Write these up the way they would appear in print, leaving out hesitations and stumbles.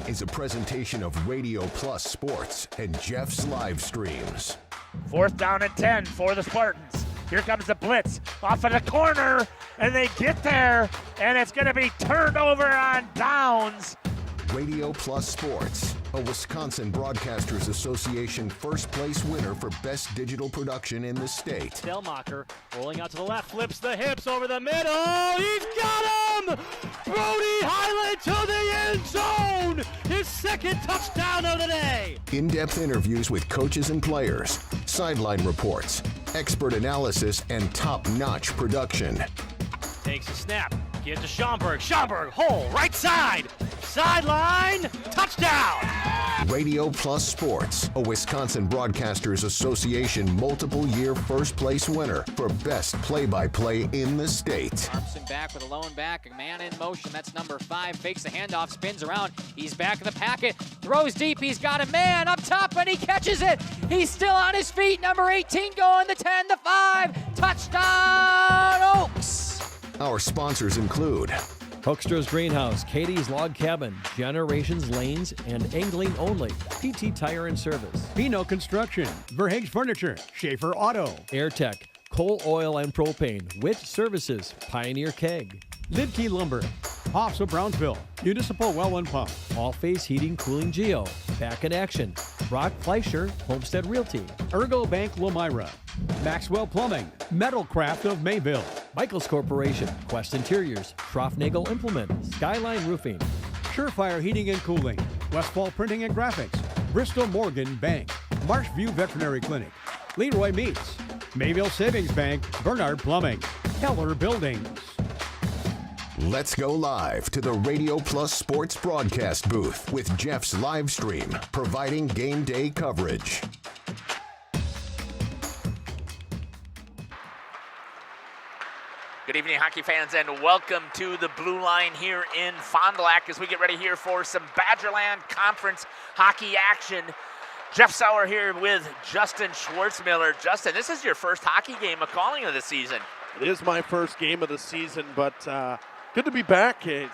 is a presentation of Radio Plus Sports and Jeff's live streams. 4th down and 10 for the Spartans. Here comes the blitz off of the corner, and they get there, and it's going to be turned over on downs. Radio Plus Sports, a Wisconsin Broadcasters Association first place winner for best digital production in the state. Delmacher rolling out to the left, flips the hips over the middle. He's got him! Brody Highland to the end zone! His second touchdown of the day! In-depth interviews with coaches and players, sideline reports, expert analysis, and top-notch production. Takes a snap. Get to Schomburg. Schomburg, hole, right side. Sideline, touchdown. Radio Plus Sports, a Wisconsin Broadcasters Association multiple-year first-place winner for best play-by-play in the state. Thompson back with a lone back, a man in motion. That's number 5. Fakes the handoff, spins around. He's back in the packet, throws deep. He's got a man up top, and he catches it. He's still on his feet. Number 18 going, the 10, the 5. Touchdown, Oaks. Our sponsors include Hoekstra's Greenhouse, Katie's Log Cabin, Generations Lanes, and Angling Only, PT Tire and Service, Pino Construction, Verhaeg's Furniture, Schaefer Auto, AirTech, Coal Oil and Propane, Witt Services, Pioneer Keg, Lidkey Lumber, Hoffs of Brownsville, Municipal Well and Pump, All Face Heating Cooling Geo, Back in Action, Brock Fleischer, Homestead Realty, Ergo Bank Lomira, Maxwell Plumbing, Metalcraft of Mayville, Michaels Corporation, Quest Interiors, Schroffnagel Implement, Skyline Roofing, Surefire Heating and Cooling, Westfall Printing and Graphics, Bristol Morgan Bank, Marshview Veterinary Clinic, Leroy Meats, Mayville Savings Bank, Bernard Plumbing, Keller Buildings. Let's go live to the Radio Plus Sports broadcast booth with Jeff's live stream, providing game day coverage. Good evening, hockey fans, and welcome to the Blue Line here in Fond du Lac as we get ready here for some Badgerland Conference hockey action. Jeff Sauer here with Justin Schwartzmiller. Justin, this is your first hockey game of calling of the season. It is my first game of the season, but good to be back. It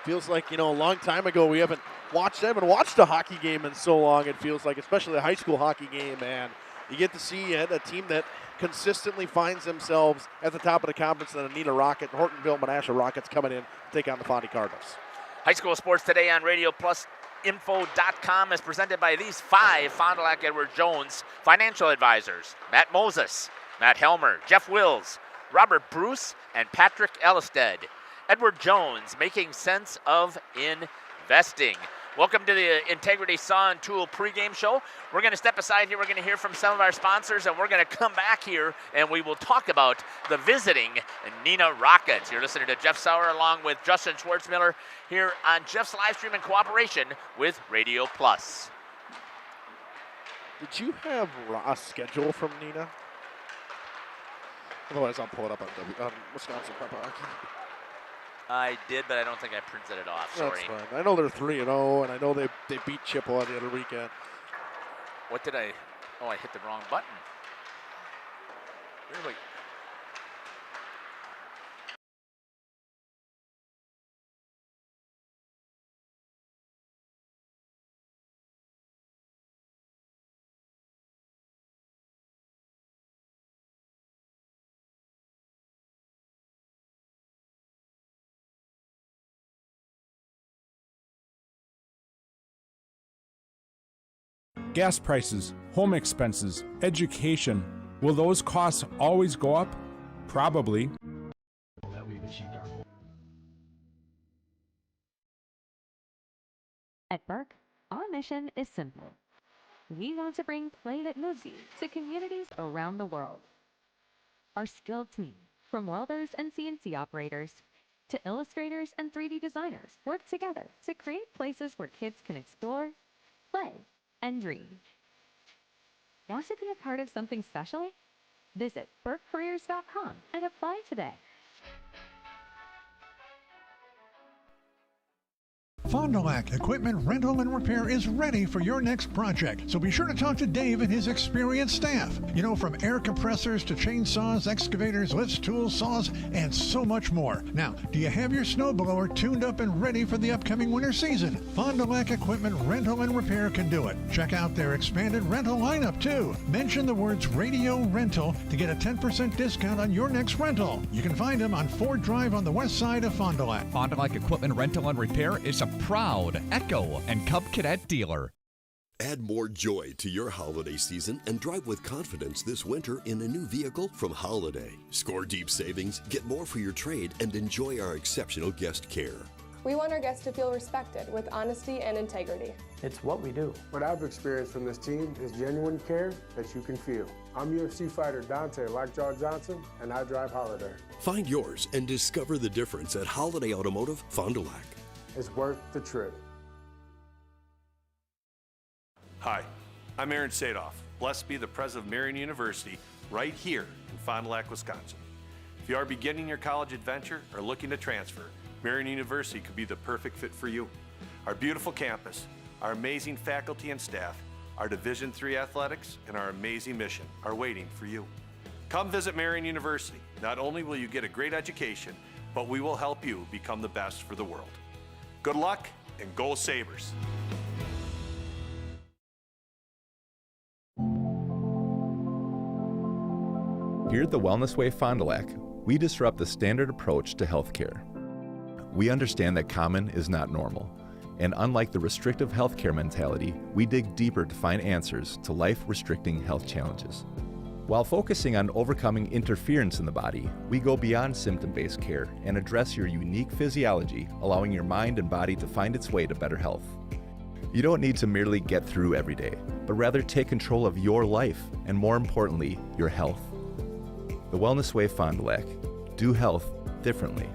feels like, a long time ago I haven't watched a hockey game in so long. It feels like, especially a high school hockey game, and you get to see a team that consistently finds themselves at the top of the conference, the Anita Rocket, Hortonville, Menasha Rockets coming in to take on the Fondy Cardinals. High school sports today on Radio Plus Info.com is presented by these 5 Fond du Lac Edward Jones financial advisors: Matt Moses, Matt Helmer, Jeff Wills, Robert Bruce, and Patrick Ellisted. Edward Jones, making sense of investing. Welcome to the Integrity Saw and Tool pregame show. We're going to step aside here. We're going to hear from some of our sponsors, and we're going to come back here, and we will talk about the visiting Nina Rockets. You're listening to Jeff Sauer along with Justin Schwartzmiller here on Jeff's live stream in cooperation with Radio Plus. Did you have a schedule from Nina? Otherwise, I'll pull it up on Wisconsin Prep Hockey. I did, but I don't think I printed it off. Sorry. That's fine. I know they're 3-0, and I know they beat Chippewa the other weekend. What did I? Oh, I hit the wrong button. Really? Gas prices, home expenses, education. Will those costs always go up? Probably. At Burke, our mission is simple. We want to bring play that moves you to communities around the world. Our skilled team, from welders and CNC operators to illustrators and 3D designers, work together to create places where kids can explore, play, and dream. Want to be a part of something special? Visit burkecareers.com and apply today. Fond du Lac Equipment Rental and Repair is ready for your next project, so be sure to talk to Dave and his experienced staff. You know, from air compressors to chainsaws, excavators, lifts, tools, saws, and so much more. Now, do you have your snowblower tuned up and ready for the upcoming winter season? Fond du Lac Equipment Rental and Repair can do it. Check out their expanded rental lineup, too. Mention the words Radio Rental to get a 10% discount on your next rental. You can find them on Ford Drive on the west side of Fond du Lac. Fond du Lac Equipment Rental and Repair is a proud Echo and Cub Cadet dealer. Add more joy to your holiday season and drive with confidence this winter in a new vehicle from Holiday. Score deep savings, get more for your trade, and enjoy our exceptional guest care. We want our guests to feel respected with honesty and integrity. It's what we do. What I've experienced from this team is genuine care that you can feel. I'm UFC fighter Dante Lockjaw Johnson, and I drive Holiday. Find yours and discover the difference at Holiday Automotive, Fond du Lac. It's worth the trip. Hi, I'm Aaron Sadoff. Blessed be the president of Marian University right here in Fond du Lac, Wisconsin. If you are beginning your college adventure or looking to transfer, Marian University could be the perfect fit for you. Our beautiful campus, our amazing faculty and staff, our Division III athletics, and our amazing mission are waiting for you. Come visit Marian University. Not only will you get a great education, but we will help you become the best for the world. Good luck and go Sabres! Here at the Wellness Way Fond du Lac, we disrupt the standard approach to healthcare. We understand that common is not normal, and unlike the restrictive healthcare mentality, we dig deeper to find answers to life-restricting health challenges. While focusing on overcoming interference in the body, we go beyond symptom-based care and address your unique physiology, allowing your mind and body to find its way to better health. You don't need to merely get through every day, but rather take control of your life and, more importantly, your health. The Wellness Way Fond du Lac. Do health differently.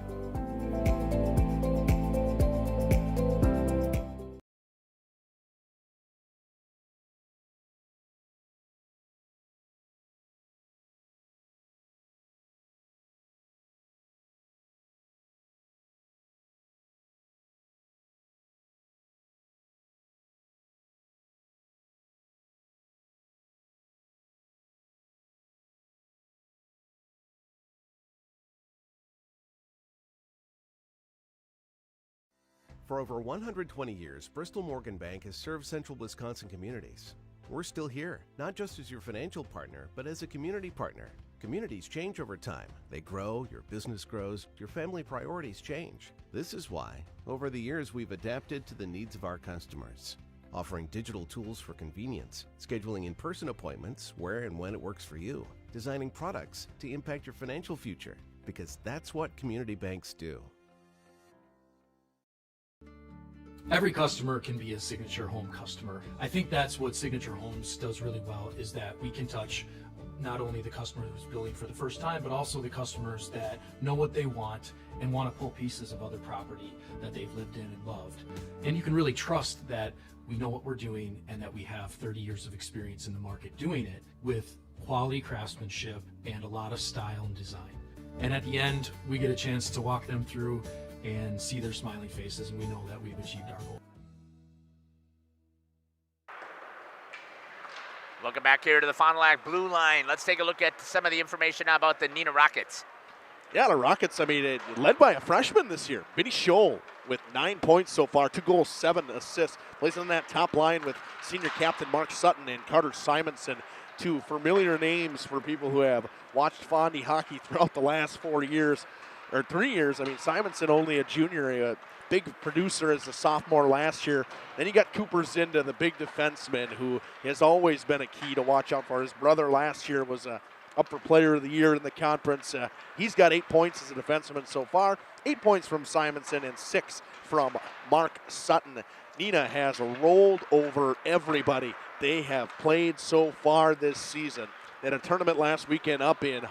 For over 120 years, Bristol Morgan Bank has served central Wisconsin communities. We're still here, not just as your financial partner, but as a community partner. Communities change over time. They grow, your business grows, your family priorities change. This is why, over the years, we've adapted to the needs of our customers, offering digital tools for convenience, scheduling in-person appointments where and when it works for you, designing products to impact your financial future, because that's what community banks do. Every customer can be a Signature Home customer. I think that's what Signature Homes does really well, is that we can touch not only the customer who's building for the first time, but also the customers that know what they want and want to pull pieces of other property that they've lived in and loved. And you can really trust that we know what we're doing and that we have 30 years of experience in the market doing it with quality craftsmanship and a lot of style and design. And at the end, we get a chance to walk them through and see their smiling faces, and we know that we've achieved our goal. Looking back here to the Fond du Lac blue line, let's take a look at some of the information about the Neenah Rockets. Yeah, the Rockets, I mean, led by a freshman this year, Vinny Scholl, with 9 points so far, 2 goals, 7 assists. Plays on that top line with senior captain Mark Sutton and Carter Simonson, two familiar names for people who have watched Fondy hockey throughout the last 4 years. Or 3 years. I mean, Simonson only a junior, a big producer as a sophomore last year. Then you got Cooper Zinda, the big defenseman, who has always been a key to watch out for. His brother last year was a upper player of the year in the conference. He's got 8 points as a defenseman so far. 8 points from Simonson and 6 from Mark Sutton. Neenah has rolled over everybody they have played so far this season. At a tournament last weekend up in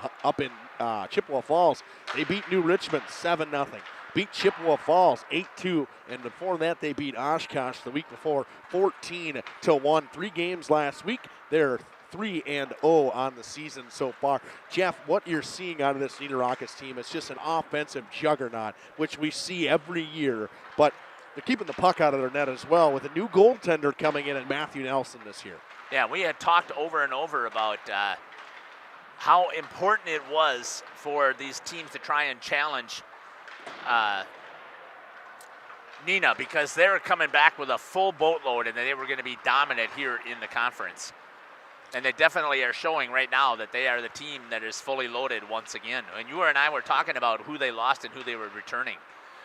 Chippewa Falls, they beat New Richmond 7-0. Beat Chippewa Falls 8-2, and before that they beat Oshkosh the week before 14-1. 3 games last week. They're 3-0 on the season so far. Jeff, what you're seeing out of this Neenah Rockets team is just an offensive juggernaut, which we see every year. But they're keeping the puck out of their net as well with a new goaltender coming in at Matthew Nelson this year. Yeah, we had talked over and over about how important it was for these teams to try and challenge Neenah, because they're coming back with a full boatload and they were going to be dominant here in the conference. And they definitely are showing right now that they are the team that is fully loaded once again. And you and I were talking about who they lost and who they were returning.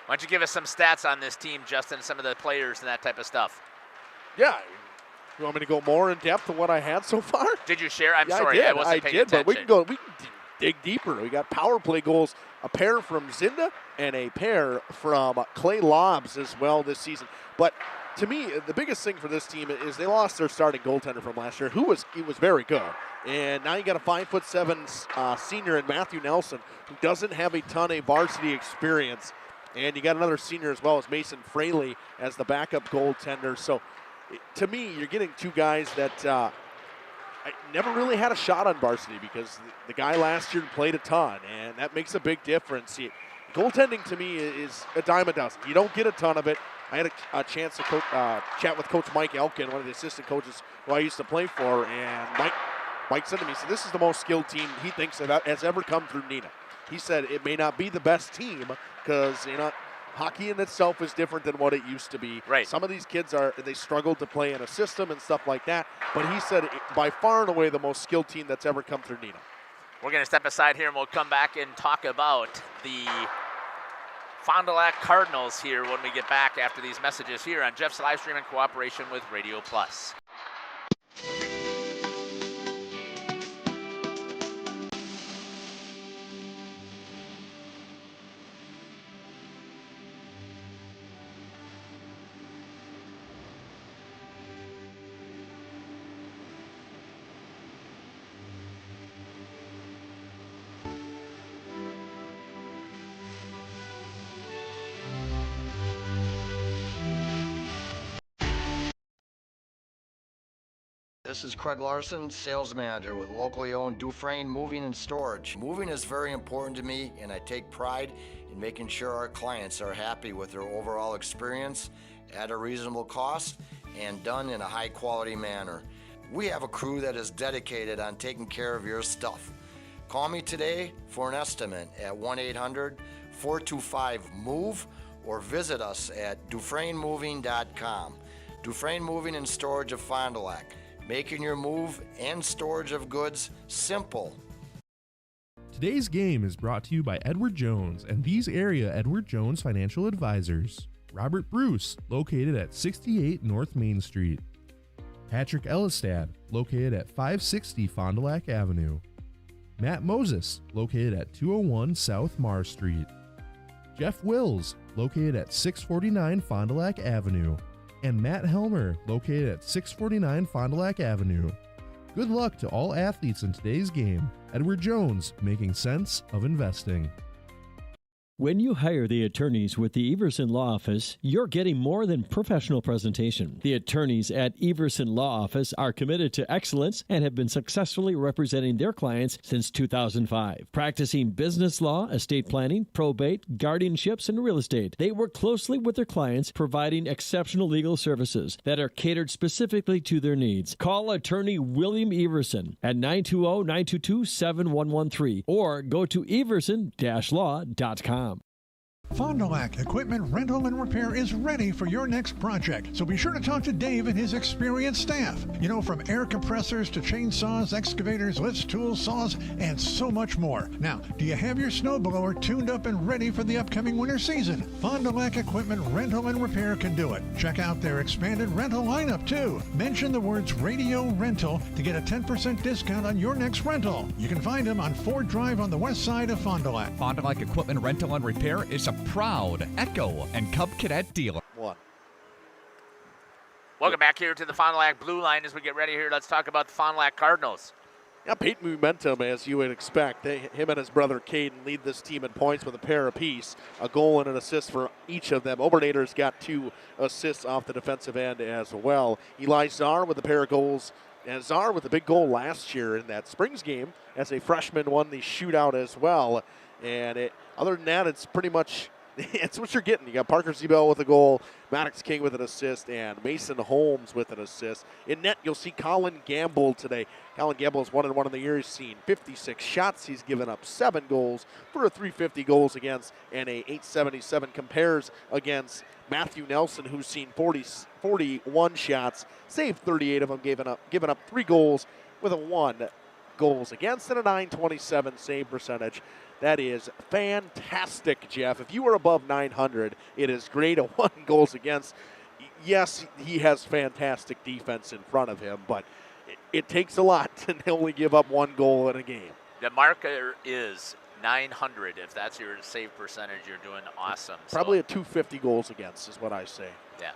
Why don't you give us some stats on this team, Justin, some of the players and that type of stuff? Yeah. You want me to go more in depth than what I had so far? Did you share? I'm sorry, I wasn't paying attention. But we can dig deeper. We got power play goals, a pair from Zinda and a pair from Clay Lobbs as well this season. But to me, the biggest thing for this team is they lost their starting goaltender from last year, he was very good. And now you got a 5'7" senior in Matthew Nelson, who doesn't have a ton of varsity experience. And you got another senior as well as Mason Fraley as the backup goaltender. So to me, you're getting two guys that never really had a shot on varsity, because the guy last year played a ton, and that makes a big difference. Goaltending to me is a dime a dozen. You don't get a ton of it. I had a chance to chat with Coach Mike Elkin, one of the assistant coaches who I used to play for, and Mike said to me, so this is the most skilled team he thinks that has ever come through Neenah. He said it may not be the best team because, hockey in itself is different than what it used to be. Right. Some of these kids they struggle to play in a system and stuff like that, but he said by far and away the most skilled team that's ever come through Neenah. We're going to step aside here and we'll come back and talk about the Fond du Lac Cardinals here when we get back after these messages here on Jeff's live stream in cooperation with Radio Plus. This is Craig Larson, sales manager with locally owned Dufresne Moving and Storage. Moving is very important to me, and I take pride in making sure our clients are happy with their overall experience at a reasonable cost and done in a high quality manner. We have a crew that is dedicated on taking care of your stuff. Call me today for an estimate at 1-800-425-MOVE or visit us at DufresneMoving.com. Dufresne Moving and Storage of Fond du Lac. Making your move and storage of goods simple. Today's game is brought to you by Edward Jones and these area Edward Jones financial advisors. Robert Bruce, located at 68 North Main Street. Patrick Ellistad, located at 560 Fond du Lac Avenue. Matt Moses, located at 201 South Marr Street. Jeff Wills, located at 649 Fond du Lac Avenue. And Matt Helmer, located at 649 Fond du Lac Avenue. Good luck to all athletes in today's game. Edward Jones, making sense of investing. When you hire the attorneys with the Everson Law Office, you're getting more than professional presentation. The attorneys at Everson Law Office are committed to excellence and have been successfully representing their clients since 2005. Practicing business law, estate planning, probate, guardianships, and real estate, they work closely with their clients, providing exceptional legal services that are catered specifically to their needs. Call attorney William Everson at 920-922-7113 or go to everson-law.com. Fond du Lac Equipment Rental and Repair is ready for your next project, so be sure to talk to Dave and his experienced staff. From air compressors to chainsaws, excavators, lifts, tools, saws, and so much more. Now, do you have your snowblower tuned up and ready for the upcoming winter season? Fond du Lac Equipment Rental and Repair can do it. Check out their expanded rental lineup, too. Mention the words Radio Rental to get a 10% discount on your next rental. You can find them on Ford Drive on the west side of Fond du Lac. Fond du Lac Equipment Rental and Repair is a proud Echo and Cub Cadet dealer. Welcome back here to the Fond du Lac Blue Line as we get ready here. Let's talk about the Fond du Lac Cardinals. Yeah, Peyton momentum, as you would expect. Him and his brother Caden lead this team in points with a pair apiece, a goal and an assist for each of them. Obernader's got 2 assists off the defensive end as well. Eli Czar with a pair of goals, and Czar with a big goal last year in that Springs game as a freshman won the shootout as well. And other than that, it's pretty much it's what you're getting. You got Parker Zebel with a goal, Maddox King with an assist, and Mason Holmes with an assist. In net, you'll see Colin Gamble today. Colin Gamble is 1-1 in the year. He's seen 56 shots. He's given up 7 goals for a 350 goals against and a 877 compares against Matthew Nelson, who's seen 41 shots, saved 38 of them, given up 3 goals with a 1 goals against and a 927 save percentage. That is fantastic, Jeff. If you are above 900, it is great. A 1 goals against. Yes, he has fantastic defense in front of him, but it takes a lot to only give up 1 goal in a game. The marker is 900. If that's your save percentage, you're doing awesome. Probably a 250 goals against is what I say. Yeah.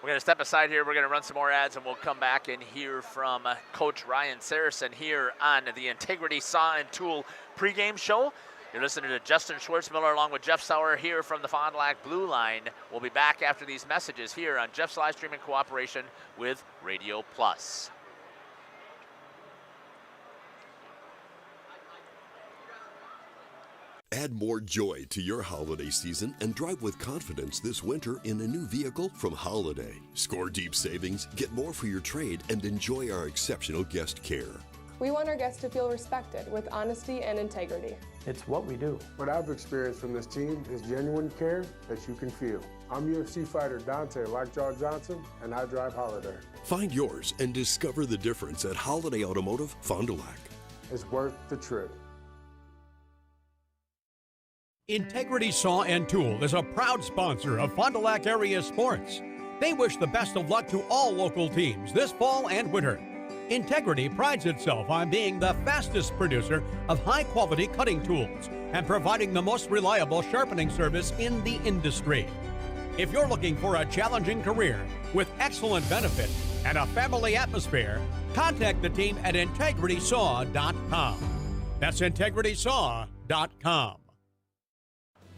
We're going to step aside here. We're going to run some more ads, and we'll come back and hear from Coach Ryan Saracen here on the Integrity Saw and Tool pregame show. You're listening to Justin Schwartzmiller along with Jeff Sauer here from the Fond du Lac Blue Line. We'll be back after these messages here on Jeff's live stream in cooperation with Radio Plus. Add more joy to your holiday season and drive with confidence this winter in a new vehicle from Holiday. Score deep savings, get more for your trade, and enjoy our exceptional guest care. We want our guests to feel respected with honesty and integrity. It's what we do. What I've experienced from this team is genuine care that you can feel. I'm UFC fighter Dante Lockjaw Johnson, and I drive Holiday. Find yours and discover the difference at Holiday Automotive, Fond du Lac. It's worth the trip. Integrity Saw and Tool is a proud sponsor of Fond du Lac area sports. They wish the best of luck to all local teams this fall and winter. Integrity prides itself on being the fastest producer of high-quality cutting tools and providing the most reliable sharpening service in the industry. If you're looking for a challenging career with excellent benefits and a family atmosphere, contact the team at integritysaw.com. That's integritysaw.com.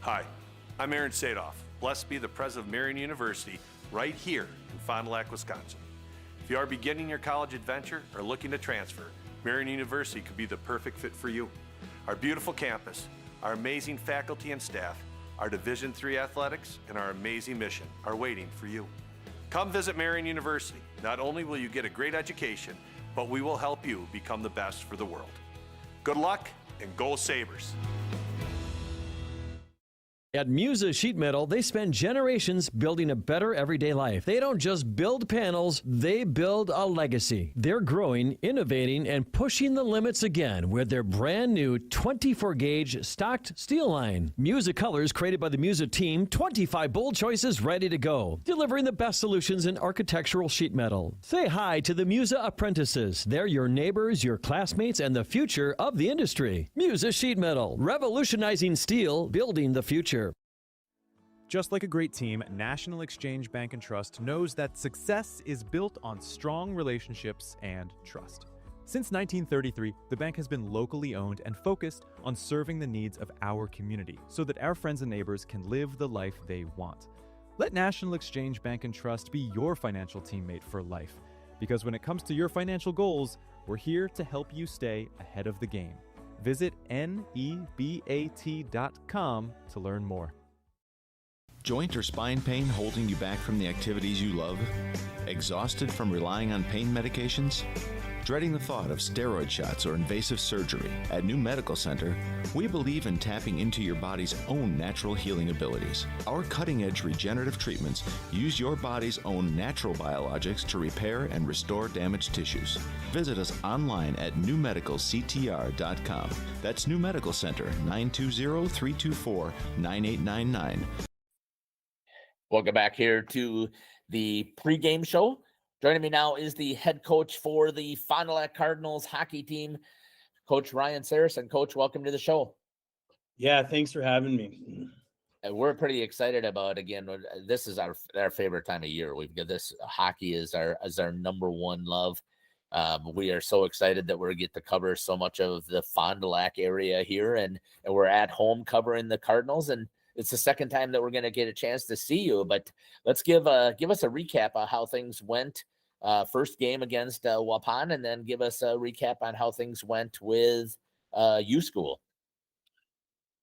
Hi, I'm Aaron Sadoff. Blessed be the president of Marion University right here in Fond du Lac, Wisconsin. If you are beginning your college adventure or looking to transfer, Marion University could be the perfect fit for you. Our beautiful campus, our amazing faculty and staff, our Division III athletics, and our amazing mission are waiting for you. Come visit Marion University. Not only will you get a great education, but we will help you become the best for the world. Good luck and go Sabres! At Musa Sheet Metal, they spend generations building a better everyday life. They don't just build panels, they build a legacy. They're growing, innovating, and pushing the limits again with their brand new 24-gauge stocked steel line. Musa colors created by the Musa team, 25 bold choices ready to go, delivering the best solutions in architectural sheet metal. Say hi to the Musa apprentices. They're your neighbors, your classmates, and the future of the industry. Musa Sheet Metal, revolutionizing steel, building the future. Just like a great team, National Exchange Bank and Trust knows that success is built on strong relationships and trust. Since 1933, the bank has been locally owned and focused on serving the needs of our community so that our friends and neighbors can live the life they want. Let National Exchange Bank and Trust be your financial teammate for life, because when it comes to your financial goals, we're here to help you stay ahead of the game. Visit nebat.com to learn more. Joint or spine pain holding you back from the activities you love? Exhausted from relying on pain medications? Dreading the thought of steroid shots or invasive surgery? At New Medical Center, we believe in tapping into your body's own natural healing abilities. Our cutting-edge regenerative treatments use your body's own natural biologics to repair and restore damaged tissues. Visit us online at newmedicalctr.com. That's New Medical Center, 920-324-9899. Welcome back here to the pregame show. Joining me now is the head coach for the Fond du Lac Cardinals hockey team, Coach Ryan Saracen. Coach, welcome to the show. Yeah, thanks for having me. We're pretty excited about, again, this is our favorite time of year. We've got this, hockey is our number one love. We are so excited that we get to cover so much of the Fond du Lac area here, and we're at home covering the Cardinals, and it's the second time that we're going to get a chance to see you. But let's give us a recap of how things went. First game against Waupun, and then give us a recap on how things went with U School.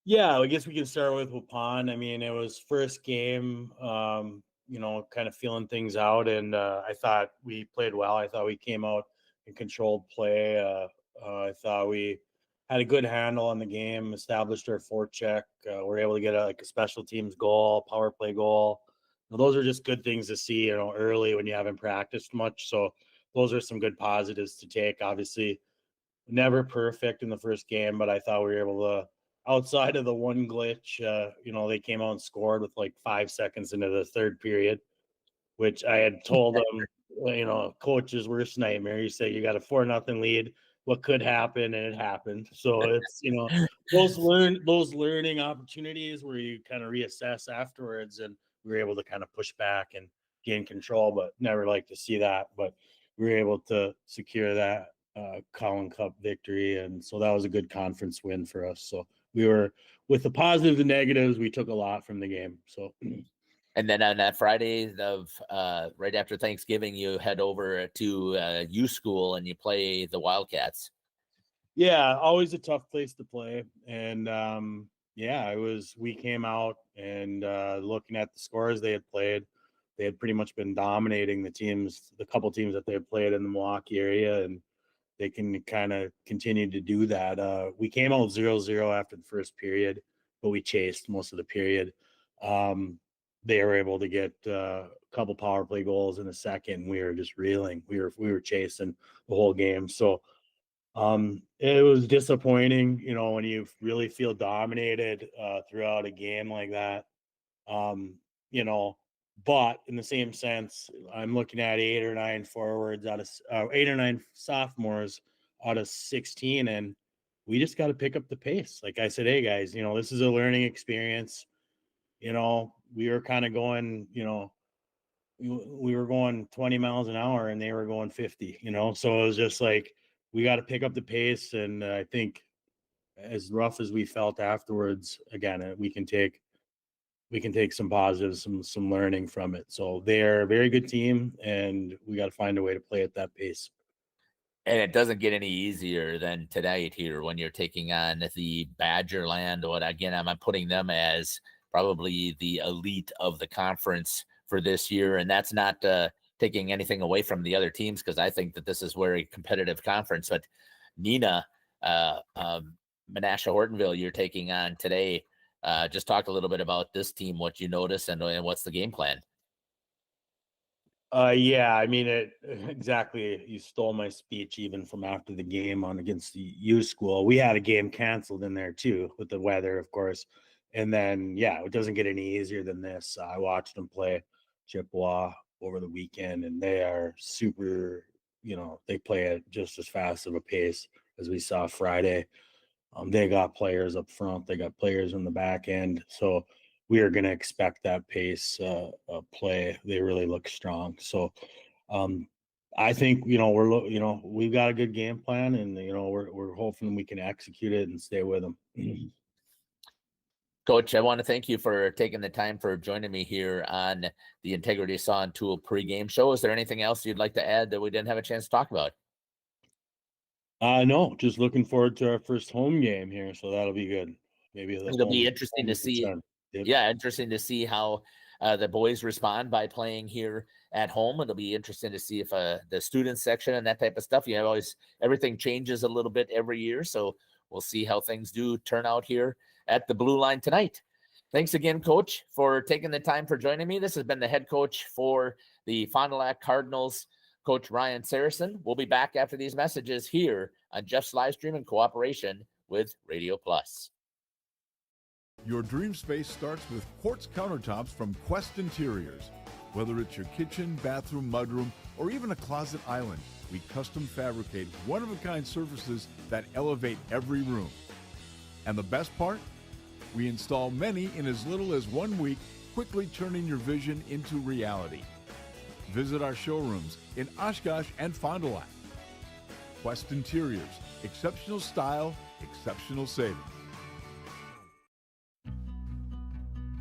Yeah, I guess we can start with Waupun. I mean, it was first game, kind of feeling things out, and I thought we played well. I thought we came out and controlled play. I thought we had a good handle on the game, established our forecheck. We're able to get a special teams goal, power play goal. Those are just good things to see, early when you haven't practiced much. So those are some good positives to take. Obviously, never perfect in the first game, but I thought we were able to, outside of the one glitch, they came out and scored with like 5 seconds into the third period, which I had told them, coach's worst nightmare. You say you got a 4-0 lead, what could happen, and it happened. So it's those learning opportunities where you kind of reassess afterwards, and we were able to kind of push back and gain control, but never like to see that. But we were able to secure that Collin Cup victory, and so that was a good conference win for us. So we were, with the positives and negatives, we took a lot from the game. So. And then on that Friday of right after Thanksgiving, you head over to U School and you play the Wildcats. Yeah, always a tough place to play. And we came out and looking at the scores they had played, they had pretty much been dominating the couple teams that they had played in the Milwaukee area, and they can kind of continue to do that. We came out 0-0 after the first period, but we chased most of the period. They were able to get a couple power play goals in the second. We were just reeling. We were chasing the whole game. So it was disappointing, when you really feel dominated throughout a game like that. But in the same sense, I'm looking at 8 or 9 forwards out of 8 or 9 sophomores out of 16, and we just got to pick up the pace. Like I said, hey guys, this is a learning experience. We were kind of going, we were going 20 miles an hour and they were going 50, so it was just like, we got to pick up the pace. And I think as rough as we felt afterwards, again, we can take some positives, some learning from it. So they're a very good team, and we got to find a way to play at that pace. And it doesn't get any easier than tonight here when you're taking on the Badgerland. I'm putting them as probably the elite of the conference for this year. And that's not taking anything away from the other teams, because I think that this is very competitive conference. But Nina, Menasha Hortonville, you're taking on today. Just talk a little bit about this team, what you notice, and what's the game plan. Exactly. You stole my speech even from after the game against the U School. We had a game canceled in there too, with the weather, of course. And then, it doesn't get any easier than this. I watched them play Chippewa over the weekend, and they are super, they play at just as fast of a pace as we saw Friday. They got players up front, they got players in the back end. So we are going to expect that pace of play. They really look strong. So I think, we've got a good game plan, and, we're hoping we can execute it and stay with them. Coach, I want to thank you for taking the time for joining me here on the Integrity Saw and Tool pregame show. Is there anything else you'd like to add that we didn't have a chance to talk about? No, just looking forward to our first home game here, so that'll be good. Maybe it'll be interesting to see. Yep. Yeah, interesting to see how the boys respond by playing here at home. It'll be interesting to see if the student section and that type of stuff. Everything changes a little bit every year, so we'll see how things do turn out here at the Blue Line tonight. Thanks again, Coach, for taking the time for joining me. This has been the head coach for the Fond du Lac Cardinals, Coach Ryan Saracen. We'll be back after these messages here on Jeff's live stream in cooperation with Radio Plus. Your dream space starts with quartz countertops from Quest Interiors. Whether it's your kitchen, bathroom, mudroom, or even a closet island, we custom fabricate one-of-a-kind surfaces that elevate every room. And the best part? We install many in as little as 1 week, quickly turning your vision into reality. Visit our showrooms in Oshkosh and Fond du Lac. Quest Interiors, exceptional style, exceptional savings.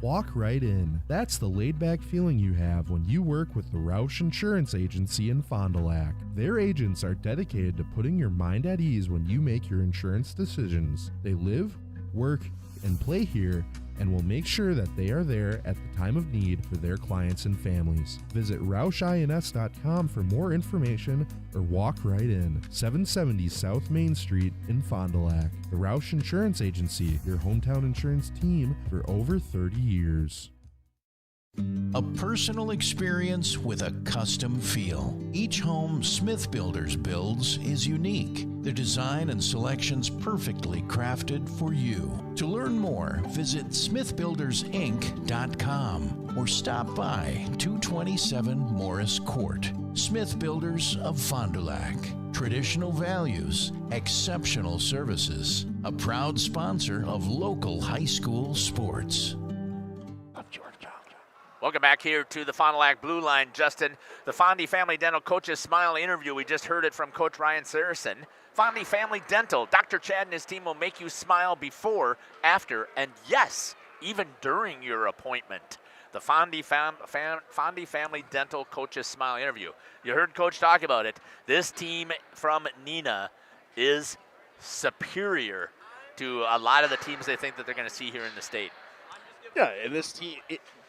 Walk right in. That's the laid-back feeling you have when you work with the Roush Insurance Agency in Fond du Lac. Their agents are dedicated to putting your mind at ease when you make your insurance decisions. They live, work, and play here and will make sure that they are there at the time of need for their clients and families. Visit RoushINS.com for more information or walk right in. 770 South Main Street in Fond du Lac. The Roush Insurance Agency, your hometown insurance team for over 30 years. A personal experience with a custom feel. Each home Smith Builders builds is unique. The design and selections perfectly crafted for you. To learn more, visit smithbuildersinc.com or stop by 227 Morris Court. Smith Builders of Fond du Lac. Traditional values, exceptional services. A proud sponsor of local high school sports. Welcome back here to the Fond du Lac Blue Line, Justin. The Fondy Family Dental Coaches Smile interview. We just heard it from Coach Ryan Saracen. Fondy Family Dental. Dr. Chad and his team will make you smile before, after, and yes, even during your appointment. The Fondy Family Dental Coaches Smile interview. You heard Coach talk about it. This team from Neenah is superior to a lot of the teams they think that they're going to see here in the state. Yeah, and this team,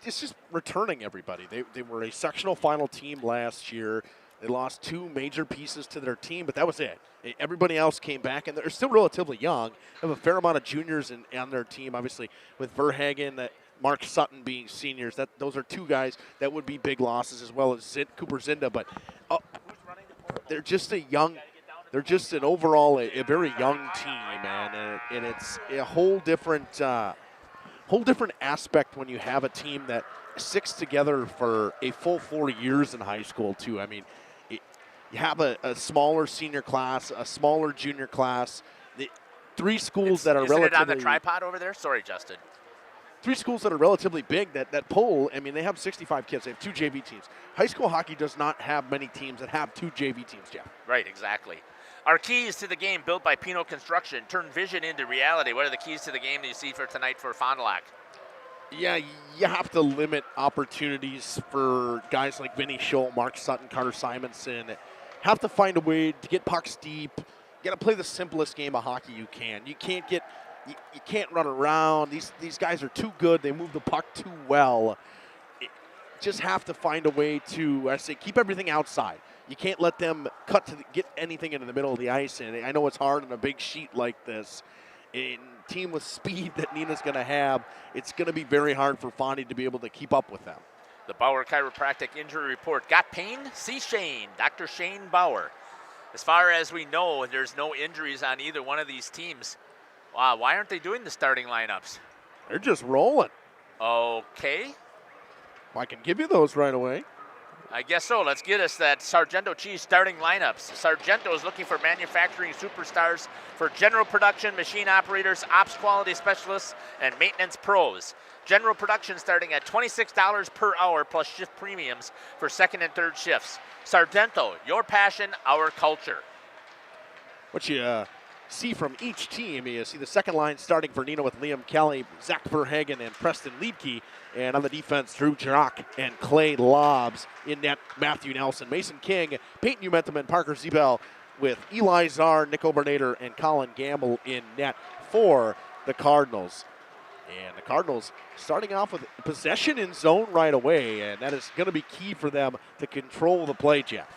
it's just returning everybody. They were a sectional final team last year. They lost two major pieces to their team, but that was it. Everybody else came back, and they're still relatively young. They have a fair amount of juniors on their team, obviously, with Verhagen, Mark Sutton being seniors. Those are two guys that would be big losses, as well as Cooper Zinda. But they're just an overall a very young team, man, and it's a whole different aspect when you have a team that sticks together for a full 4 years in high school, too. I mean, you have a smaller senior class, a smaller junior class, three schools that are relatively... Isn't it on the tripod over there? Sorry, Justin. Three schools that are relatively big that poll. I mean, they have 65 kids. They have two JV teams. High school hockey does not have many teams that have two JV teams, Jeff. Right, exactly. Our keys to the game built by Pino Construction. Turn vision into reality. What are the keys to the game that you see for tonight for Fond du Lac? Yeah, you have to limit opportunities for guys like Vinny Scholl, Mark Sutton, Carter Simonson. Have to find a way to get pucks deep. You got to play the simplest game of hockey you can. You can't run around. These guys are too good. They move the puck too well. Just have to find a way to, I say, keep everything outside. You can't let them get anything into the middle of the ice. And I know it's hard on a big sheet like this. A team with speed that Neenah's going to have, it's going to be very hard for Fondy to be able to keep up with them. The Bauer Chiropractic Injury Report. Got pain? See Shane, Dr. Shane Bauer. As far as we know, there's no injuries on either one of these teams. Wow, why aren't they doing the starting lineups? They're just rolling. Okay. Well, I can give you those right away. I guess so. Let's get us that Sargento Cheese starting lineups. Sargento is looking for manufacturing superstars for general production, machine operators, ops quality specialists, and maintenance pros. General production starting at $26 per hour plus shift premiums for second and third shifts. Sargento, your passion, our culture. What you see from each team, you see the second line starting for Neenah with Liam Kelly, Zach Verhagen, and Preston Liedke. And on the defense, Drew Jarrock and Clay Lobbs. In net, Matthew Nelson, Mason King, Peyton Umentum, and Parker Zebel with Eli Czar, Nick Obernader, and Colin Gamble in net for the Cardinals. And the Cardinals starting off with possession in zone right away, and that is going to be key for them to control the play, Jeff.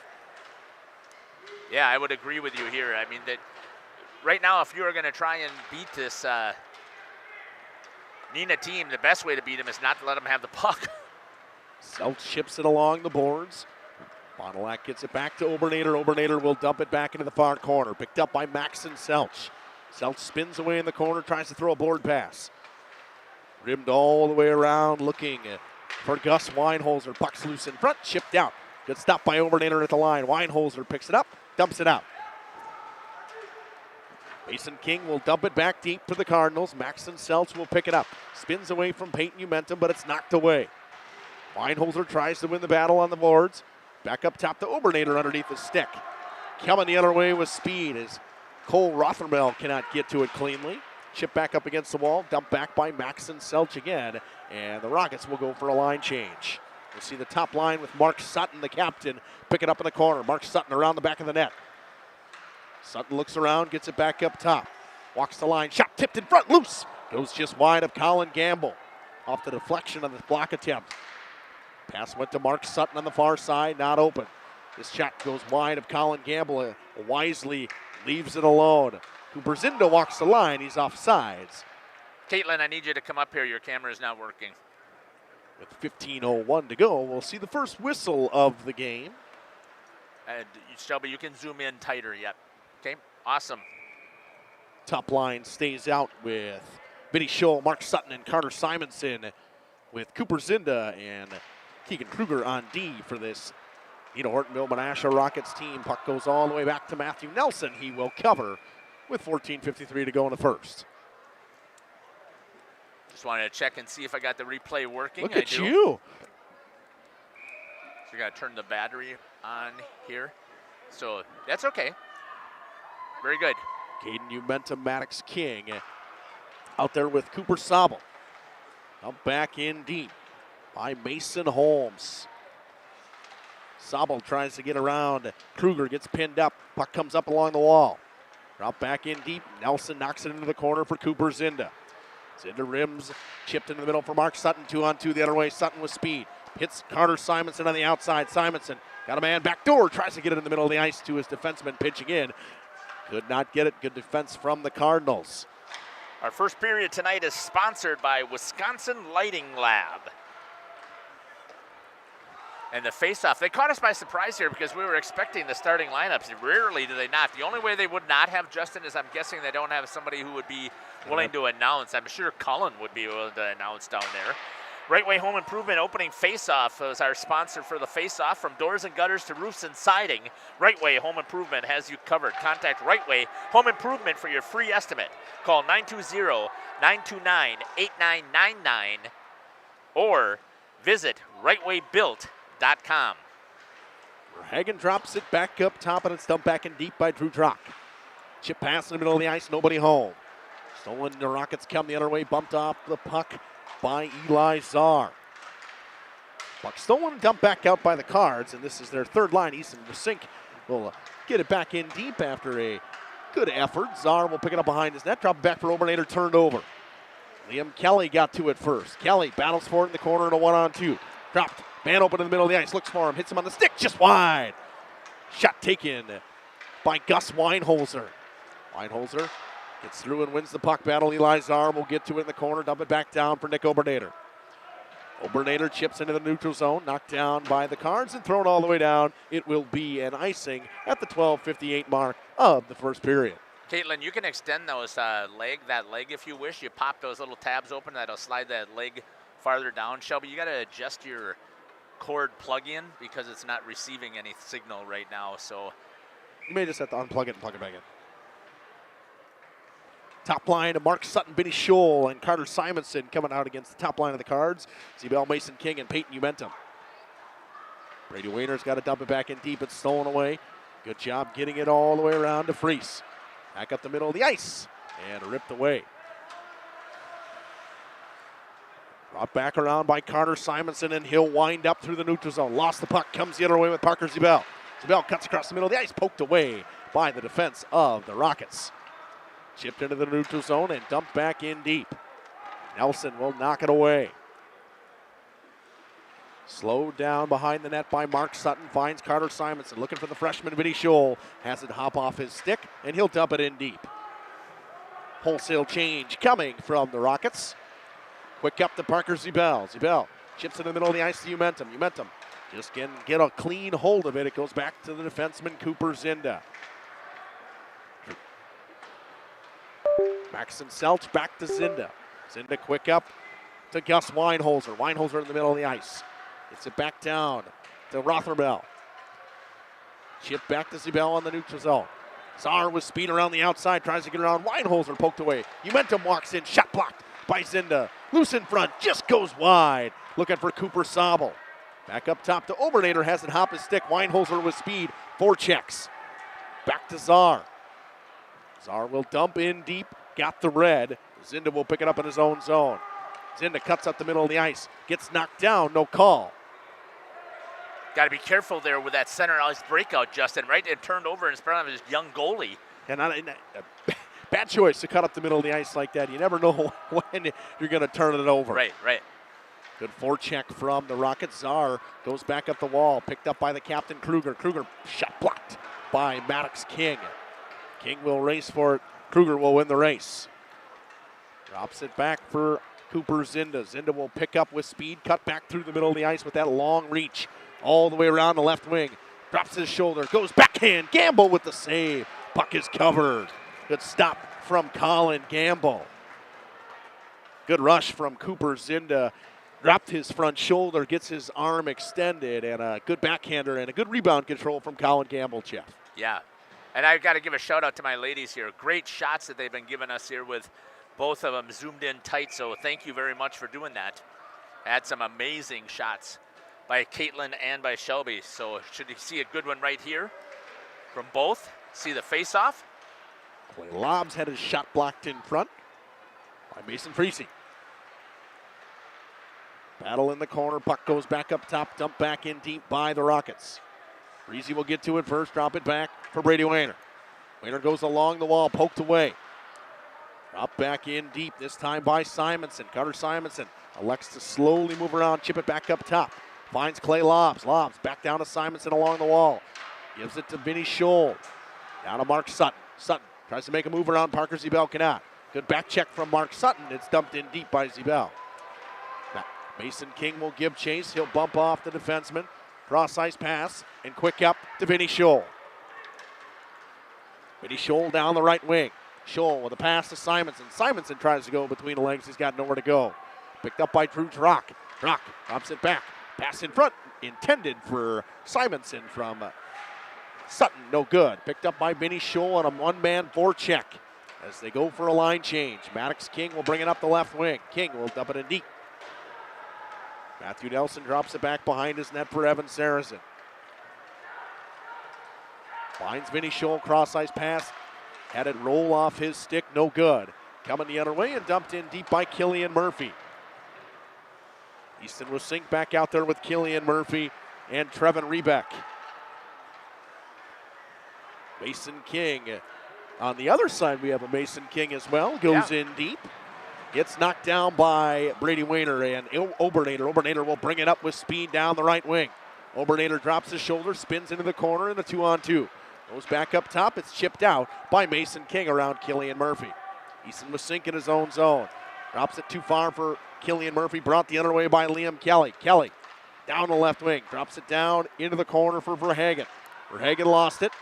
Yeah, I would agree with you here. I mean, that right now, if you are going to try and beat this Neenah team, the best way to beat them is not to let them have the puck. Selch chips it along the boards. Fond du Lac gets it back to Obernader. Obernader will dump it back into the far corner. Picked up by Maxon Selch. Selch spins away in the corner, tries to throw a board pass. Rimmed all the way around, looking for Gus Weinholzer. Puck's loose in front, chipped out. Good stop by Obernader at the line. Weinholzer picks it up, dumps it out. Mason King will dump it back deep for the Cardinals. Maxon Selch will pick it up. Spins away from Peyton Umentum, but it's knocked away. Weinholzer tries to win the battle on the boards. Back up top to Obernader underneath the stick. Coming the other way with speed as Cole Rothermel cannot get to it cleanly. Chip back up against the wall. Dump back by Maxon Selch again. And the Rockets will go for a line change. We'll see the top line with Mark Sutton, the captain, pick it up in the corner. Mark Sutton around the back of the net. Sutton looks around, gets it back up top. Walks the line, shot tipped in front, loose. Goes just wide of Colin Gamble. Off the deflection of the block attempt. Pass went to Mark Sutton on the far side, not open. This shot goes wide of Colin Gamble. Wisely leaves it alone. Cooper Zinda walks the line. He's off sides. Caitlin, I need you to come up here. Your camera is not working. With 15:01 to go, we'll see the first whistle of the game. And Shelby, you can zoom in tighter yet. Okay, awesome. Top line stays out with Vinny Scholl, Mark Sutton, and Carter Simonson, with Cooper Zinda and Keegan Kruger on D for this Nina Hortonville Menasha Rockets team. Puck goes all the way back to Matthew Nelson. He will cover with 14:53 to go in the first. Just wanted to check and see if I got the replay working. Look at you. So we got to turn the battery on here. So that's okay. Very good. Caden Umentum, Maddox King out there with Cooper Sobel. Up back in deep by Mason Holmes. Sobel tries to get around. Kruger gets pinned up. Puck comes up along the wall. Drop back in deep. Nelson knocks it into the corner for Cooper Zinda. Zinda rims, chipped into the middle for Mark Sutton. 2-on-2 the other way. Sutton with speed. Hits Carter Simonson on the outside. Simonson got a man back door. Tries to get it in the middle of the ice to his defenseman pitching in. Could not get it. Good defense from the Cardinals. Our first period tonight is sponsored by Wisconsin Lighting Lab. And the face-off, they caught us by surprise here because we were expecting the starting lineups. Rarely do they not. The only way they would not have Justin is I'm guessing they don't have somebody who would be willing to announce. I'm sure Cullen would be willing to announce down there. Right Way Home Improvement opening face-off is our sponsor for the face-off. From doors and gutters to roofs and siding, Right Way Home Improvement has you covered. Contact Right Way Home Improvement for your free estimate. Call 920-929-8999 or visit rightwaybuilt.com. Hagen drops it back up top, and it's dumped back in deep by Drew Trock. Chip pass in the middle of the ice, nobody home. Stolen, the Rockets come the other way, bumped off the puck by Eli Czar. Puck stolen and dumped back out by the Cards, and this is their third line. Easton Vasink will get it back in deep after a good effort. Czar will pick it up behind his net, drop it back for Obernader, turned over. Liam Kelly got to it first. Kelly battles for it in the corner in a 1-on-2. Dropped, man open in the middle of the ice, looks for him, hits him on the stick, just wide. Shot taken by Gus Weinholzer. Weinholzer gets through and wins the puck battle. Eli Czar will get to it in the corner, dump it back down for Nick Obernader. Obernader chips into the neutral zone, knocked down by the Cards and thrown all the way down. It will be an icing at the 12:58 mark of the first period. Caitlin, you can extend those that leg if you wish. You pop those little tabs open, that'll slide that leg farther down. Shelby, you got to adjust your cord plug-in because it's not receiving any signal right now. So you may just have to unplug it and plug it back in. Top line of Mark Sutton, Benny Scholl, and Carter Simonson coming out against the top line of the Cards. Zebel, Mason King, and Peyton Umentum. Brady Wayner's got to dump it back in deep. It's stolen away. Good job getting it all the way around to Freese. Back up the middle of the ice and ripped away. Brought back around by Carter Simonson, and he'll wind up through the neutral zone. Lost the puck, comes the other way with Parker Zebel. Zebel cuts across the middle of the ice, poked away by the defense of the Rockets. Chipped into the neutral zone and dumped back in deep. Nelson will knock it away. Slowed down behind the net by Mark Sutton, finds Carter Simonson, looking for the freshman Vinny Scholl. Has it hop off his stick, and he'll dump it in deep. Wholesale change coming from the Rockets. Quick up to Parker Zebel. Zebel chips in the middle of the ice to Umentum. Umentum just can get a clean hold of it. It goes back to the defenseman Cooper Zinda. Maxson Selch back to Zinda. Zinda quick up to Gus Weinholzer. Weinholzer in the middle of the ice. Gets it back down to Rothermel. Chip back to Zebel on the neutral zone. Czar with speed around the outside, tries to get around. Weinholzer poked away. Umentum walks in, shot blocked by Zinda. Loose in front, just goes wide. Looking for Cooper Sobel. Back up top to Obernader, has it hop his stick. Weinholzer with speed, 4 checks. Back to Czar. Czar will dump in deep, got the red. Zinda will pick it up in his own zone. Zinda cuts up the middle of the ice, gets knocked down, no call. Got to be careful there with that center ice breakout, Justin, right? It turned over in front of his young goalie. And bad Bad choice to cut up the middle of the ice like that. You never know when you're going to turn it over. Right. Good forecheck from the Rockets. Czar goes back up the wall, picked up by the captain, Kruger. Kruger shot blocked by Maddox King. King will race for it. Kruger will win the race. Drops it back for Cooper Zinda. Zinda will pick up with speed, cut back through the middle of the ice with that long reach all the way around the left wing. Drops his shoulder, goes backhand. Gamble with the save. Puck is covered. Good stop from Colin Gamble. Good rush from Cooper Zinda. Dropped his front shoulder, gets his arm extended, and a good backhander and a good rebound control from Colin Gamble, Jeff. Yeah. And I've got to give a shout out to my ladies here. Great shots that they've been giving us here with both of them zoomed in tight. So thank you very much for doing that. Had some amazing shots by Caitlin and by Shelby. So should you see a good one right here from both? See the face-off? Clay Lobbs had his shot blocked in front by Mason Freese. Battle in the corner. Puck goes back up top. Dumped back in deep by the Rockets. Freese will get to it first. Drop it back for Brady Wayner. Wayner goes along the wall. Poked away. Drop back in deep. This time by Simonson. Carter Simonson elects to slowly move around. Chip it back up top. Finds Clay Lobbs. Lobbs back down to Simonson along the wall. Gives it to Vinny Scholl. Down to Mark Sutton. Sutton tries to make a move around Parker Zebel. Cannot. Good back check from Mark Sutton. It's dumped in deep by Zebel. Mason King will give chase. He'll bump off the defenseman. Cross ice pass and quick up to Vinny Scholl. Vinny Scholl down the right wing. Scholl with a pass to Simonson. Simonson tries to go between the legs. He's got nowhere to go. Picked up by Drew Trock. Trock drops it back. Pass in front. Intended for Simonson from Sutton. No good. Picked up by Vinny Scholl on a one-man forecheck as they go for a line change. Maddox King will bring it up the left wing. King will dump it in deep. Matthew Nelson drops it back behind his net for Evan Saracen. Finds Vinny Scholl, cross ice pass. Had it roll off his stick, no good. Coming the other way and dumped in deep by Killian Murphy. Easton will sink back out there with Killian Murphy and Trevin Rebeck. Mason King. On the other side, we have a Mason King as well. Goes in deep. Gets knocked down by Brady Wayner and Obernader. Obernader will bring it up with speed down the right wing. Obernader drops his shoulder, spins into the corner in the 2-on-2. Goes back up top. It's chipped out by Mason King around Killian Murphy. Easton was sinking his own zone. Drops it too far for Killian Murphy. Brought the other way by Liam Kelly. Kelly down the left wing. Drops it down into the corner for Verhagen. Verhagen lost it.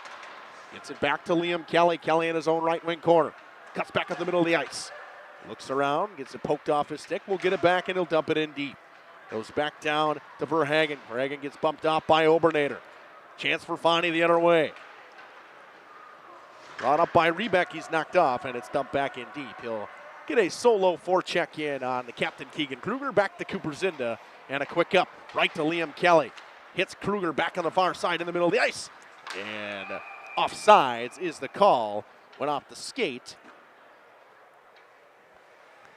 Gets it back to Liam Kelly. Kelly in his own right wing corner. Cuts back up the middle of the ice. Looks around, gets it poked off his stick. Will get it back and he'll dump it in deep. Goes back down to Verhagen. Verhagen gets bumped off by Obernader. Chance for Fani the other way. Brought up by Rebeck. He's knocked off and it's dumped back in deep. He'll get a solo forecheck in on the captain Keegan Kruger. Back to Cooper Zinda and a quick up right to Liam Kelly. Hits Kruger back on the far side in the middle of the ice. And offsides is the call. Went off the skate.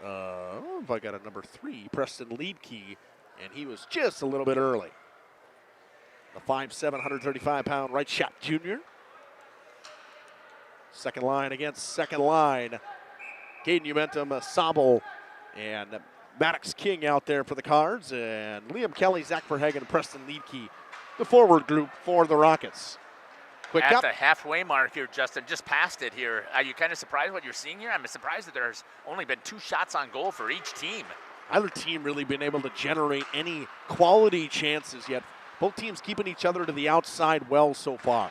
If I got a number 3, Preston Leedkey, and he was just a little bit early. The 5'7", 135-pound right shot junior. Second line against second line. Caden Umentum, Sabel, and Maddox King out there for the Cards, and Liam Kelly, Zach Verhagen, Preston Leedkey, the forward group for the Rockets. Quick At up. the halfway mark here, Justin, just past it here. Are you kind of surprised what you're seeing here? I'm surprised that there's only been 2 shots on goal for each team. Neither team really been able to generate any quality chances yet. Both teams keeping each other to the outside well so far.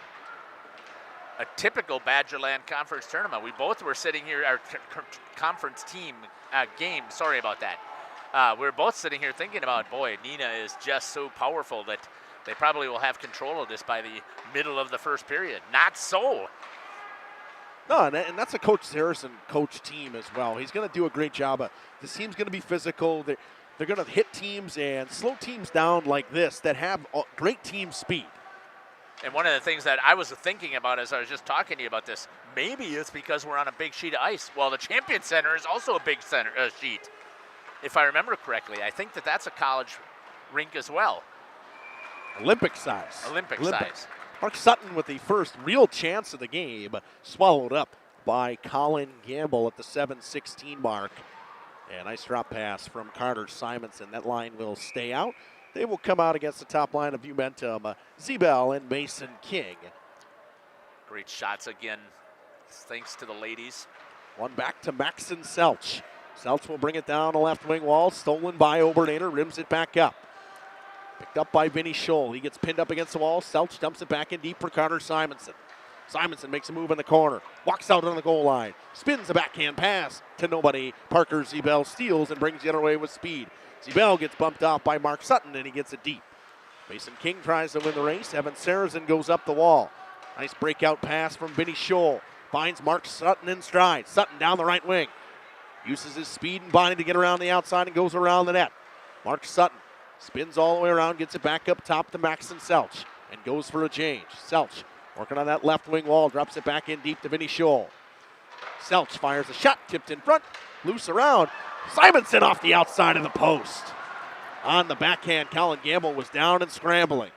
A typical Badgerland Conference tournament. We both were sitting here, our conference team game, sorry about that. We were both sitting here thinking about, boy, Nina is just so powerful that they probably will have control of this by the middle of the first period. Not so. No, and that's a Coach Harrison coach team as well. He's going to do a great job. This team's going to be physical. They're going to hit teams and slow teams down like this that have great team speed. And one of the things that I was thinking about as I was just talking to you about this, maybe it's because we're on a big sheet of ice. Well, the Champion Center is also a big sheet. If I remember correctly, I think that's a college rink as well. Olympic size. Olympic size. Mark Sutton with the first real chance of the game, swallowed up by Colin Gamble at the 7:16 mark. And nice drop pass from Carter Simonson. That line will stay out. They will come out against the top line of Umentum, Zebel and Mason King. Great shots again, thanks to the ladies. One back to Maxon Selch. Selch will bring it down the left wing wall. Stolen by Obernader, rims it back up. Picked up by Vinny Scholl. He gets pinned up against the wall. Selch dumps it back in deep for Carter Simonson. Simonson makes a move in the corner. Walks out on the goal line. Spins a backhand pass to nobody. Parker Zebel steals and brings the other way with speed. Zebel gets bumped off by Mark Sutton and he gets it deep. Mason King tries to win the race. Evan Sarazen goes up the wall. Nice breakout pass from Vinny Scholl. Finds Mark Sutton in stride. Sutton down the right wing. Uses his speed and body to get around the outside and goes around the net. Mark Sutton spins all the way around, gets it back up top to Maxon Selch, and goes for a change. Selch working on that left wing wall, drops it back in deep to Vinny Scholl. Selch fires a shot, tipped in front, loose around. Simonson off the outside of the post. On the backhand, Colin Gamble was down and scrambling.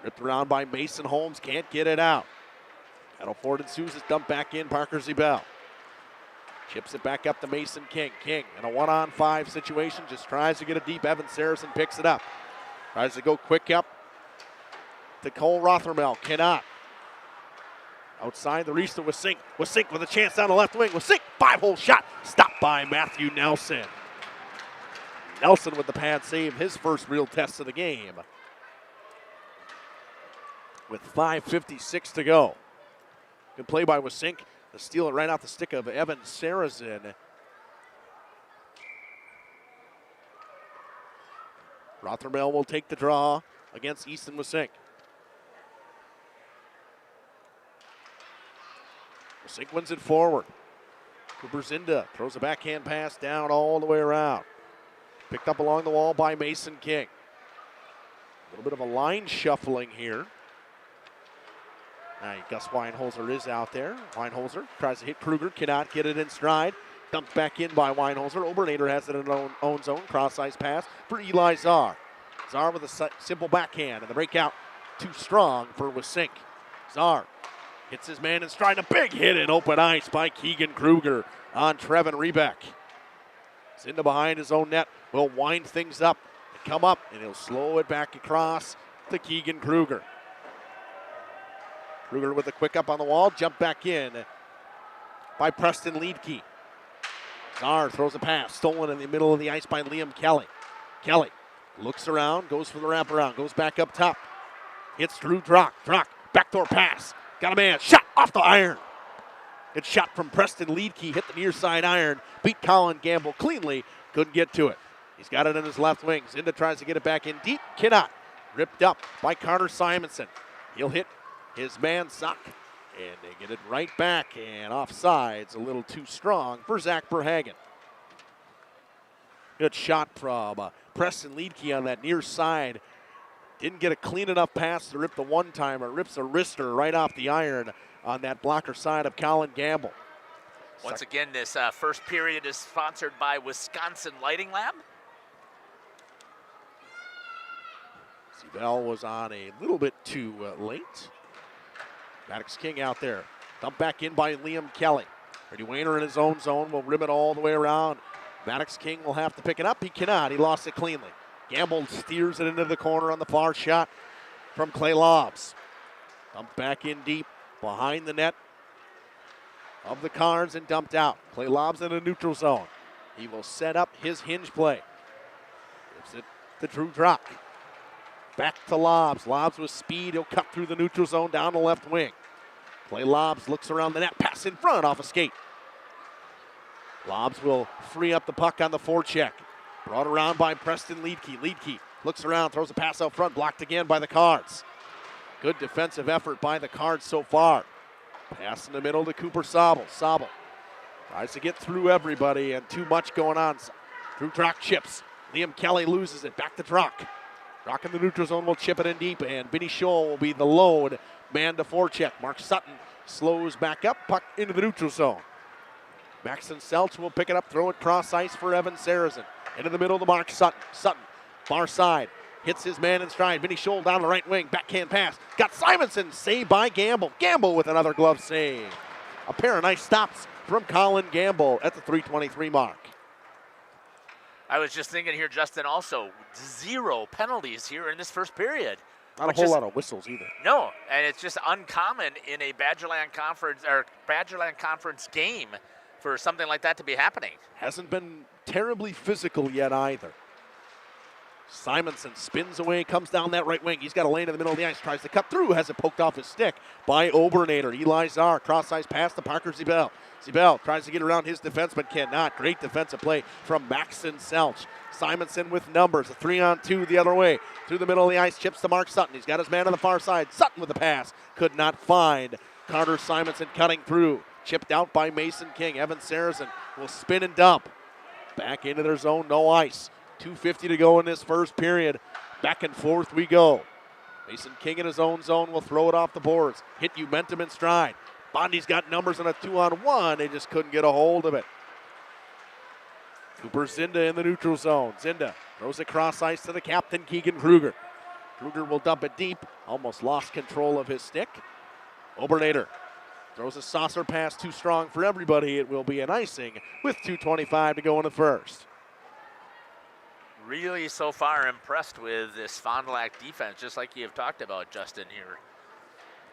Ripped around by Mason Holmes, can't get it out. Battle Ford ensues, it's dumped back in, Parker Zebel. Chips it back up to Mason King. King in a 1-on-5 situation, just tries to get it deep. Evan Sarazen picks it up. Tries to go quick up to Cole Rothermel, cannot. Outside the reach to Wasink. Wasink with a chance down the left wing. Wasink, 5-hole shot, stopped by Matthew Nelson. Nelson with the pad save, his first real test of the game. With 5:56 to go. Good play by Wasink to steal it right off the stick of Evan Sarazen. Rothermel will take the draw against Easton Wasink. Wasink wins it forward. Cooper Zinda throws a backhand pass down all the way around. Picked up along the wall by Mason King. A little bit of a line shuffling here. Gus Weinholzer is out there. Weinholzer tries to hit Kruger, cannot get it in stride. Dumped back in by Weinholzer. Obernader has it in his own zone. Cross-ice pass for Eli Czar. Czar with a simple backhand, and the breakout too strong for Wasink. Czar hits his man in stride. A big hit in open ice by Keegan Kruger on Trevin Rebeck. It's into behind his own net. Will wind things up and come up, and he'll slow it back across to Keegan Kruger. Kruger with a quick up on the wall, jump back in by Preston Leedke. Czar throws a pass, stolen in the middle of the ice by Liam Kelly. Kelly looks around, goes for the wraparound, goes back up top. Hits Drew Drock. Drock, backdoor pass. Got a man, shot off the iron. Good shot from Preston Leedke, hit the near side iron, beat Colin Gamble cleanly, couldn't get to it. He's got it in his left wing. Zinda tries to get it back in deep, cannot. Ripped up by Carter Simonson. He'll hit his man Sock, and they get it right back, and offside's a little too strong for Zach Berhagen. Good shot from Preston Leedke on that near side. Didn't get a clean enough pass to rip the one-timer. Rips a wrister right off the iron on that blocker side of Colin Gamble. Once again, this first period is sponsored by Wisconsin Lighting Lab. Zebel was on a little bit too late. Maddox King out there. Dumped back in by Liam Kelly. Freddie Wayner in his own zone will rim it all the way around. Maddox King will have to pick it up. He cannot. He lost it cleanly. Gamble steers it into the corner on the far shot from Clay Lobbs. Dumped back in deep behind the net of the Cards and dumped out. Clay Lobbs in a neutral zone. He will set up his hinge play. Gives it to Drew Drock. Back to Lobbs. Lobbs with speed. He'll cut through the neutral zone down the left wing. Clay Lobbs looks around the net. Pass in front off a skate. Lobbs will free up the puck on the forecheck. Brought around by Preston Leedke. Leedke looks around, throws a pass out front. Blocked again by the Cards. Good defensive effort by the Cards so far. Pass in the middle to Cooper Sobel. Sobel tries to get through everybody and too much going on. Drew Drock chips. Liam Kelly loses it. Back to Drock. Drock in the neutral zone will chip it in deep, and Vinny Scholl will be the lone man to forecheck. Mark Sutton slows back up, puck into the neutral zone. Maxon Selch will pick it up, throw it cross ice for Evan Sarazen. Into the middle to Mark Sutton. Sutton, far side, Hits his man in stride. Vinny Scholl down the right wing. Backhand pass. Got Simonson. Saved by Gamble. Gamble with another glove save. A pair of nice stops from Colin Gamble at the 3:23 mark. I was just thinking here, Justin, also 0 penalties here in this first period. Not a whole lot of whistles either. No, and it's just uncommon in a Badgerland Conference game for something like that to be happening. Hasn't been terribly physical yet either. Simonson spins away, comes down that right wing. He's got a lane in the middle of the ice, tries to cut through, has it poked off his stick by Obernader. Eli Czar, cross-ice pass to Parker Zibel. Zibel tries to get around his defense, but cannot. Great defensive play from Maxon Selch. Simonson with numbers, a 3-on-2 the other way. Through the middle of the ice, chips to Mark Sutton. He's got his man on the far side. Sutton with the pass, could not find Carter Simonson cutting through. Chipped out by Mason King. Evan Saracen will spin and dump. Back into their zone, no ice. 2:50 to go in this first period. Back and forth we go. Mason King in his own zone will throw it off the boards. Hit Umentum in stride. Bondi's got numbers on a 2-on-1. They just couldn't get a hold of it. Cooper Zinda in the neutral zone. Zinda throws it cross ice to the captain, Keegan Kruger. Kruger will dump it deep. Almost lost control of his stick. Obernader throws a saucer pass too strong for everybody. It will be an icing with 2:25 to go in the first. Really, so far, impressed with this Fond du Lac defense, just like you have talked about, Justin, here.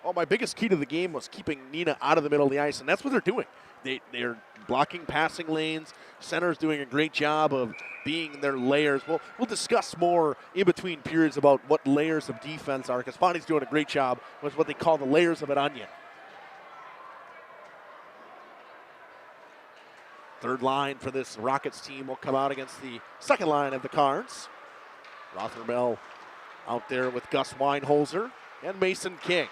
Well, my biggest key to the game was keeping Neenah out of the middle of the ice, and that's what they're doing. They're blocking passing lanes. Center's doing a great job of being in their layers. We'll discuss more in between periods about what layers of defense are, because Fondy's doing a great job with what they call the layers of an onion. Third line for this Rockets team will come out against the second line of the Cards. Rothermel out there with Gus Weinholzer and Mason King.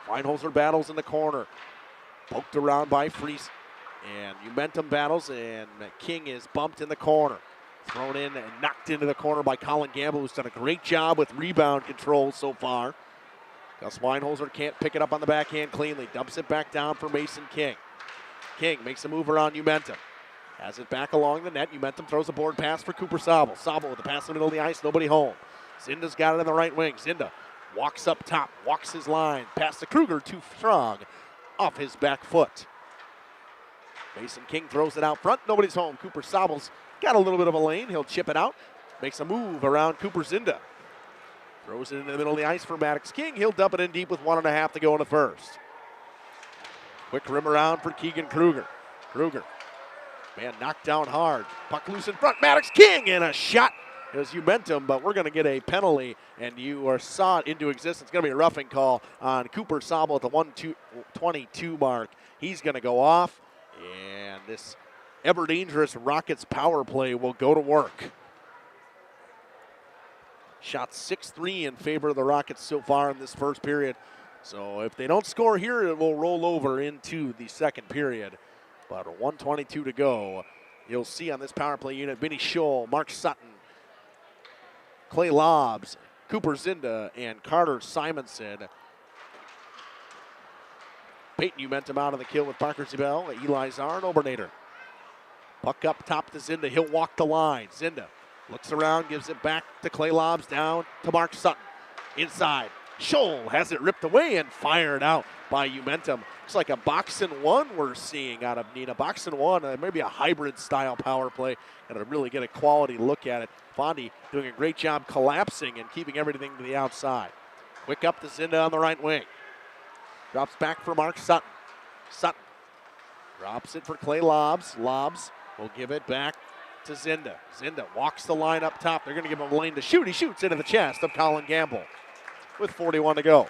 Weinholzer battles in the corner. Poked around by Freese. And Umentum battles, and King is bumped in the corner. Thrown in and knocked into the corner by Colin Gamble, who's done a great job with rebound control so far. Gus Weinholzer can't pick it up on the backhand cleanly. Dumps it back down for Mason King. King makes a move around Umentum. Has it back along the net. Umentum throws a board pass for Cooper Sobel. Sobel with the pass in the middle of the ice. Nobody home. Zinda's got it in the right wing. Zinda walks up top. Walks his line. Pass to Kruger. Too strong. Off his back foot. Mason King throws it out front. Nobody's home. Cooper Sobel's got a little bit of a lane. He'll chip it out. Makes a move around Cooper Zinda. Throws it into the middle of the ice for Maddox King. He'll dump it in deep with 1.5 to go in the first. Quick rim around for Keegan Kruger. Kruger, man, knocked down hard. Puck loose in front. Maddox King, and a shot. It was Umentum, but we're going to get a penalty, and you saw it into existence. It's going to be a roughing call on Cooper Sobel at the 1:22 mark. He's going to go off, and this ever-dangerous Rockets power play will go to work. Shot 6-3 in favor of the Rockets so far in this first period. So if they don't score here, it will roll over into the second period. But 1:22 to go. You'll see on this power play unit, Vinny Scholl, Mark Sutton, Clay Lobbs, Cooper Zinda, and Carter Simonson. Peyton Umentum out on the kill with Parker Zibel, Eli Czar, and Obernader. Puck up top to Zinda. He'll walk the line. Zinda looks around, gives it back to Clay Lobbs, down to Mark Sutton. Inside. Scholl has it ripped away and fired out by Umentum. Looks like a box-and-one we're seeing out of Neenah. Box-and-one, maybe a hybrid-style power play, and to really get a quality look at it. Fondy doing a great job collapsing and keeping everything to the outside. Quick up to Zinda on the right wing. Drops back for Mark Sutton. Sutton drops it for Clay Lobbs. Lobbs will give it back to Zinda. Zinda walks the line up top. They're going to give him a lane to shoot. He shoots into the chest of Colin Gamble with 41 to go.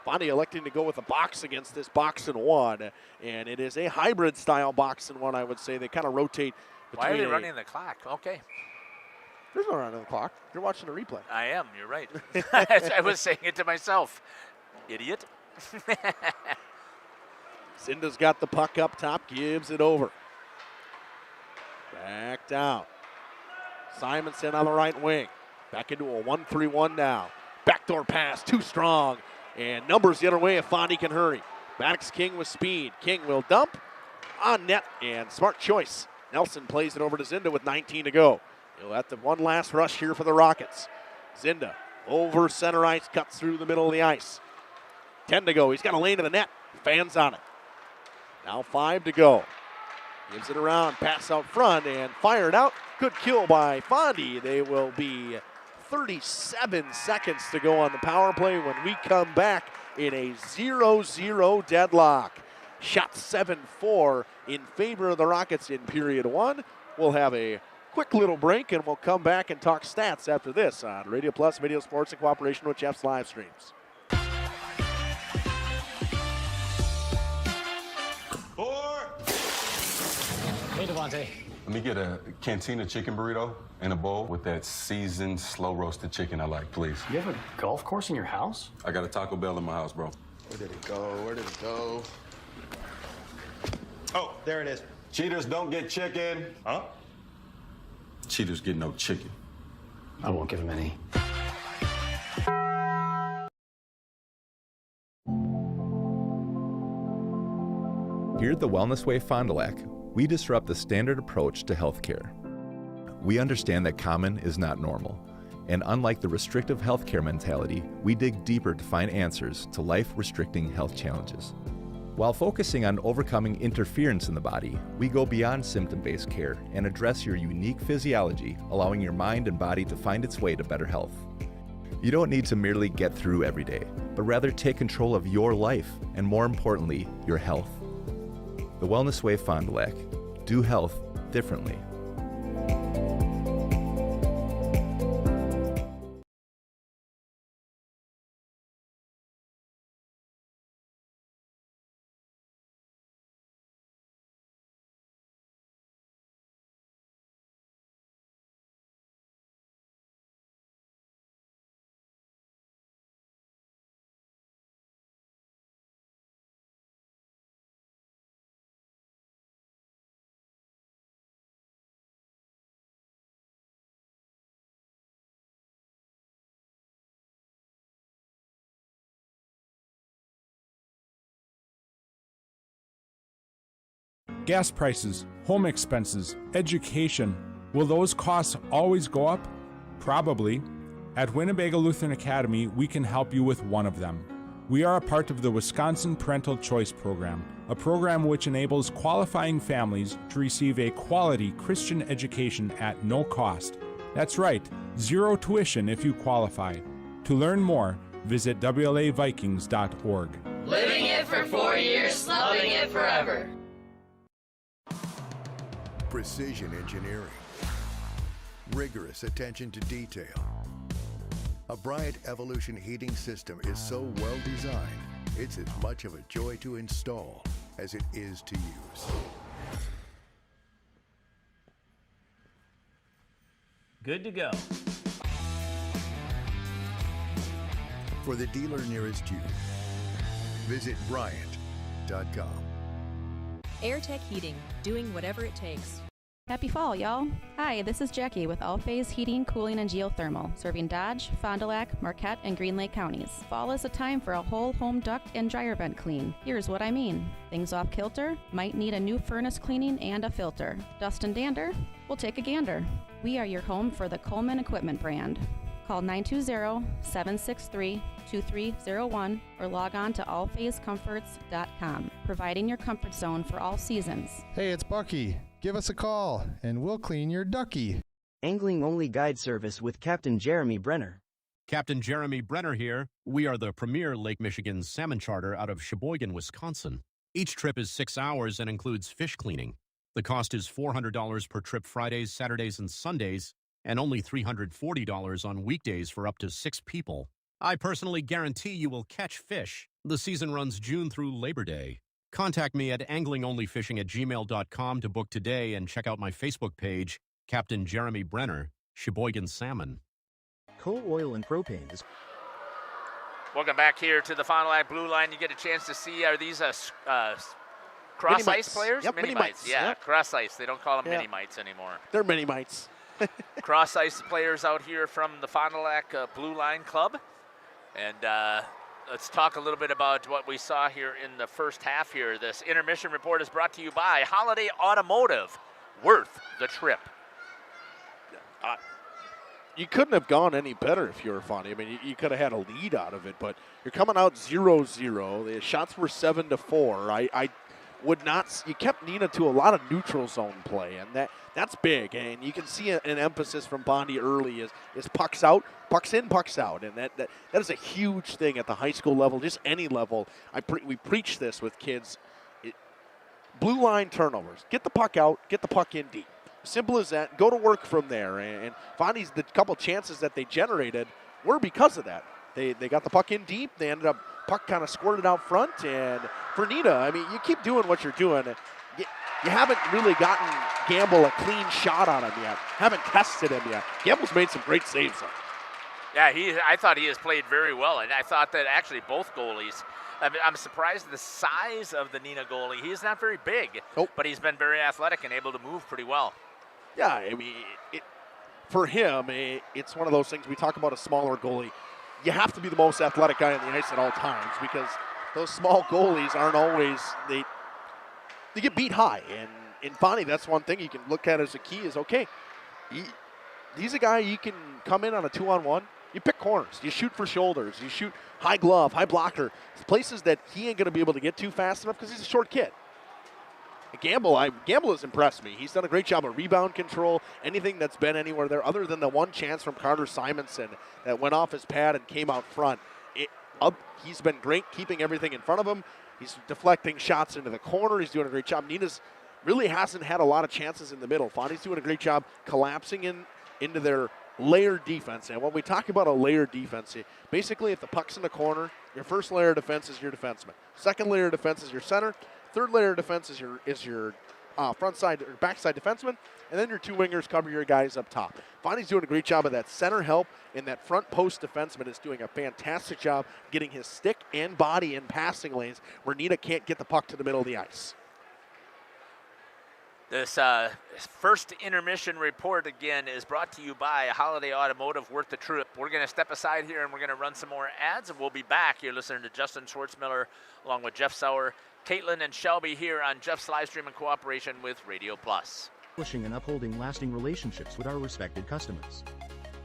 Fondy electing to go with a box against this box-and-one, and it is a hybrid-style box-and-one, I would say. They kind of rotate between. Why are they running the clock? Okay. There's no running the clock. You're watching the replay. I am. You're right. I was saying it to myself. Idiot. Zinda's got the puck up top, gives it over. Back down. Simonson on the right wing. Back into a 1-3-1 now. Backdoor pass, too strong. And numbers the other way if Fondy can hurry. Maddox King with speed. King will dump on net, and smart choice. Nelson plays it over to Zinda with 19 to go. He'll have the one last rush here for the Rockets. Zinda over center ice, cuts through the middle of the ice. 10 to go. He's got a lane to the net. Fans on it. Now 5 to go. Gives it around, pass out front, and fired out. Good kill by Fondy. They will be 37 seconds to go on the power play when we come back in a 0-0 deadlock. Shot 7-4 in favor of the Rockets in period 1. We'll have a quick little break, and we'll come back and talk stats after this on Radio Plus Video Sports in cooperation with Jeff's live streams. Hey, Devontae. Let me get a Cantina chicken burrito and a bowl with that seasoned, slow-roasted chicken I like, please. You have a golf course in your house? I got a Taco Bell in my house, bro. Where did it go? Where did it go? Oh, there it is. Cheaters don't get chicken. Huh? Cheaters get no chicken. I won't give him any. Here at the Wellness Way Fond du Lac, we disrupt the standard approach to healthcare. We understand that common is not normal, and unlike the restrictive healthcare mentality, we dig deeper to find answers to life-restricting health challenges. While focusing on overcoming interference in the body, we go beyond symptom-based care and address your unique physiology, allowing your mind and body to find its way to better health. You don't need to merely get through every day, but rather take control of your life and, more importantly, your health. The Wellness Way Fond du Lac. Do health differently. Gas prices, home expenses, education. Will those costs always go up? Probably. At Winnebago Lutheran Academy, we can help you with one of them. We are a part of the Wisconsin Parental Choice Program, a program which enables qualifying families to receive a quality Christian education at no cost. That's right, zero tuition if you qualify. To learn more, visit WLAVikings.org. Living it for 4 years, loving it forever. Precision engineering, rigorous attention to detail. A Bryant Evolution heating system is so well designed, it's as much of a joy to install as it is to use. Good to go. For the dealer nearest you, visit Bryant.com. AirTech Heating, doing whatever it takes. Happy fall, y'all. Hi, this is Jackie with All Phase Heating, Cooling, and Geothermal, serving Dodge, Fond du Lac, Marquette, and Green Lake counties. Fall is a time for a whole home duct and dryer vent clean. Here's what I mean. Things off kilter, might need a new furnace cleaning and a filter. Dust and dander? We'll take a gander. We are your home for the Coleman Equipment brand. Call 920-763-2301 or log on to allphasecomforts.com, providing your comfort zone for all seasons. Hey, it's Bucky. Give us a call, and we'll clean your ducky. Angling-only guide service with Captain Jeremy Brenner. Captain Jeremy Brenner here. We are the premier Lake Michigan salmon charter out of Sheboygan, Wisconsin. Each trip is 6 hours and includes fish cleaning. The cost is $400 per trip Fridays, Saturdays, and Sundays, and only $340 on weekdays for up to 6 people. I personally guarantee you will catch fish. The season runs June through Labor Day. Contact me at anglingonlyfishing@gmail.com to book today and check out my Facebook page, Captain Jeremy Brenner, Sheboygan Salmon. Coal, oil, and propane is... Welcome back here to the Fond du Lac Blue Line. You get a chance to see, are these cross-ice players? Yep, mini-mites. Yeah, Yep. Cross-ice. They don't call them Yeah. mini-mites anymore. They're mini-mites. Cross-ice players out here from the Fond du Lac Blue Line Club. And let's talk a little bit about what we saw here in the first half here. This intermission report is brought to you by Holiday Automotive. Worth the trip. You couldn't have gone any better if you were Fondy. I mean, you could have had a lead out of it, but you're coming out 0-0. The shots were 7-4. I would not. You kept Neenah to a lot of neutral zone play, and that's big. And you can see an emphasis from Bondi early is pucks out, pucks in, pucks out, and that is a huge thing at the high school level, just any level. We preach this with kids. Blue line turnovers. Get the puck out, get the puck in deep. Simple as that. Go to work from there. And Fondy's, the couple chances that they generated were because of that. They got the puck in deep. They ended up, puck kind of squirted out front. And for Neenah, I mean, you keep doing what you're doing. You haven't really gotten Gamble a clean shot on him yet. Haven't tested him yet. Gamble's made some great saves though. Yeah, I thought he has played very well. And I thought that actually both goalies, I'm surprised at the size of the Neenah goalie. He's not very big, but he's been very athletic and able to move pretty well. Yeah, I mean, for him, it's one of those things. We talk about a smaller goalie. You have to be the most athletic guy on the ice at all times because those small goalies aren't always, they get beat high. And in Fondy, that's one thing you can look at as a key is, okay, he's a guy you can come in on a 2-on-1. You pick corners. You shoot for shoulders. You shoot high glove, high blocker. It's places that he ain't going to be able to get to fast enough because he's a short kid. Gamble has impressed me. He's done a great job of rebound control, anything that's been anywhere there, other than the one chance from Carter Simonson that went off his pad and came out front. He's been great keeping everything in front of him. He's deflecting shots into the corner. He's doing a great job. Neenah's really hasn't had a lot of chances in the middle. Fondy's doing a great job collapsing into their layered defense. And when we talk about a layered defense, basically if the puck's in the corner, your first layer of defense is your defenseman. Second layer of defense is your center. Third layer of defense is your front side or backside defenseman, and then your two wingers cover your guys up top. Fondy's doing a great job of that center help, and that front post defenseman is doing a fantastic job getting his stick and body in passing lanes where Neenah can't get the puck to the middle of the ice. This first intermission report, again, is brought to you by Holiday Automotive, worth the trip. We're going to step aside here, and we're going to run some more ads, and we'll be back. You're listening to Justin Schwartzmiller along with Jeff Sauer, Caitlin, and Shelby here on Jeff's live stream in cooperation with Radio Plus. Pushing and upholding lasting relationships with our respected customers.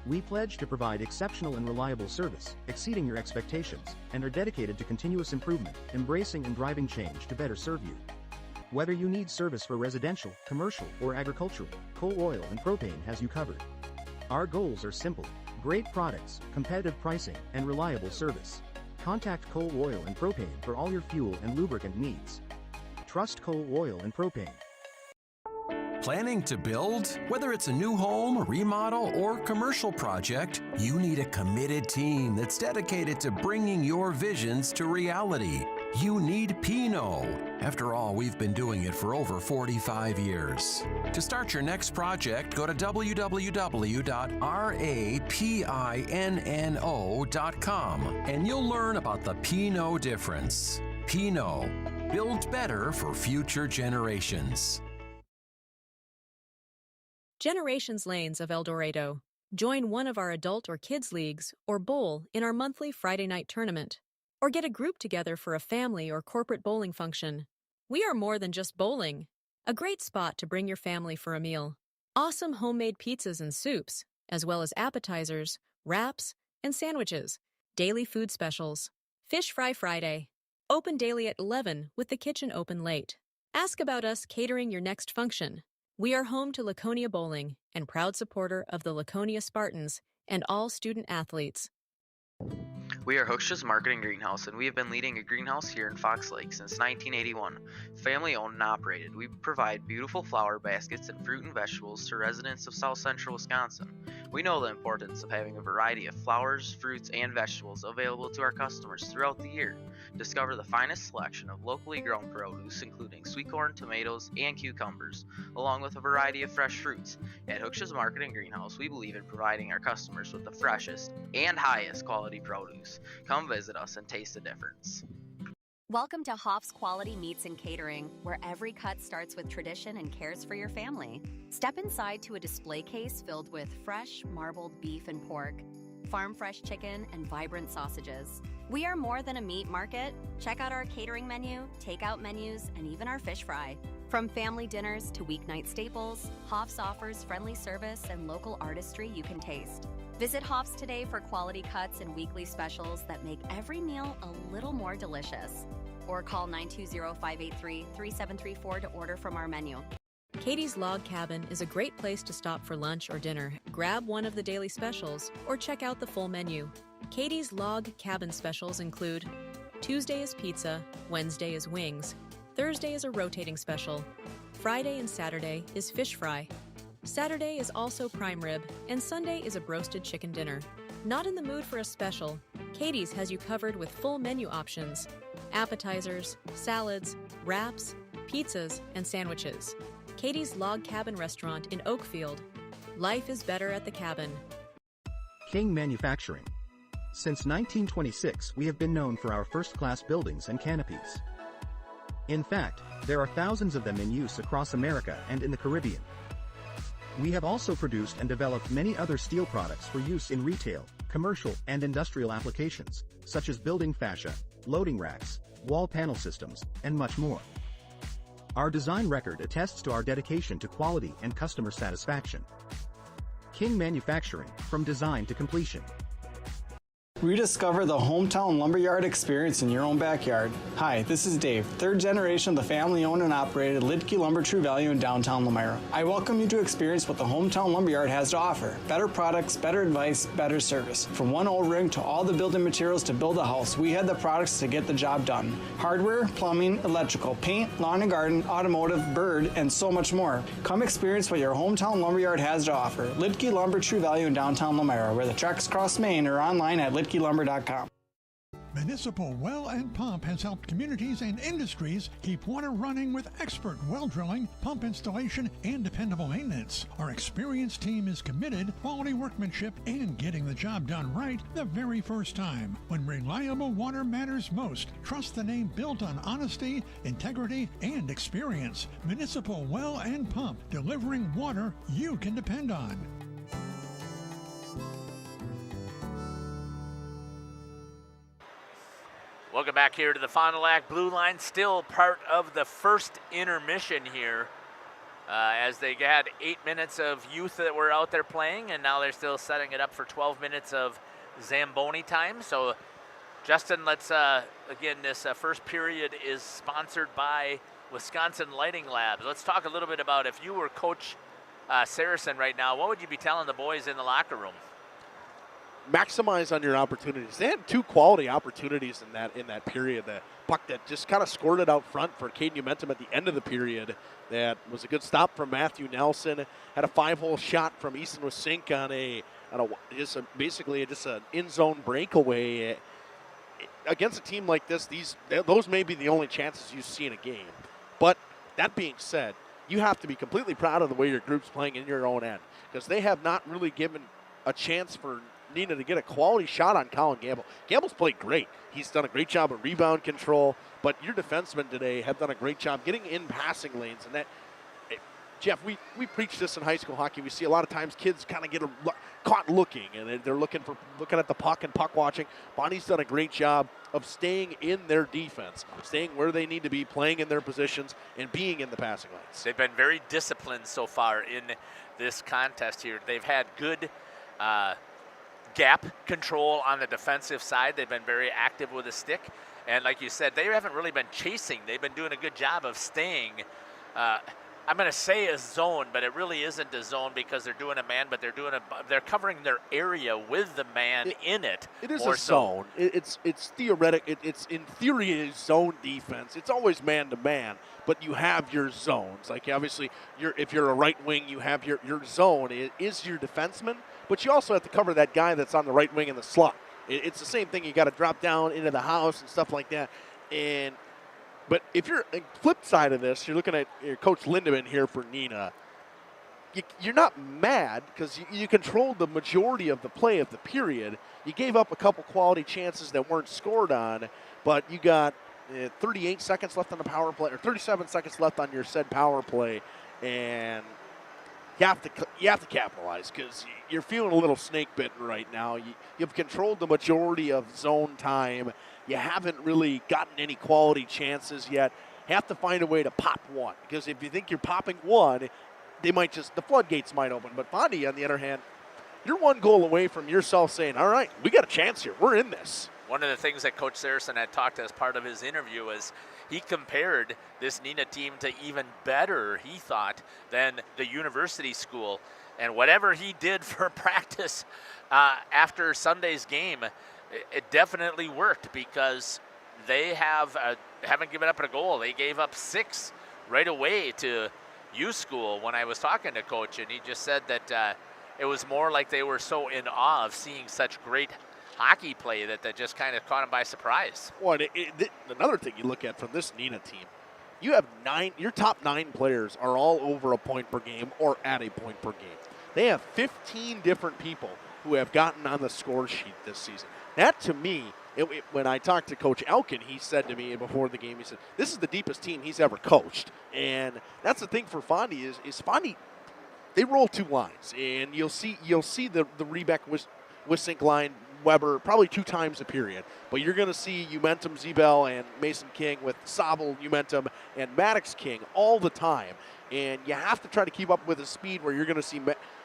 We pledge to provide exceptional and reliable service, exceeding your expectations, and are dedicated to continuous improvement, embracing and driving change to better serve you. Whether you need service for residential, commercial, or agricultural, Coal Oil and Propane has you covered. Our goals are simple: great products, competitive pricing, and reliable service. Contact Coal Oil and Propane for all your fuel and lubricant needs. Trust Coal Oil and Propane. Planning to build? Whether it's a new home, remodel, or commercial project, you need a committed team that's dedicated to bringing your visions to reality. You need Pino. After all, we've been doing it for over 45 years. To start your next project, go to www.rapinno.com and you'll learn about the Pino difference. Pino, build better for future generations. Generations Lanes of El Dorado. Join one of our adult or kids leagues or bowl in our monthly Friday night tournament. Or get a group together for a family or corporate bowling function. We are more than just bowling. A great spot to bring your family for a meal. Awesome homemade pizzas and soups, as well as appetizers, wraps, and sandwiches. Daily food specials. Fish Fry Friday. Open daily at 11 with the kitchen open late. Ask about us catering your next function. We are home to Laconia Bowling and proud supporter of the Laconia Spartans and all student athletes. We are Hooksha's Marketing Greenhouse, and we have been leading a greenhouse here in Fox Lake since 1981. Family owned and operated, we provide beautiful flower baskets and fruit and vegetables to residents of South Central Wisconsin. We know the importance of having a variety of flowers, fruits, and vegetables available to our customers throughout the year. Discover the finest selection of locally grown produce, including sweet corn, tomatoes, and cucumbers, along with a variety of fresh fruits. At Hooksha's Marketing Greenhouse, we believe in providing our customers with the freshest and highest quality produce. Come visit us and taste the difference. Welcome to Hoff's Quality Meats and Catering, where every cut starts with tradition and cares for your family. Step inside to a display case filled with fresh, marbled beef and pork, farm-fresh chicken, and vibrant sausages. We are more than a meat market. Check out our catering menu, takeout menus, and even our fish fry. From family dinners to weeknight staples, Hoff's offers friendly service and local artistry you can taste. Visit Hoff's today for quality cuts and weekly specials that make every meal a little more delicious. Or call 920-583-3734 to order from our menu. Katie's Log Cabin is a great place to stop for lunch or dinner. Grab one of the daily specials or check out the full menu. Katie's Log Cabin specials include Tuesday is pizza, Wednesday is wings, Thursday is a rotating special, Friday and Saturday is fish fry, Saturday is also prime rib, and Sunday is a broasted chicken dinner. Not in the mood for a special? Katie's has you covered with full menu options, appetizers, salads, wraps, pizzas, and sandwiches. Katie's Log Cabin Restaurant in Oakfield. Life is better at the cabin. King Manufacturing. Since 1926, we have been known for our first-class buildings and canopies. In fact, there are thousands of them in use across America and in the Caribbean. We have also produced and developed many other steel products for use in retail, commercial, and industrial applications, such as building fascia, loading racks, wall panel systems, and much more. Our design record attests to our dedication to quality and customer satisfaction. King Manufacturing, from design to completion. Rediscover the hometown lumberyard experience in your own backyard. Hi, this is Dave, third generation of the family-owned and operated Lidke Lumber True Value in downtown Lamira. I welcome you to experience what the hometown lumberyard has to offer. Better products, better advice, better service. From one O-ring to all the building materials to build a house, we had the products to get the job done. Hardware, plumbing, electrical, paint, lawn and garden, automotive, bird, and so much more. Come experience what your hometown lumberyard has to offer. Lidke Lumber True Value in downtown Lamira, where the tracks cross Main, or online at lidkelumber.com. Municipal Well and Pump has helped communities and industries keep water running with expert well drilling, pump installation, and dependable maintenance. Our experienced team is committed, quality workmanship, and getting the job done right the very first time. When reliable water matters most, trust the name built on honesty, integrity, and experience. Municipal Well and Pump, delivering water you can depend on. Welcome back here to the Fond du Lac Blue Line, still part of the first intermission here, as they had 8 minutes of youth that were out there playing, and now they're still setting it up for 12 minutes of Zamboni time. So, Justin, let's, again, this first period is sponsored by Wisconsin Lighting Labs. Let's talk a little bit about, if you were Coach Saracen right now, what would you be telling the boys in the locker room? Maximize on your opportunities. They had two quality opportunities in that period. The puck that just kind of scored it out front for Caden Umentum at the end of the period. That was a good stop from Matthew Nelson. Had a 5-hole shot from Easton Wasink on basically an in zone breakaway. Against a team like this, those may be the only chances you see in a game. But that being said, you have to be completely proud of the way your group's playing in your own end, because they have not really given a chance for Neenah to get a quality shot on Colin Gamble. Gamble's played great. He's done a great job of rebound control, but your defensemen today have done a great job getting in passing lanes. And that, Jeff, we preach this in high school hockey. We see a lot of times kids kind of get caught looking, and they're looking at the puck and puck watching. Bonnie's done a great job of staying in their defense, staying where they need to be, playing in their positions, and being in the passing lanes. They've been very disciplined so far in this contest here. They've had good gap control on the defensive side. They've been very active with the stick. And like you said, they haven't really been chasing. They've been doing a good job of staying, I'm going to say a zone, but it really isn't a zone because they're doing a man, but they're covering their area with the man in it. It is a zone. It's theoretic. It's in theory a zone defense. It's always man to man, but you have your zones. Like obviously, if you're a right wing, you have your zone. It is your defenseman, but you also have to cover that guy that's on the right wing in the slot. It's the same thing. You got to drop down into the house and stuff like that. But if you're flip side of this, you're looking at Coach Lindemann here for Neenah. You're not mad because you controlled the majority of the play of the period. You gave up a couple quality chances that weren't scored on, but you got 38 seconds left on the power play, or 37 seconds left on your said power play, and you have to capitalize because you're feeling a little snake bitten right now. You've controlled the majority of zone time. You haven't really gotten any quality chances yet. have to find a way to pop one, because if you think you're popping one, the floodgates might open. But Fondy, on the other hand, you're one goal away from yourself saying, all right, we got a chance here. We're in this. One of the things that Coach Saracen had talked as part of his interview is he compared this Neenah team to even better, he thought, than the university school. And whatever he did for practice after Sunday's game, it definitely worked, because they haven't given up a goal. They gave up 6 right away to U School when I was talking to Coach, and he just said that it was more like they were so in awe of seeing such great hockey play that just kind of caught him by surprise. Well, another thing you look at from this Neenah team, you have your top 9 players are all over a point per game or at a point per game. They have 15 different people who have gotten on the score sheet this season. That, to me, when I talked to Coach Elkin, he said to me before the game, he said, this is the deepest team he's ever coached. And that's the thing for Fondy is Fondy, they roll 2 lines, and you'll see the Rebeck Wisink line, Weber, probably 2 times a period. But you're going to see Umentum Zebel and Mason King with Sobel, Umentum, and Maddox King all the time. And you have to try to keep up with the speed where you're going to see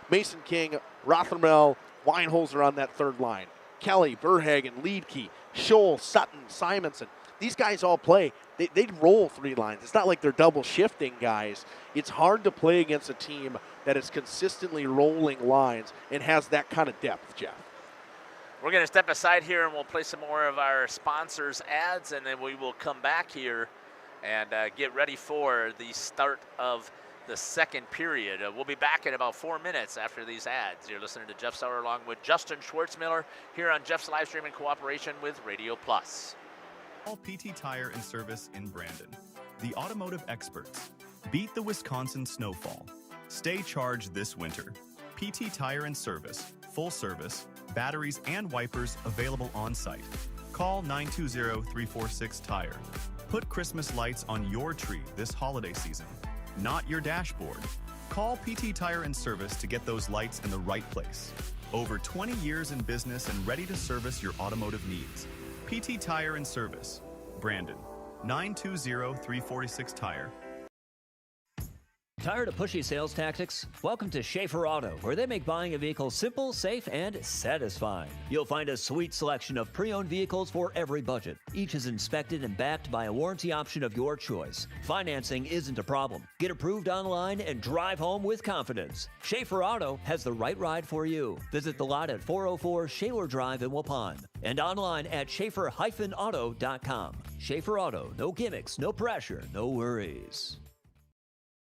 Mason King, Rothermel, Weinholzer on that third line. Kelly, Verhagen, Leedke, Scholl, Sutton, Simonson. These guys all play. They roll 3 lines. It's not like they're double shifting guys. It's hard to play against a team that is consistently rolling lines and has that kind of depth, Jeff. We're going to step aside here and we'll play some more of our sponsors' ads, and then we will come back here and get ready for the start of the second period. We'll be back in about 4 minutes after these ads. You're listening to Jeff Sauer along with Justin Schwartzmiller here on Jeff's live stream in cooperation with Radio Plus. All PT Tire and Service in Brandon. The automotive experts. Beat the Wisconsin snowfall. Stay charged this winter. PT Tire and Service. Full service. Batteries and wipers available on site. Call 920-346-TIRE. Put Christmas lights on your tree this holiday season, not your dashboard. Call PT Tire and Service to get those lights in the right place. Over 20 years in business and ready to service your automotive needs. PT Tire and Service, Brandon, 920-346-TIRE. Tired of pushy sales tactics? Welcome to Schaefer Auto, where they make buying a vehicle simple, safe, and satisfying. You'll find a sweet selection of pre-owned vehicles for every budget. Each is inspected and backed by a warranty option of your choice. Financing isn't a problem. Get approved online and drive home with confidence. Schaefer Auto has the right ride for you. Visit the lot at 404 Shaler Drive in Waupun and online at schaefer-auto.com. Schaefer Auto, no gimmicks, no pressure, no worries.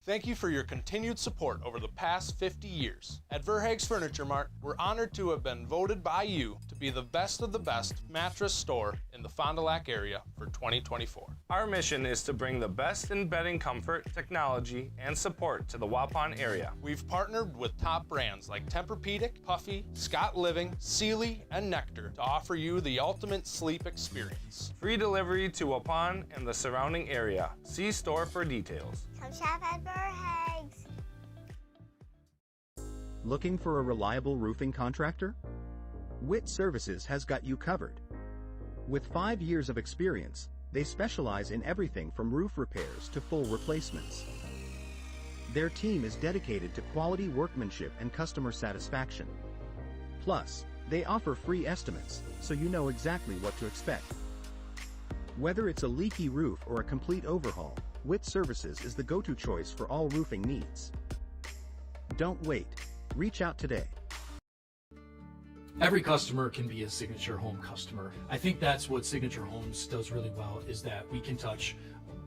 Thank you for your continued support over the past 50 years. At Verhaeg's Furniture Mart, we're honored to have been voted by you to be the best of the best mattress store in the Fond du Lac area for 2024. Our mission is to bring the best in bedding comfort, technology, and support to the Waupun area. We've partnered with top brands like Tempur-Pedic, Puffy, Scott Living, Sealy, and Nectar to offer you the ultimate sleep experience. Free delivery to Waupun and the surrounding area. See store for details. Come shop at Verhaeg's. Looking for a reliable roofing contractor? WIT Services has got you covered. With 5 years of experience, they specialize in everything from roof repairs to full replacements. Their team is dedicated to quality workmanship and customer satisfaction. Plus, they offer free estimates, so you know exactly what to expect. Whether it's a leaky roof or a complete overhaul, WIT Services is the go-to choice for all roofing needs. Don't wait. Reach out today. Every customer can be a Signature Home customer. I think that's what Signature Homes does really well, is that we can touch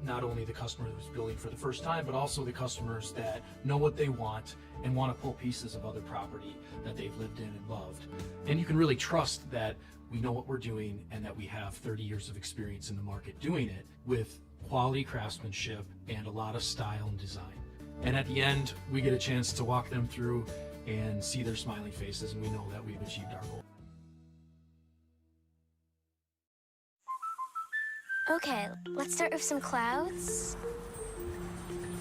not only the customer who's building for the first time, but also the customers that know what they want and want to pull pieces of other property that they've lived in and loved. And you can really trust that we know what we're doing and that we have 30 years of experience in the market doing it with quality craftsmanship and a lot of style and design. And at the end, we get a chance to walk them through and see their smiling faces, and we know that we've achieved our goal. Okay, let's start with some clouds,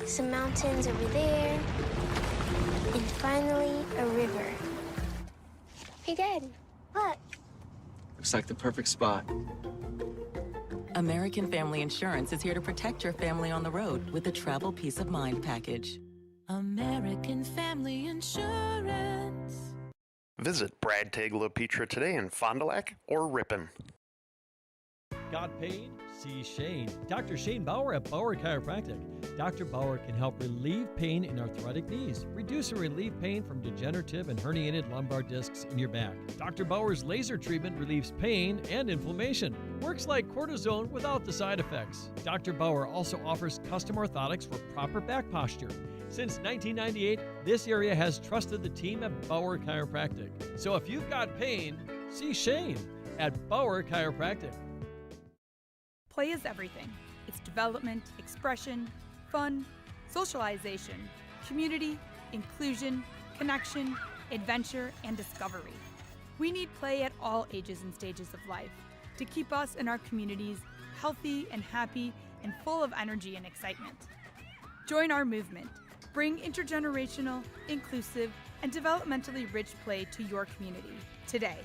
some mountains over there, and finally a river. Hey, Dad, look. Looks like the perfect spot. American Family Insurance is here to protect your family on the road with the Travel Peace of Mind package. American Family Insurance. Visit Brad Tegla Petra today in Fond du Lac or Ripon. Got pain? See Shane. Dr. Shane Bauer at Bauer Chiropractic. Dr. Bauer can help relieve pain in arthritic knees, reduce or relieve pain from degenerative and herniated lumbar discs in your back. Dr. Bauer's laser treatment relieves pain and inflammation. Works like cortisone without the side effects. Dr. Bauer also offers custom orthotics for proper back posture. Since 1998, this area has trusted the team at Bauer Chiropractic. So if you've got pain, see Shane at Bauer Chiropractic. Play is everything. It's development, expression, fun, socialization, community, inclusion, connection, adventure, and discovery. We need play at all ages and stages of life to keep us and our communities healthy and happy and full of energy and excitement. Join our movement. Bring intergenerational, inclusive, and developmentally rich play to your community today.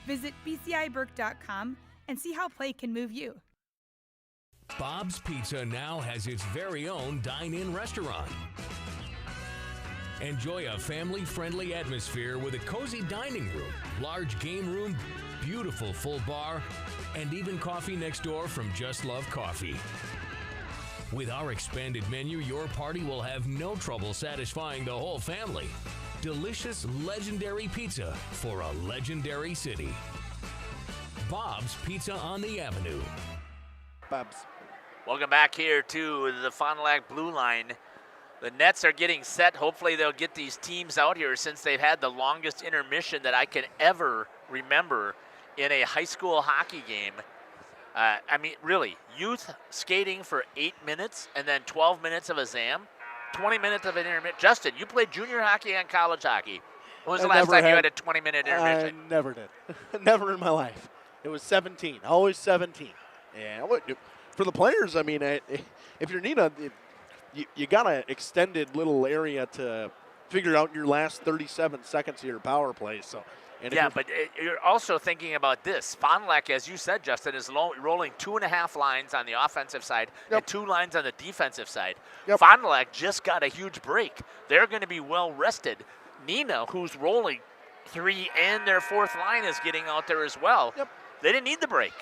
Visit bciburke.com and see how play can move you. Bob's Pizza now has its very own dine-in restaurant. Enjoy a family-friendly atmosphere with a cozy dining room, large game room, beautiful full bar, and even coffee next door from Just Love Coffee. With our expanded menu, your party will have no trouble satisfying the whole family. Delicious, legendary pizza for a legendary city. Bob's Pizza on the Avenue. Bob's. Welcome back here to the Fond du Lac Blue Line. The Nets are getting set. Hopefully they'll get these teams out here since they've had the longest intermission that I can ever remember in a high school hockey game. I mean, really, youth skating for 8 minutes and then 12 minutes of a ZAM, 20 minutes of an intermission. Justin, you played junior hockey and college hockey. When was the last time you had a 20-minute intermission? I never did. Never in my life. It was 17, always 17. And for the players, I mean, if you're Nina, you got an extended little area to figure out your last 37 seconds of your power play. So, yeah, but you're also thinking about this. Fond du Lac, as you said, Justin, is rolling 2.5 lines on the offensive side and 2 lines on the defensive side. Fond du Lac just got a huge break. They're going to be well rested. Nina, who's rolling 3 and their 4th line, is getting out there as well. They didn't need the break.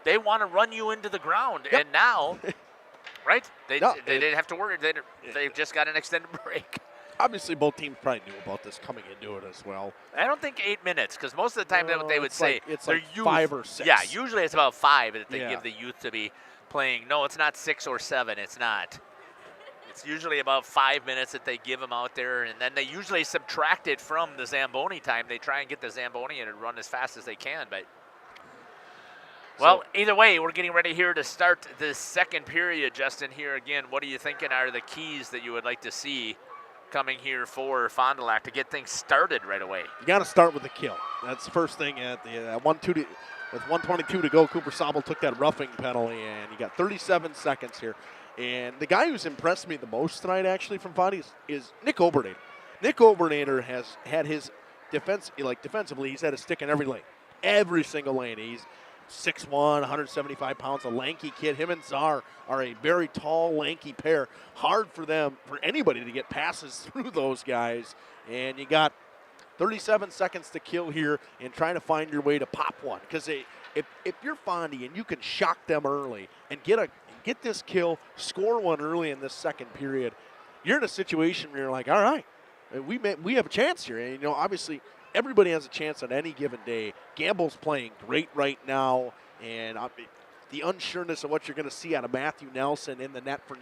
They want to run you into the ground, and now, right? They didn't have to worry. They just got an extended break. Obviously, both teams probably knew about this coming into it as well. I don't think 8 minutes, because most of the time they would say it's their like youth, 5 or 6. Yeah, usually it's about 5 that they give the youth to be playing. No, it's not 6 or 7. It's not. It's usually about 5 minutes that they give them out there, and then they usually subtract it from the Zamboni time. They try and get the Zamboni in and run as fast as they can, but. Well, either way, we're getting ready here to start the second period. Justin, here again, what are you thinking are the keys that you would like to see coming here for Fond du Lac to get things started right away? You got to start with the kill. That's the first thing. At the 1-2 with 1:22 to go, Cooper Sobel took that roughing penalty, and you got 37 seconds here. And the guy who's impressed me the most tonight, actually, from Fond is Nick Obernader. Nick Obernader has had his defensively, he's had a stick in every lane, every single lane. He's 6'1", 175 pounds, a lanky kid. Him and Czar are a very tall, lanky pair. Hard for anybody to get passes through those guys. And you got 37 seconds to kill here and trying to find your way to pop one. Because if you're Fondy and you can shock them early and get this kill, score one early in this second period, you're in a situation where you're like, all right, we have a chance here. And, obviously, everybody has a chance on any given day. Gamble's playing great right now, and the unsureness of what you're going to see out of Matthew Nelson in the net for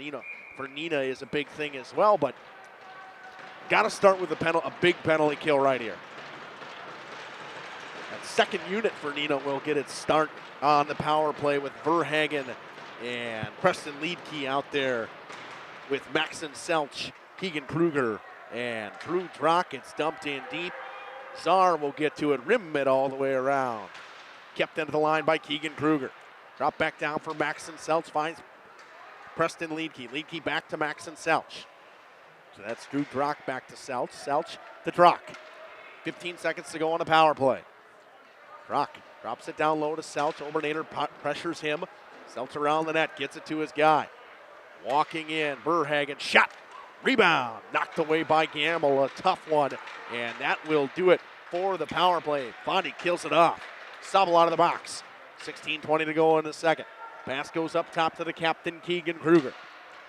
Nina is a big thing as well, but got to start with a big penalty kill right here. That second unit for Nina will get its start on the power play with Verhagen and Preston Leedke out there with Maxon Selch, Keegan Kruger, and Drew Drock. It's dumped in deep. Czar will get to it, rim it all the way around. Kept into the line by Keegan Kruger. Drop back down for Maxon Selch, finds Preston Leedke. Leedke back to Maxon Selch. So that's Drew Drock back to Selch. Selch to Drock. 15 seconds to go on the power play. Drock drops it down low to Selch. Obernader pressures him. Seltz around the net, gets it to his guy. Walking in, Verhagen, shot, rebound, knocked away by Gamble, a tough one, and that will do it for the power play. Fondy kills it off. Sobel out of the box. 16:20 to go in the second. Pass goes up top to the captain, Keegan Kruger.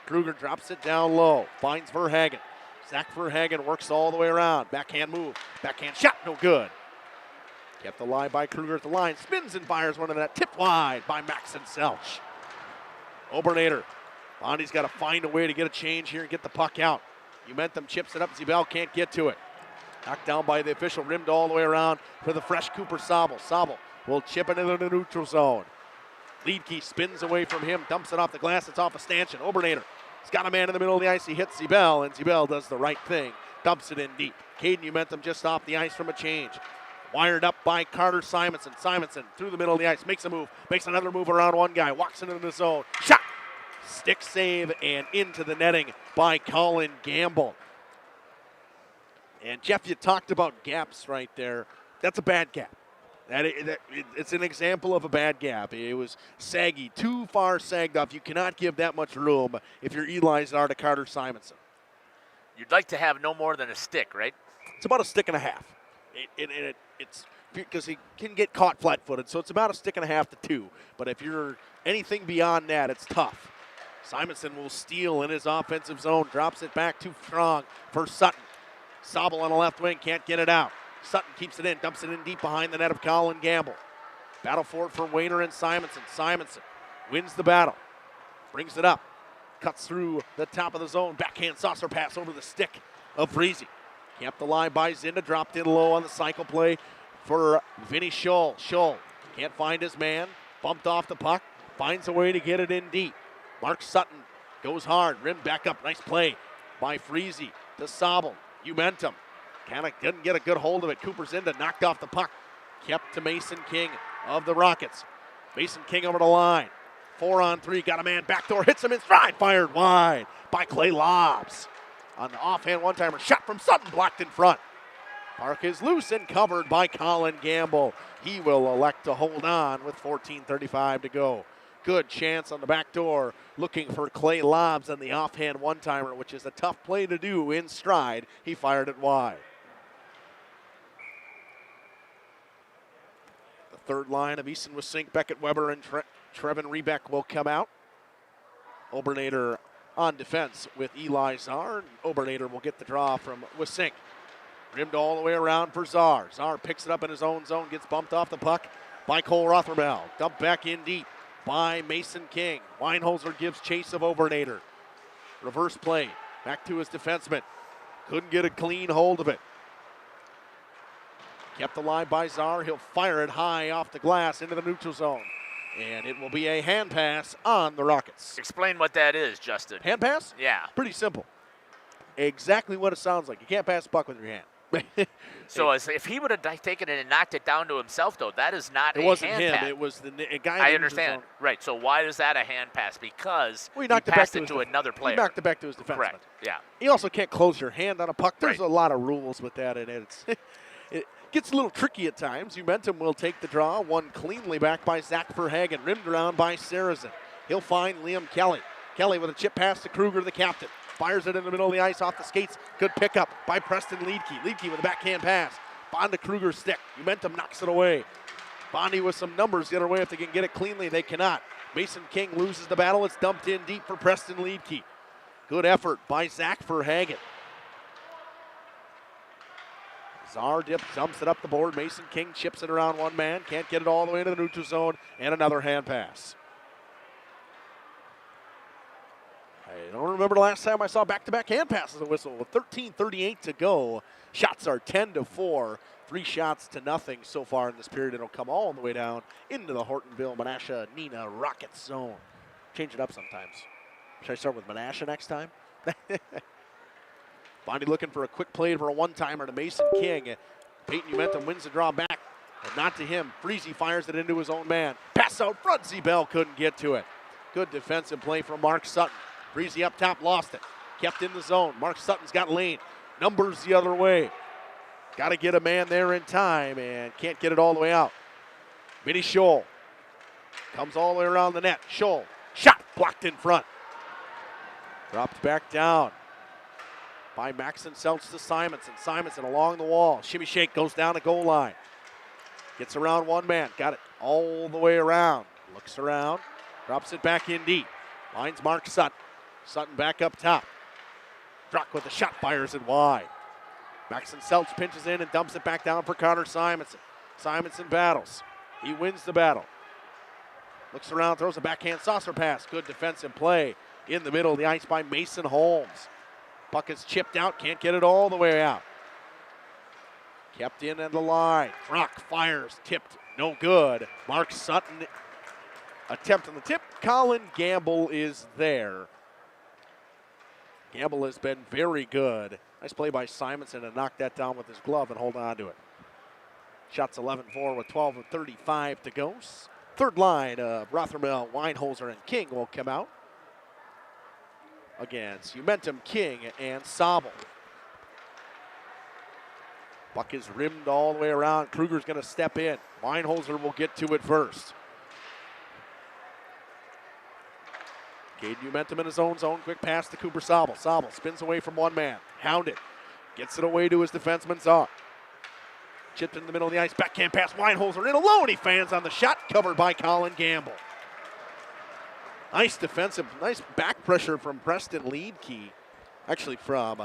Kruger drops it down low, finds Verhagen. Zach Verhagen works all the way around. Backhand move, backhand shot, no good. Kept alive by Kruger at the line, spins and fires one of that, tipped wide by Maxon Selch. Obernader. Bondi's got to find a way to get a change here and get the puck out. Umentum chips it up, Zibel can't get to it. Knocked down by the official, rimmed all the way around for the fresh Cooper Sobel. Sobel will chip it into the neutral zone. Liedke spins away from him, dumps it off the glass, it's off a stanchion. Obernader, he's got a man in the middle of the ice, he hits Zibel, and Zibel does the right thing, dumps it in deep. Caden Umentum just off the ice from a change. Wired up by Carter Simonson. Simonson through the middle of the ice, makes a move, makes another move around one guy, walks into the zone, shot! Stick save and into the netting by Colin Gamble. And Jeff, you talked about gaps right there. That's a bad gap. It's an example of a bad gap. It was saggy, too far sagged off. You cannot give that much room if you're Eli Czar to Carter Simonson. You'd like to have no more than a stick, right? It's about a stick and a half. It's because he can get caught flat-footed, so it's about a stick and a half to two. But if you're anything beyond that, it's tough. Simonson will steal in his offensive zone, drops it back too strong for Sutton. Sobel on the left wing, can't get it out. Sutton keeps it in, dumps it in deep behind the net of Colin Gamble. Battle for it for Wayner and Simonson. Simonson wins the battle, brings it up, cuts through the top of the zone, backhand saucer pass over the stick of Freezy. Kept alive by Zinda, dropped in low on the cycle play for Vinny Scholl. Scholl can't find his man, bumped off the puck, finds a way to get it in deep. Mark Sutton goes hard, rim back up, nice play by Freezy to Sobel. Umentum kind of didn't get a good hold of it. Cooper Zinda knocked off the puck, kept to Mason King of the Rockets. Mason King over the line, 4-on-3, got a man backdoor, hits him in stride, fired wide by Clay Lobbs. On the offhand one-timer, shot from Sutton, blocked in front. Park is loose and covered by Colin Gamble. He will elect to hold on with 14:35 to go. Good chance on the back door, looking for Clay Lobbs on the offhand one-timer, which is a tough play to do in stride. He fired it wide. The third line of Easton Wisink, Beckett Weber, and Trevin Rebeck will come out. Obernader on defense with Eli Czar. Obernader will get the draw from Wisink. Rimmed all the way around for Czar. Czar picks it up in his own zone, gets bumped off the puck by Cole Rothermel. Dumped back in deep by Mason King. Weinholzer gives chase of Obernader. Reverse play, back to his defenseman. Couldn't get a clean hold of it. Kept alive by Czar. He'll fire it high off the glass into the neutral zone. And it will be a hand pass on the Rockets. Explain what that is, Justin. Hand pass? Yeah. Pretty simple. Exactly what it sounds like. You can't pass the puck with your hand. So if he would have taken it and knocked it down to himself, though, that is not a hand pass. It wasn't him. It was the guy. I understand. Right. So why is that a hand pass? Because he passed it to another player. He knocked it back to his defenseman. Correct. Yeah. You also can't close your hand on a puck. There's a lot of rules with that, and it gets a little tricky at times. Umentum will take the draw. Won cleanly back by Zach Verhagen. Rimmed around by Sarazen. He'll find Liam Kelly. Kelly with a chip pass to Kruger, the captain. Fires it in the middle of the ice off the skates. Good pickup by Preston Liedke. Liedke with a backhand pass. Bond to Kruger's stick. Umentum knocks it away. Bondy with some numbers the other way. If they can get it cleanly, they cannot. Mason King loses the battle. It's dumped in deep for Preston Liedke. Good effort by Zach Verhagen. Czar dumps it up the board. Mason King chips it around one man. Can't get it all the way into the neutral zone. And another hand pass. I don't remember the last time I saw back-to-back hand passes a whistle. With 13:38 to go, shots are 10-4. 3 shots to nothing so far in this period. It'll come all the way down into the Hortonville, Menasha, Nina Rockets zone. Change it up sometimes. Should I start with Menasha next time? Bondy looking for a quick play for a one-timer to Mason King. Peyton Umentum wins the draw back, but not to him. Freezy fires it into his own man. Pass out front. Zebel couldn't get to it. Good defensive play from Mark Sutton. Breezy up top, lost it. Kept in the zone. Mark Sutton's got lane. Numbers the other way. Got to get a man there in time and can't get it all the way out. Vinny Scholl Comes all the way around the net. Scholl, shot, blocked in front. Dropped back down by Maxon Seltz to Simonson. Simonson along the wall. Shimmy shake, goes down the goal line. Gets around one man. Got it all the way around. Looks around. Drops it back in deep. Lines Mark Sutton. Sutton back up top. Druck with the shot, fires it wide. Maxon Seltz pinches in and dumps it back down for Connor Simonson. Simonson battles. He wins the battle. Looks around, throws a backhand saucer pass. Good defensive play in the middle of the ice by Mason Holmes. Puck is chipped out, can't get it all the way out. Kept in at the line. Druck fires, tipped, no good. Mark Sutton attempt on the tip. Colin Gamble is there. Gamble has been very good. Nice play by Simonson to knock that down with his glove and hold on to it. Shots 11-4 with 12:35 to go. Third line of Rothermel, Weinholzer, and King will come out against Umentum, King, and Sobel. Puck is rimmed all the way around. Kruger's going to step in. Weinholzer will get to it first. Caden Umentum in his own zone. Quick pass to Cooper Sobel. Sobel spins away from one man. Hounded. Gets it away to his defenseman, Czar. Chipped in the middle of the ice. Backhand pass. Weinholzer in alone. He fans on the shot. Covered by Colin Gamble. Nice defensive. Nice back pressure from Preston Leadkey. Actually from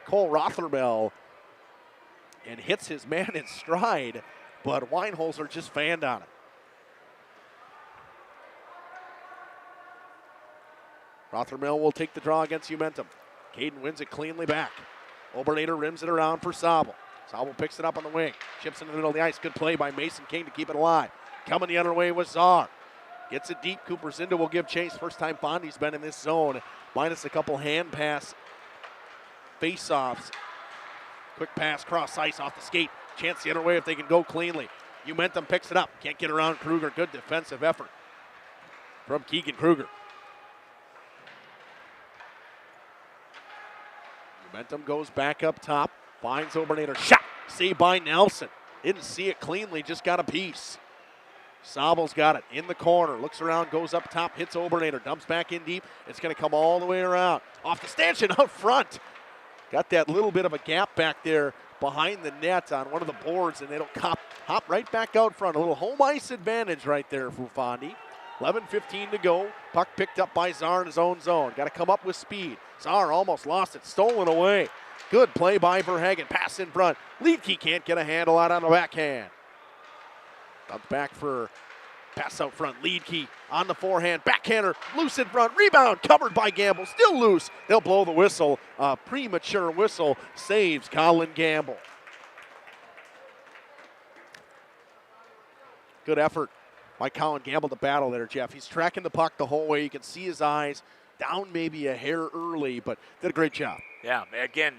Cole Rothermel. And hits his man in stride. But Weinholzer just fanned on it. Rothermel will take the draw against Umentum. Caden wins it cleanly back. Oberlader rims it around for Sobel. Sobel picks it up on the wing. Chips in the middle of the ice. Good play by Mason King to keep it alive. Coming the other way was Czar. Gets it deep. Cooper Zinda will give chase. First time Fondy's been in this zone. Minus a couple hand pass face-offs. Quick pass cross ice off the skate. Chance the other way if they can go cleanly. Umentum picks it up. Can't get around Kruger. Good defensive effort from Keegan Kruger. Umentum goes back up top. Finds Obernader. Shot. Saved by Nelson. Didn't see it cleanly. Just got a piece. Sobel's got it in the corner. Looks around. Goes up top. Hits Obernader. Dumps back in deep. It's going to come all the way around. Off the stanchion out front. Got that little bit of a gap back there behind the net on one of the boards, and it'll hop right back out front. A little home ice advantage right there for Fondy. 11:15 to go. Puck picked up by Czar in his own zone. Got to come up with speed. Czar almost lost it. Stolen away. Good play by Verhagen. Pass in front. Leadkey can't get a handle out on the backhand. Up back for pass out front. Leadkey on the forehand. Backhander. Loose in front. Rebound. Covered by Gamble. Still loose. They'll blow the whistle. A premature whistle saves Colin Gamble. Good effort by Colin Gamble to battle there, Jeff. He's tracking the puck the whole way. You can see his eyes down maybe a hair early, but did a great job. Yeah, again,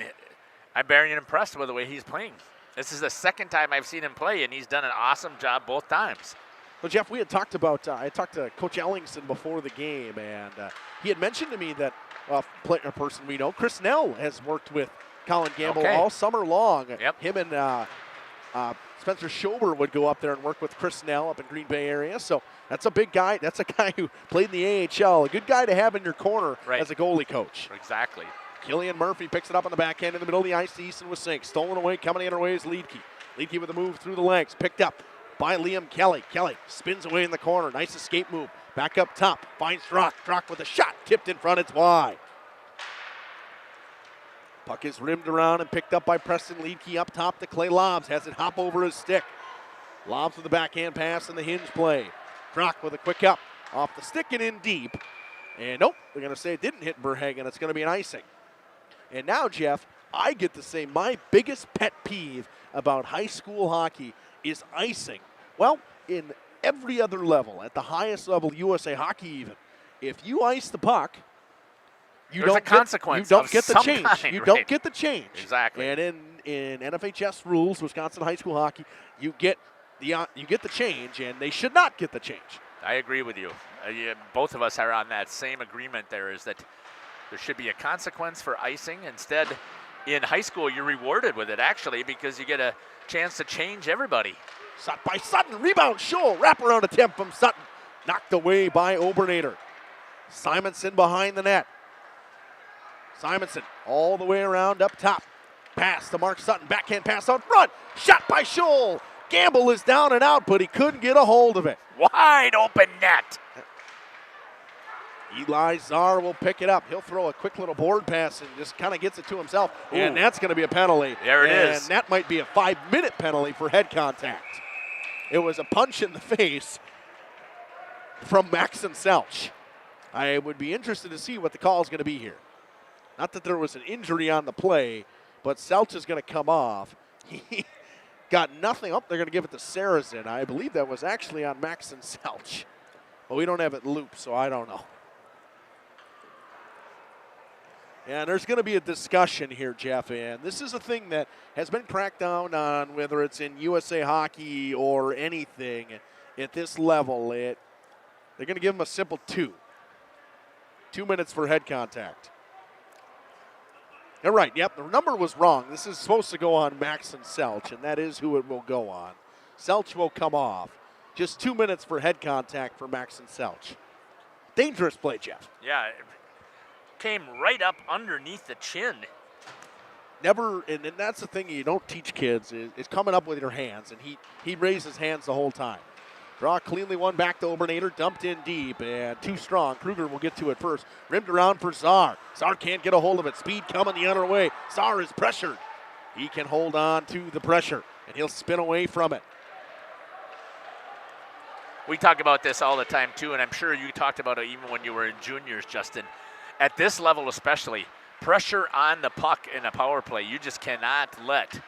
I'm very impressed with the way he's playing. This is the second time I've seen him play, and he's done an awesome job both times. Well, Jeff, we had talked about, I talked to Coach Ellingson before the game, and he had mentioned to me that a person we know, Chris Nell, has worked with Colin Gamble all summer long. Yep. Him and Spencer Schober would go up there and work with Chris Nell up in Green Bay area. So that's a big guy. That's a guy who played in the AHL. A good guy to have in your corner as a goalie coach. Exactly. Killian Murphy picks it up on the backhand in the middle of the ice to Easton with Sink. Stolen away, coming the other way is Leadkey. Leadkey with a move through the legs. Picked up by Liam Kelly. Kelly spins away in the corner. Nice escape move. Back up top. Finds Drock. Drock with a shot. Tipped in front. It's wide. Puck is rimmed around and picked up by Preston Leadkey up top to Clay Lobs. Has it hop over his stick. Lobs with the backhand pass and the hinge play. Drock with a quick up. Off the stick and in deep. And nope, they're going to say it didn't hit Verhagen. It's going to be an icing. And now, Jeff, I get to say my biggest pet peeve about high school hockey is icing. Well, in every other level, at the highest level, USA Hockey even, if you ice the puck, There's a consequence. You don't get the change. Kind, you right? don't get the change. Exactly. And in NFHS rules, Wisconsin high school hockey, you get the change, and they should not get the change. I agree with you. Both of us are on that same agreement there, is that there should be a consequence for icing. Instead, in high school, you're rewarded with it, actually, because you get a chance to change everybody. Shot by Sutton. Rebound, Scholl. Wraparound attempt from Sutton. Knocked away by Obernader. Simonson behind the net. Simonson all the way around up top. Pass to Mark Sutton. Backhand pass out front. Shot by Scholl. Gamble is down and out, but he couldn't get a hold of it. Wide open net. Eli Czar will pick it up. He'll throw a quick little board pass and just kind of gets it to himself. Ooh. And that's going to be a penalty. There it is. And that might be a 5-minute penalty for head contact. It was a punch in the face from Maxon Selch. I would be interested to see what the call is going to be here. Not that there was an injury on the play, but Selch is going to come off. He got nothing. Oh, they're going to give it to Saracen. I believe that was actually on Maxon Selch. But we don't have it looped, so I don't know. And there's going to be a discussion here, Jeff, and this is a thing that has been cracked down on, whether it's in USA Hockey or anything at this level. They're going to give him a simple 2. 2 minutes for head contact. You're right, yep, the number was wrong. This is supposed to go on Maxon Selch, and that is who it will go on. Selch will come off. Just 2 minutes for head contact for Maxon Selch. Dangerous play, Jeff. Yeah, it came right up underneath the chin. Never, and that's the thing you don't teach kids is coming up with your hands, and he raised his hands the whole time. Draw cleanly one back to Obernader, dumped in deep, and too strong. Kruger will get to it first. Rimmed around for Czar. Czar can't get a hold of it. Speed coming the other way. Czar is pressured. He can hold on to the pressure, and he'll spin away from it. We talk about this all the time, too, and I'm sure you talked about it even when you were in juniors, Justin. At this level especially, pressure on the puck in a power play, you just cannot let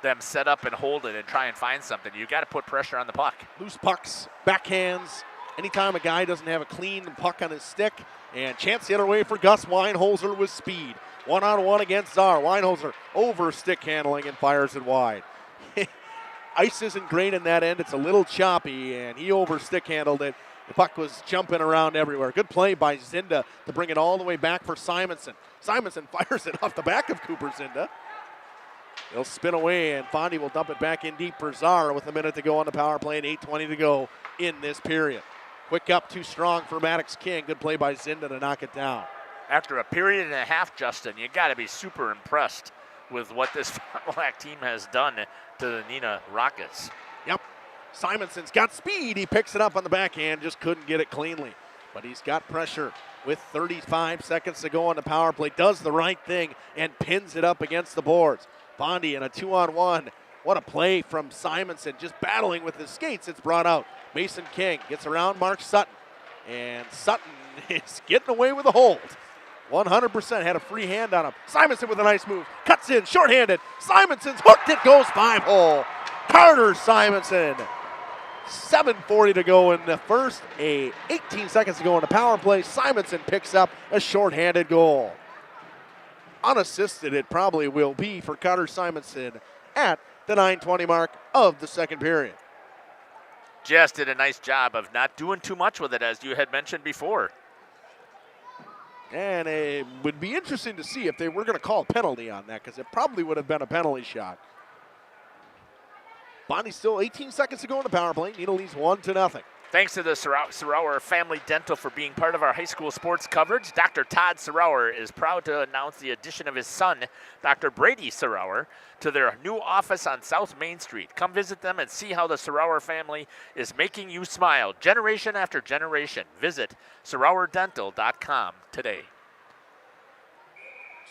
them set up and hold it and try and find something. You got to put pressure on the puck. Loose pucks, backhands. Anytime a guy doesn't have a clean puck on his stick, and chance the other way for Gus Weinholzer with speed. 1-on-1 against Czar. Weinholzer over stick handling and fires it wide. Ice isn't great in that end. It's a little choppy, and he over stick handled it. The puck was jumping around everywhere. Good play by Zinda to bring it all the way back for Simonson. Simonson fires it off the back of Cooper Zinda. He'll spin away, and Fondy will dump it back in deep for Czar with a minute to go on the power play and 8:20 to go in this period. Quick up, too strong for Maddox King. Good play by Zinda to knock it down. After a period and a half, Justin, you got to be super impressed with what this Fond du Lac team has done to the Neenah Rockets. Yep. Simonson's got speed. He picks it up on the backhand, just couldn't get it cleanly. But he's got pressure with 35 seconds to go on the power play. Does the right thing and pins it up against the boards. Fondy in a 2-on-1. What a play from Simonson, just battling with his skates. It's brought out. Mason King gets around Mark Sutton. And Sutton is getting away with a hold. 100% had a free hand on him. Simonson with a nice move. Cuts in, shorthanded. Simonson's hooked. It goes 5-hole. Carter Simonson. 7:40 to go in the first. 18 seconds to go in the power play. Simonson picks up a shorthanded goal. Unassisted, it probably will be for Carter Simonson at the 9:20 mark of the second period. Just did a nice job of not doing too much with it, as you had mentioned before. And it would be interesting to see if they were going to call a penalty on that, because it probably would have been a penalty shot. Bonnie still 18 seconds to go in the power play. Neenah leads 1-0. Thanks to the Sarauer Family Dental for being part of our high school sports coverage. Dr. Todd Sarauer is proud to announce the addition of his son, Dr. Brady Sarauer, to their new office on South Main Street. Come visit them and see how the Sarauer family is making you smile generation after generation. Visit SarauerDental.com today.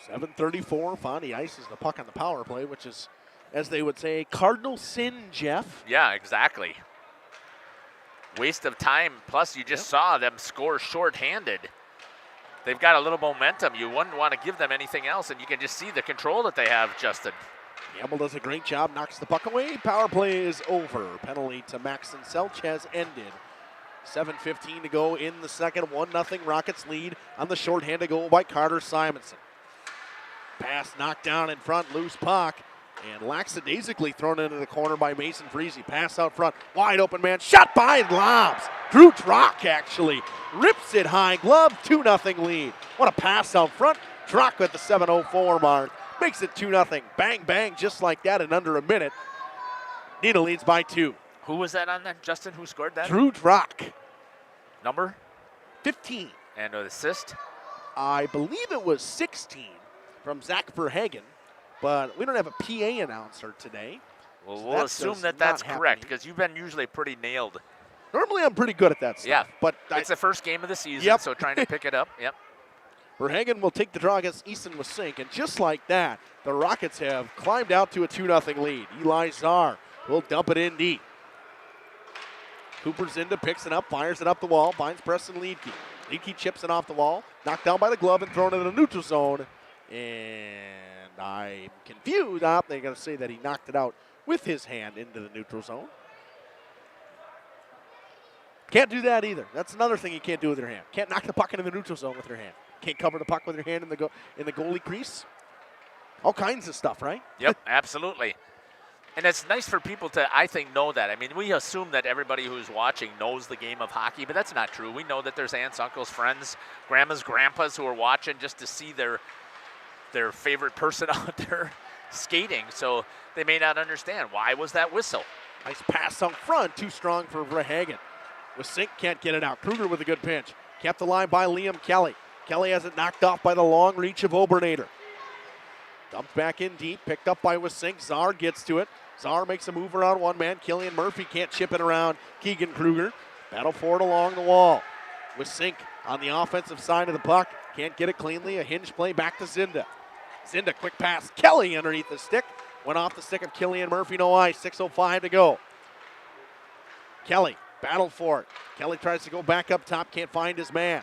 7:34. Fondy ices the puck on the power play, which is, as they would say, cardinal sin, Jeff. Yeah, exactly. Waste of time. Plus, you just saw them score shorthanded. They've got a little momentum. You wouldn't want to give them anything else, and you can just see the control that they have, Justin. Gamble does a great job, knocks the puck away. Power play is over. Penalty to Maxon Selch has ended. 7:15 to go in the second. 1-0 Rockets lead on the shorthanded goal by Carter Simonson. Pass knocked down in front, loose puck. And lackadaisically thrown into the corner by Mason Freese. Pass out front, wide open man, shot by and lobs. Drew Drock actually rips it high glove, 2-0 lead. What a pass out front. Drock at the 7:04 mark makes it 2-0. Bang, bang, just like that in under a minute. Neenah leads by 2. Who was that on that, Justin? Who scored that? Drew Drock. Number? 15. And an assist? I believe it was 16 from Zach Verhagen, but we don't have a PA announcer today. Well, so we'll assume that that's not correct happening. because you've been usually pretty nailed. Normally I'm pretty good at that stuff. Yeah, but it's the first game of the season, Yep. so trying to pick it up. Yep. Verhagen will take the draw against Easton Wisink, and just like that, the Rockets have climbed out to a 2-0 lead. Eli Czar will dump it in deep. Cooper's into, picks it up, fires it up the wall, finds Preston Liedke. Liedke chips it off the wall, knocked down by the glove and thrown in the neutral zone. And I'm confused. They're going to say that he knocked it out with his hand into the neutral zone. Can't do that either. That's another thing you can't do with your hand. Can't knock the puck into the neutral zone with your hand. Can't cover the puck with your hand in the goalie crease. All kinds of stuff, right? Yep, absolutely. And it's nice for people to, I think, know that. I mean, we assume that everybody who's watching knows the game of hockey, but that's not true. We know that there's aunts, uncles, friends, grandmas, grandpas who are watching just to see their favorite person out there skating. So they may not understand, why was that whistle? Nice pass out front, too strong for Verhagen. Wisink can't get it out. Kruger with a good pinch. Kept alive by Liam Kelly. Kelly has it knocked off by the long reach of Obernader. Dumped back in deep, picked up by Wisink. Czar gets to it. Czar makes a move around one man. Killian Murphy can't chip it around Keegan Kruger. Battle for it along the wall. Wisink on the offensive side of the puck. Can't get it cleanly. A hinge play back to Zinda. Zinda, quick pass. Kelly underneath the stick. Went off the stick of Killian Murphy. No ice. 6:05 to go. Kelly battled for it. Kelly tries to go back up top. Can't find his man.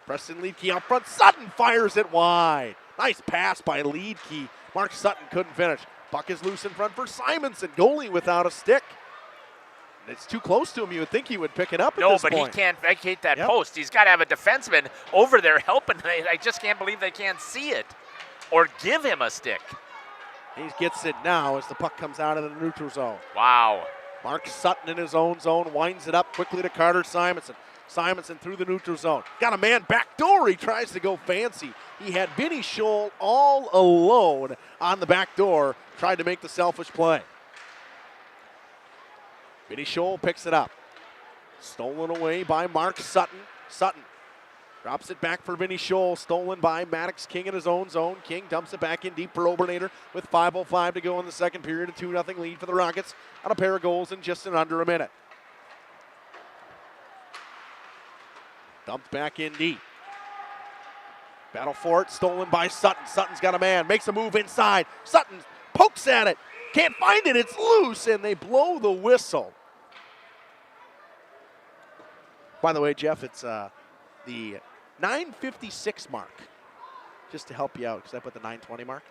Preston Liedke out front. Sutton fires it wide. Nice pass by Liedke. Mark Sutton couldn't finish. Puck is loose in front for Simonson. Goalie without a stick. It's too close to him. You would think he would pick it up at this No, but point. he can't vacate that post. He's got to have a defenseman over there helping. I just can't believe they can't see it or give him a stick. He gets it now as the puck comes out of the neutral zone. Wow. Mark Sutton in his own zone, winds it up quickly to Carter Simonson. Simonson through the neutral zone. Got a man back door. He tries to go fancy. He had Vinny Scholl all alone on the back door. Tried to make the selfish play. Vinny Scholl picks it up. Stolen away by Mark Sutton. Sutton drops it back for Vinny Scholl. Stolen by Maddox King in his own zone. King dumps it back in deep for Obernader with 5:05 to go in the second period. A 2-0 lead for the Rockets on a pair of goals in just under a minute. Dumped back in deep. Battle for it, stolen by Sutton. Sutton's got a man, makes a move inside. Sutton pokes at it, can't find it, it's loose, and they blow the whistle. By the way, Jeff, it's the 9:56 mark, just to help you out, because I put the 9:20 mark.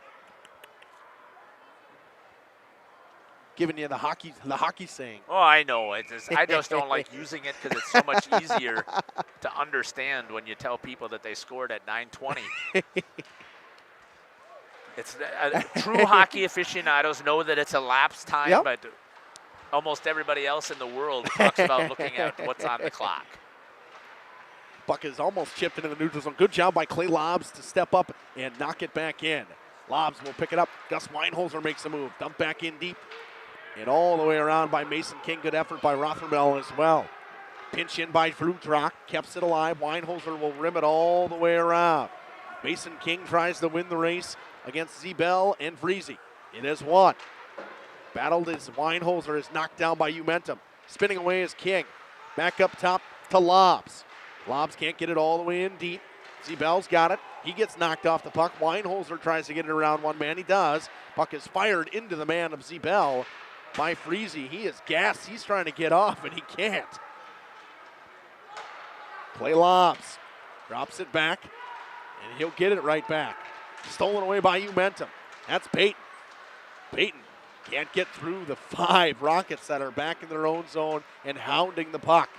Giving you the hockey saying. Oh, I know. I just don't like using it because it's so much easier to understand when you tell people that they scored at 9:20. It's true hockey aficionados know that it's a lapse time, but almost everybody else in the world talks about looking at what's on the clock. Puck is almost chipped into the neutral zone. Good job by Clay Lobbs to step up and knock it back in. Lobbs will pick it up. Gus Weinholzer makes a move. Dump back in deep. And all the way around by Mason King. Good effort by Rothermel as well. Pinch in by Frutrock. Keeps it alive. Weinholzer will rim it all the way around. Mason King tries to win the race against Zebel and Vreezy. It is won. Battled as Weinholzer is knocked down by Umentum. Spinning away is King. Back up top to Lobbs. Lobbs can't get it all the way in deep. Zebel's got it. He gets knocked off the puck. Weinholzer tries to get it around one man. He does. Puck is fired into the man of Zebel by Freezy. He is gassed. He's trying to get off, and he can't. Play Lobbs. Drops it back, and he'll get it right back. Stolen away by Umentum. That's Peyton. Peyton can't get through the 5 Rockets that are back in their own zone and hounding the puck.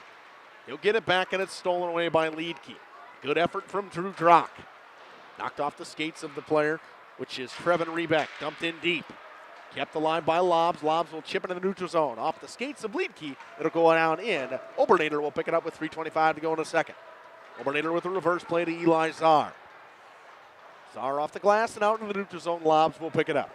He'll get it back, and it's stolen away by Liedke. Good effort from Drew Drock. Knocked off the skates of the player, which is Trevin Rebeck. Dumped in deep. Kept alive by Lobbs. Lobbs will chip into the neutral zone. Off the skates of Liedke, it'll go down in. Obernader will pick it up with 3:25 to go in a second. Obernader with a reverse play to Eli Czar. Czar off the glass and out into the neutral zone. Lobbs will pick it up.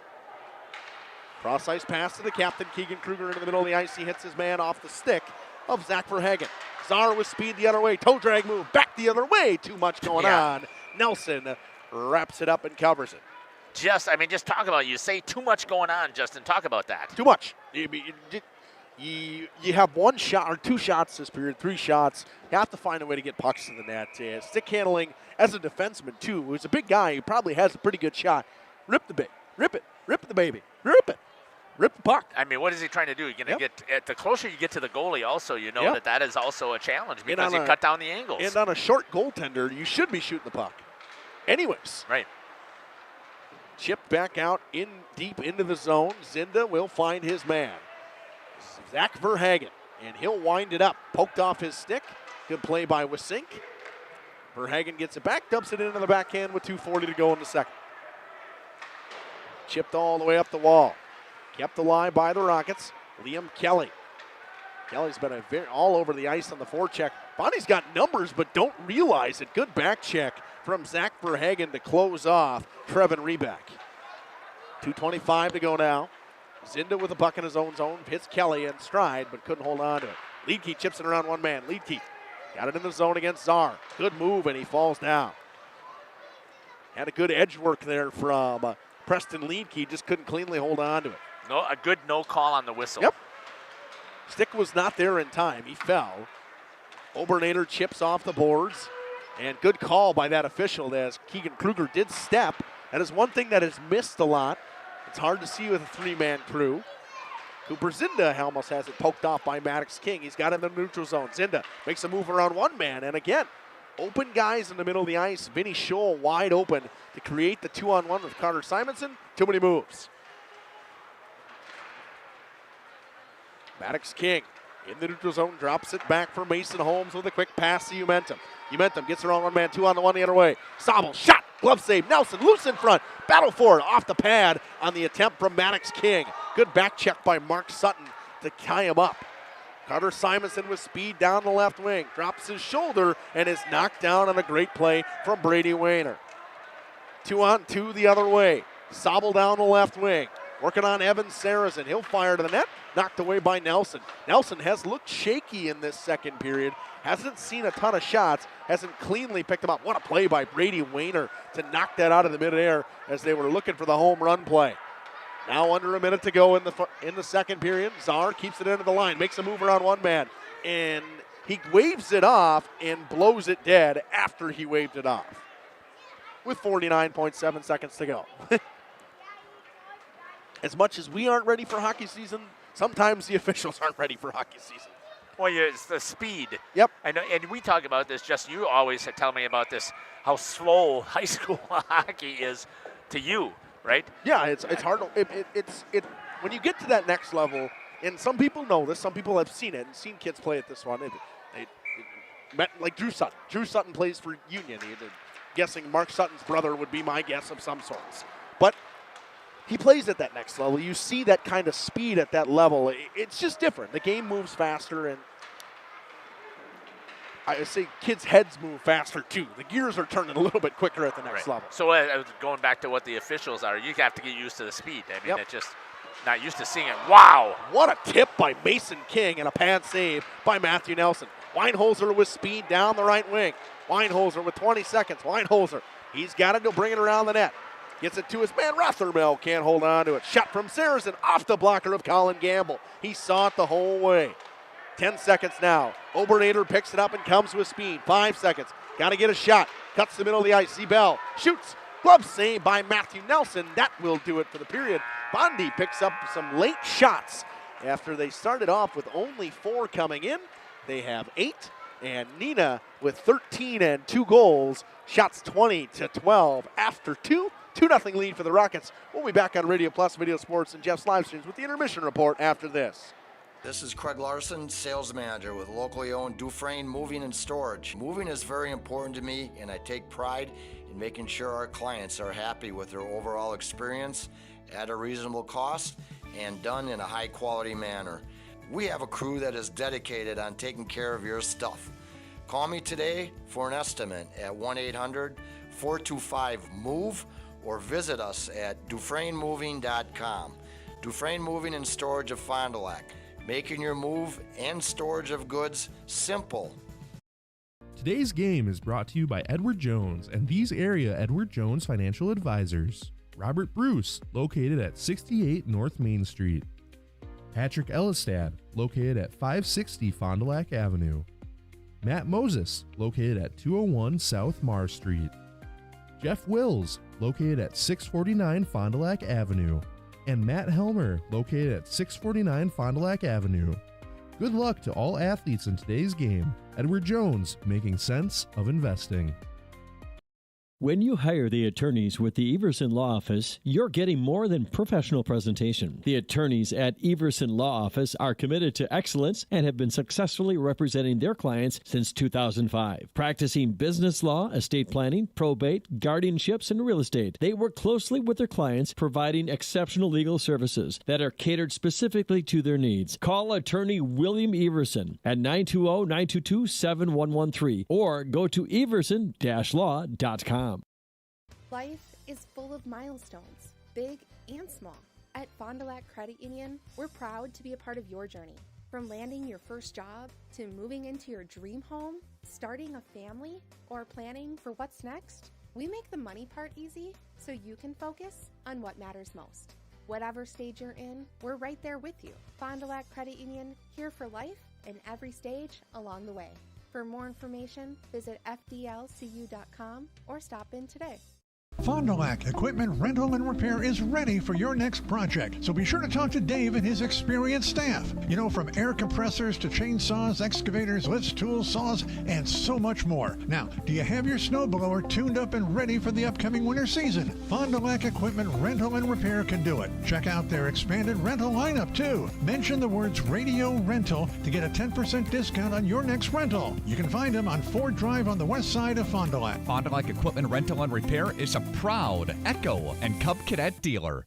Cross ice pass to the captain, Keegan Kruger, into the middle of the ice. He hits his man off the stick of Zach Verhagen. Czar with speed the other way. Toe drag move back the other way. Too much going on. Nelson wraps it up and covers it. Just talk about it. You say too much going on, Justin. Talk about that. Too much. You have one shot or two shots this period, 3 shots. You have to find a way to get pucks to the net. Stick handling as a defenseman, too. Who's a big guy. He probably has a pretty good shot. Rip the bait. Rip it. Rip the baby. Rip it. Rip the puck. I mean, what is he trying to do? You're going to get, the closer you get to the goalie also, you know that is also a challenge because you cut down the angles. And on a short goaltender, you should be shooting the puck. Anyways. Right. Chipped back out deep into the zone. Zinda will find his man. Zach Verhagen, and he'll wind it up. Poked off his stick. Good play by Wisink. Verhagen gets it back, dumps it into the backhand with 2:40 to go in the second. Chipped all the way up the wall. Kept alive by the Rockets. Liam Kelly. Kelly's been all over the ice on the forecheck. Bonnie's got numbers, but don't realize it. Good back check from Zach Verhagen to close off Trevin Reback. 2:25 to go now. Zinda with a puck in his own zone. Hits Kelly in stride, but couldn't hold on to it. Liedtke chips it around one man. Liedtke got it in the zone against Czar. Good move, and he falls down. Had a good edge work there from Preston Liedtke. Just couldn't cleanly hold on to it. No, a good no call on the whistle. Yep. Stick was not there in time. He fell. Obernader chips off the boards. And good call by that official as Keegan Kruger did step. That is one thing that is missed a lot. It's hard to see with a 3-man crew. Cooper Zinda almost has it poked off by Maddox King. He's got it in the neutral zone. Zinda makes a move around one man. And again, open guys in the middle of the ice. Vinny Scholl wide open to create the 2-on-1 with Carter Simonson. Too many moves. Maddox King in the neutral zone, drops it back for Mason Holmes with a quick pass to Umentum. Umentum gets around one man, 2-on-1 the other way. Sobel, shot, glove save. Nelson loose in front. Battle for it off the pad on the attempt from Maddox King. Good back check by Mark Sutton to tie him up. Carter Simonson with speed down the left wing. Drops his shoulder and is knocked down on a great play from Brady Wayner. 2-on-2 the other way. Sobel down the left wing. Working on Evan Sarazen. He'll fire to the net. Knocked away by Nelson. Nelson has looked shaky in this second period. Hasn't seen a ton of shots. Hasn't cleanly picked him up. What a play by Brady Wayner to knock that out of the midair as they were looking for the home run play. Now under a minute to go in the second period. Czar keeps it into the line. Makes a move around one man. And he waves it off and blows it dead after he waved it off. With 49.7 seconds to go. As much as we aren't ready for hockey season, sometimes the officials aren't ready for hockey season. Well, it's the speed. Yep. I know, and we talk about this. Just you always tell me about this, how slow high school hockey is to you, right? Yeah, it's hard. When you get to that next level, and some people know this, some people have seen it and seen kids play at this one. Like Drew Sutton. Drew Sutton plays for Union. Guessing Mark Sutton's brother would be my guess of some sorts. But he plays at that next level. You see that kind of speed at that level. It's just different. The game moves faster, and I say kids' heads move faster too. The gears are turning a little bit quicker at the next level. So going back to what the officials are, you have to get used to the speed. I mean, it's just not used to seeing it. Wow. What a tip by Mason King and a pad save by Matthew Nelson. Weinholzer with speed down the right wing. Weinholzer with 20 seconds. Weinholzer, he's got it to bring it around the net. Gets it to his man. Rothermel can't hold on to it. Shot from Sarazen off the blocker of Colin Gamble. He saw it the whole way. 10 seconds now. Obernader picks it up and comes with speed. 5 seconds. Got to get a shot. Cuts the middle of the ice. Bell shoots. Glove save by Matthew Nelson. That will do it for the period. Bondi picks up some late shots after they started off with only 4 coming in. They have 8. And Nina with 13 and 2 goals. Shots 20-12 after 2. 2-0 lead for the Rockets. We'll be back on Radio Plus Video Sports and Jeff's live streams with the intermission report after this. This is Craig Larson, sales manager with locally owned Dufresne Moving and Storage. Moving is very important to me, and I take pride in making sure our clients are happy with their overall experience at a reasonable cost and done in a high quality manner. We have a crew that is dedicated on taking care of your stuff. Call me today for an estimate at 1-800-425-MOVE or visit us at DufresneMoving.com. Dufresne Moving and Storage of Fond du Lac. making your move and storage of goods simple. Today's game is brought to you by Edward Jones and these area Edward Jones financial advisors. Robert Bruce, located at 68 North Main Street. Patrick Ellistad, located at 560 Fond du Lac Avenue. Matt Moses, located at 201 South Mar Street. Jeff Wills, located at 649 Fond du Lac Avenue. And Matt Helmer, located at 649 Fond du Lac Avenue. Good luck to all athletes in today's game. Edward Jones, making sense of investing. When you hire the attorneys with the Everson Law Office, you're getting more than professional presentation. The attorneys at Everson Law Office are committed to excellence and have been successfully representing their clients since 2005. Practicing business law, estate planning, probate, guardianships, and real estate, they work closely with their clients, providing exceptional legal services that are catered specifically to their needs. Call attorney William Everson at 920-922-7113 or go to everson-law.com. Life is full of milestones, big and small. At Fond du Lac Credit Union, we're proud to be a part of your journey. From landing your first job to moving into your dream home, starting a family, or planning for what's next, we make the money part easy so you can focus on what matters most. Whatever stage you're in, we're right there with you. Fond du Lac Credit Union, here for life and every stage along the way. For more information, visit fdlcu.com or stop in today. Fond du Lac Equipment Rental and Repair is ready for your next project, so be sure to talk to Dave and his experienced staff. You know, from air compressors to chainsaws, excavators, lifts, tools, saws, and so much more. Now, do you have your snowblower tuned up and ready for the upcoming winter season? Fond du Lac Equipment Rental and Repair can do it. Check out their expanded rental lineup, too. Mention the words Radio Rental to get a 10% discount on your next rental. You can find them on Ford Drive on the west side of Fond du Lac. Fond du Lac Equipment Rental and Repair is a proud Echo and Cub Cadet dealer.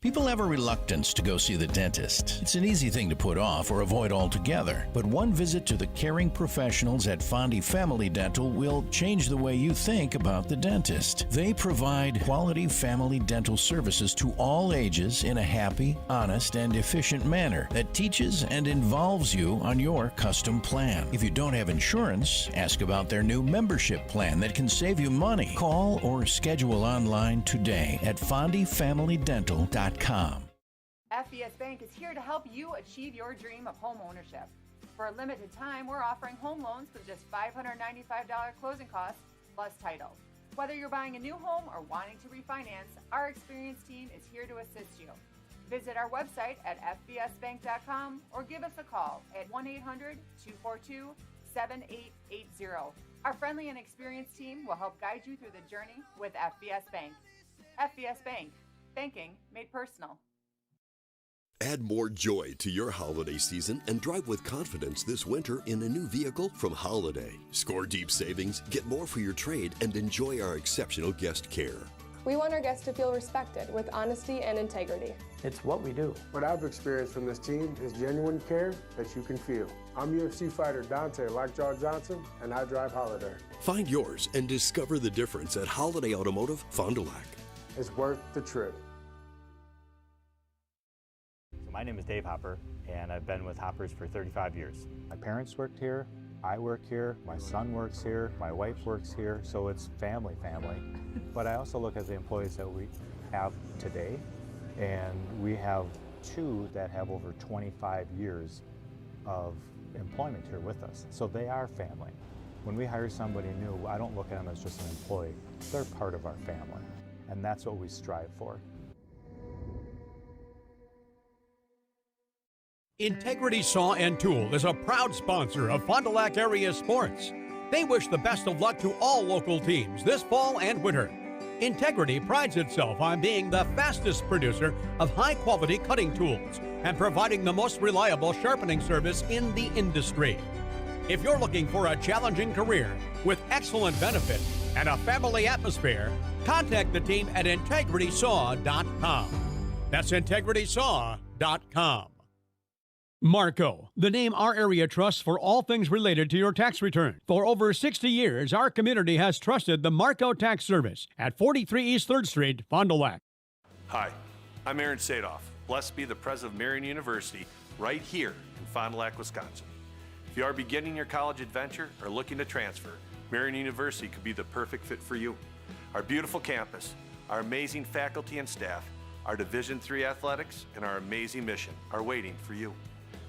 People have a reluctance to go see the dentist. It's an easy thing to put off or avoid altogether. But one visit to the caring professionals at Fondy Family Dental will change the way you think about the dentist. They provide quality family dental services to all ages in a happy, honest, and efficient manner that teaches and involves you on your custom plan. If you don't have insurance, ask about their new membership plan that can save you money. Call or schedule online today at fondyfamilydental.com. FBS Bank is here to help you achieve your dream of home ownership. For a limited time, we're offering home loans with just $595 closing costs plus title. Whether you're buying a new home or wanting to refinance, our experienced team is here to assist you. Visit our website at fbsbank.com or give us a call at 1-800-242-7880. Our friendly and experienced team will help guide you through the journey with FBS Bank. FBS Bank. Banking made personal. Add more joy to your holiday season and drive with confidence this winter in a new vehicle from Holiday. Score deep savings, get more for your trade, and enjoy our exceptional guest care. We want our guests to feel respected with honesty and integrity. It's what we do. What I've experienced from this team is genuine care that you can feel. I'm UFC fighter Dante Lockjaw Johnson, and I drive Holiday. Find yours and discover the difference at Holiday Automotive, Fond du Lac. It's worth the trip. My name is Dave Hopper, and I've been with Hoppers for 35 years. My parents worked here, I work here, my son works here, my wife works here, so it's family. But I also look at the employees that we have today, and we have two that have over 25 years of employment here with us, so they are family. When we hire somebody new, I don't look at them as just an employee. They're part of our family, and that's what we strive for. Integrity Saw and Tool is a proud sponsor of Fond du Lac area sports. They wish the best of luck to all local teams this fall and winter. Integrity prides itself on being the fastest producer of high-quality cutting tools and providing the most reliable sharpening service in the industry. If you're looking for a challenging career with excellent benefits and a family atmosphere, contact the team at integritysaw.com. That's integritysaw.com. Marco, the name our area trusts for all things related to your tax return. For over 60 years, our community has trusted the Marco Tax Service at 43 East 3rd Street, Fond du Lac. Hi, I'm Aaron Sadoff. Blessed be the president of Marian University, right here Fond du Lac, Wisconsin. If you are beginning your college adventure or looking to transfer, Marian University could be the perfect fit for you. Our beautiful campus, our amazing faculty and staff, our Division III athletics, and our amazing mission are waiting for you.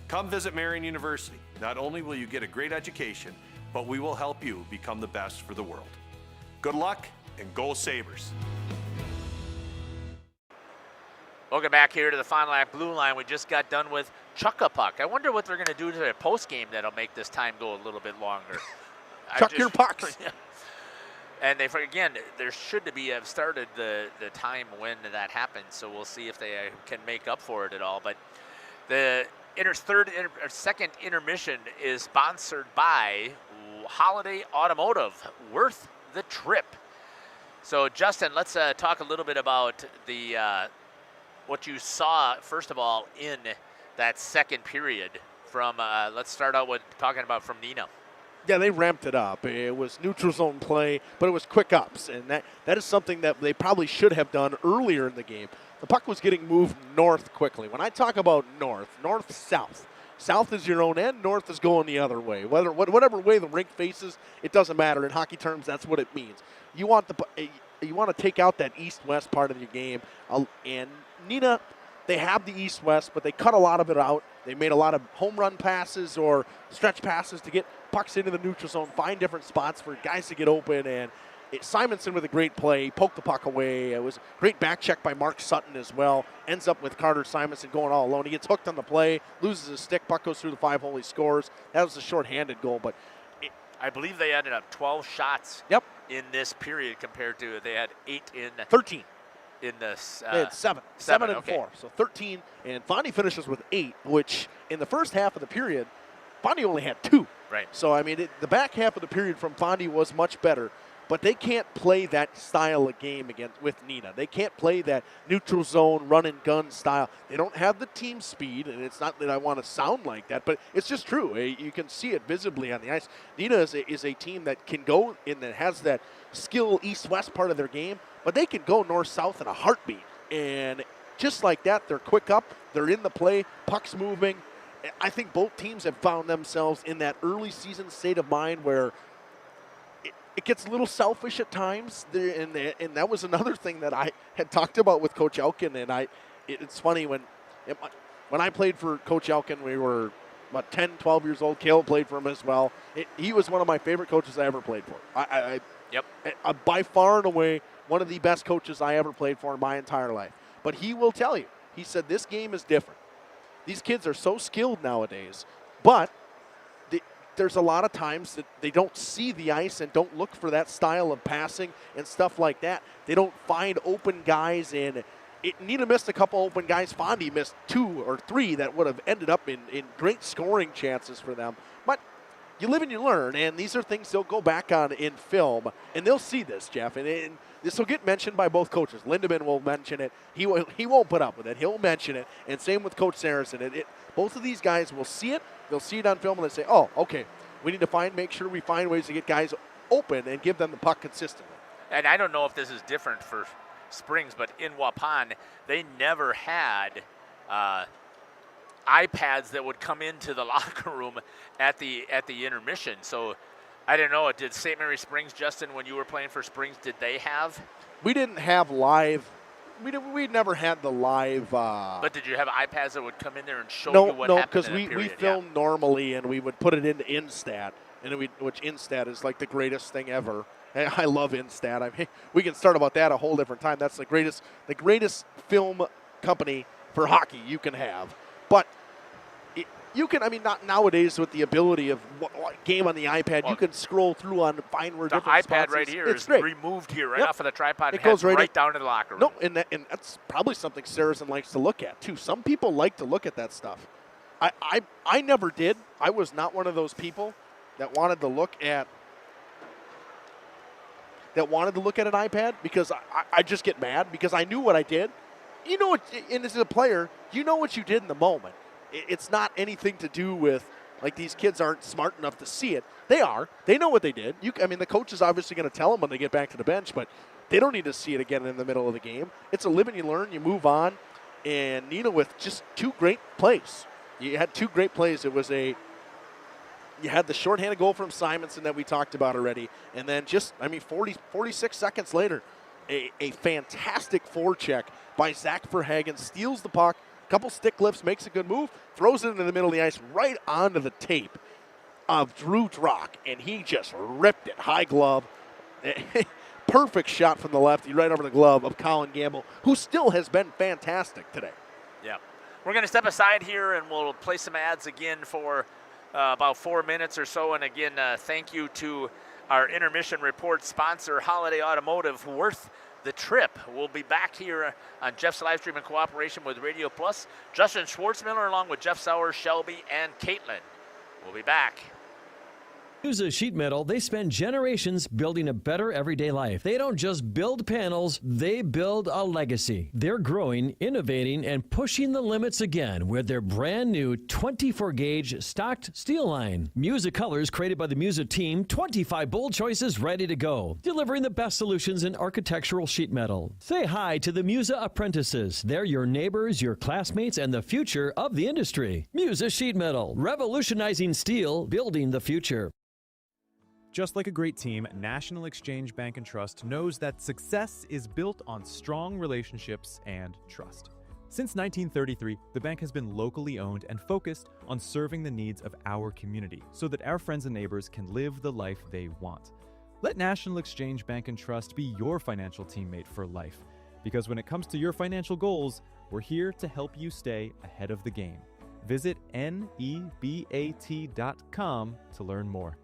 Come visit Marian University. Not only will you get a great education, but we will help you become the best for the world. Good luck and go Sabres. Welcome back here to the Fond du Lac Blue Line. We just got done with Chuck-a-Puck. I wonder what they're going to do to their post game that'll make this time go a little bit longer. Chuck your pucks. Yeah. And they, again, there should be have started the time when that happened, so we'll see if they can make up for it at all. But the second intermission is sponsored by Holiday Automotive, worth the trip. So, Justin, let's talk a little bit about the what you saw, first of all, in that second period from, let's start out with talking about from Neenah. Yeah, they ramped it up. It was neutral zone play, but it was quick ups, and that is something that they probably should have done earlier in the game. The puck was getting moved north quickly. When I talk about north-south. South is your own end, north is going the other way. Whatever way the rink faces, it doesn't matter. In hockey terms, that's what it means. You want to take out that east-west part of your game, and Neenah, they have the east-west, but they cut a lot of it out. They made a lot of home run passes or stretch passes to get pucks into the neutral zone, find different spots for guys to get open, and Simonson with a great play, poked the puck away. It was a great back check by Mark Sutton as well. Ends up with Carter Simonson going all alone. He gets hooked on the play, loses his stick, puck goes through the 5-hole, he scores. That was a short-handed goal, but I believe they ended up 12 shots in this period compared to they had 13. In this, they had 7 and 4, so 13. And Fondy finishes with 8, which in the first half of the period, Fondy only had 2. Right. So I mean, the back half of the period from Fondy was much better. But they can't play that style of game with Neenah. They can't play that neutral zone run and gun style. They don't have the team speed, and it's not that I want to sound like that, but it's just true. You can see it visibly on the ice. Neenah is a team that can go in, that has that skill east-west part of their game, but they can go north-south in a heartbeat. And just like that, they're quick up, they're in the play, puck's moving. I think both teams have found themselves in that early season state of mind where it gets a little selfish at times, and that was another thing that I had talked about with Coach Elkin. And it's funny, when I played for Coach Elkin, we were about 10, 12 years old. Caleb played for him as well. He was one of my favorite coaches I ever played for. By far and away, one of the best coaches I ever played for in my entire life. But he will tell you, he said, this game is different. These kids are so skilled nowadays, but there's a lot of times that they don't see the ice and don't look for that style of passing and stuff like that. They don't find open guys, and Neenah missed a couple open guys. Fondy missed 2 or 3 that would have ended up in great scoring chances for them. But you live and you learn, and these are things they'll go back on in film, and they'll see this, Jeff. And this will get mentioned by both coaches. Lindemann will mention it. He won't put up with it. He'll mention it, and same with Coach Saracen. Both of these guys will see it. They'll see it on film, and they say, oh, okay, we need to make sure we find ways to get guys open and give them the puck consistently. And I don't know if this is different for Springs, but in Waupun, they never had iPads that would come into the locker room at the intermission. So I don't know. Did St. Mary Springs, Justin, when you were playing for Springs, did they have? We didn't have live. We never had the live. But did you have iPads that would come in there and show you what happened? No, because we filmed normally, and we would put it into Instat, which Instat is like the greatest thing ever. I love Instat. I mean, we can start about that a whole different time. That's the greatest film company for hockey you can have. But you can, not nowadays with the ability of game on the iPad, you can scroll through and find where different spots. The iPad right here is great. removed here off of the tripod. It goes right down to the locker room. No, and that's probably something Saracen likes to look at too. Some people like to look at that stuff. I never did. I was not one of those people that wanted to look at an iPad, because I just get mad because I knew what I did. You know what, and as a player, you know what you did in the moment. It's not anything to do with, like, these kids aren't smart enough to see it. They are. They know what they did. The coach is obviously going to tell them when they get back to the bench, but they don't need to see it again in the middle of the game. It's a live and you learn, you move on. And Neenah with just 2 great plays. You had two great plays. You had the shorthanded goal from Simonson that we talked about already, and then 46 seconds later, a fantastic forecheck by Zach Verhagen, steals the puck, couple stick lifts, makes a good move, throws it into the middle of the ice right onto the tape of Drew Drock, and he just ripped it, high glove. Perfect shot from the lefty right over the glove of Colin Gamble, who still has been fantastic today. Yeah. We're going to step aside here, and we'll play some ads again for about 4 minutes or so. And again, thank you to our intermission report sponsor, Holiday Automotive, worth the trip. We'll be back here on Jeff's live stream in cooperation with Radio Plus. Justin Schwartzmiller along with Jeff Sauer, Shelby, and Caitlin. We'll be back. Musa Sheet Metal, they spend generations building a better everyday life. They don't just build panels, they build a legacy. They're growing, innovating, and pushing the limits again with their brand new 24-gauge stocked steel line. Musa colors created by the Musa team, 25 bold choices ready to go, delivering the best solutions in architectural sheet metal. Say hi to the Musa apprentices. They're your neighbors, your classmates, and the future of the industry. Musa Sheet Metal, revolutionizing steel, building the future. Just like a great team, National Exchange Bank and Trust knows that success is built on strong relationships and trust. Since 1933, the bank has been locally owned and focused on serving the needs of our community so that our friends and neighbors can live the life they want. Let National Exchange Bank and Trust be your financial teammate for life, because when it comes to your financial goals, we're here to help you stay ahead of the game. Visit nebat.com to learn more.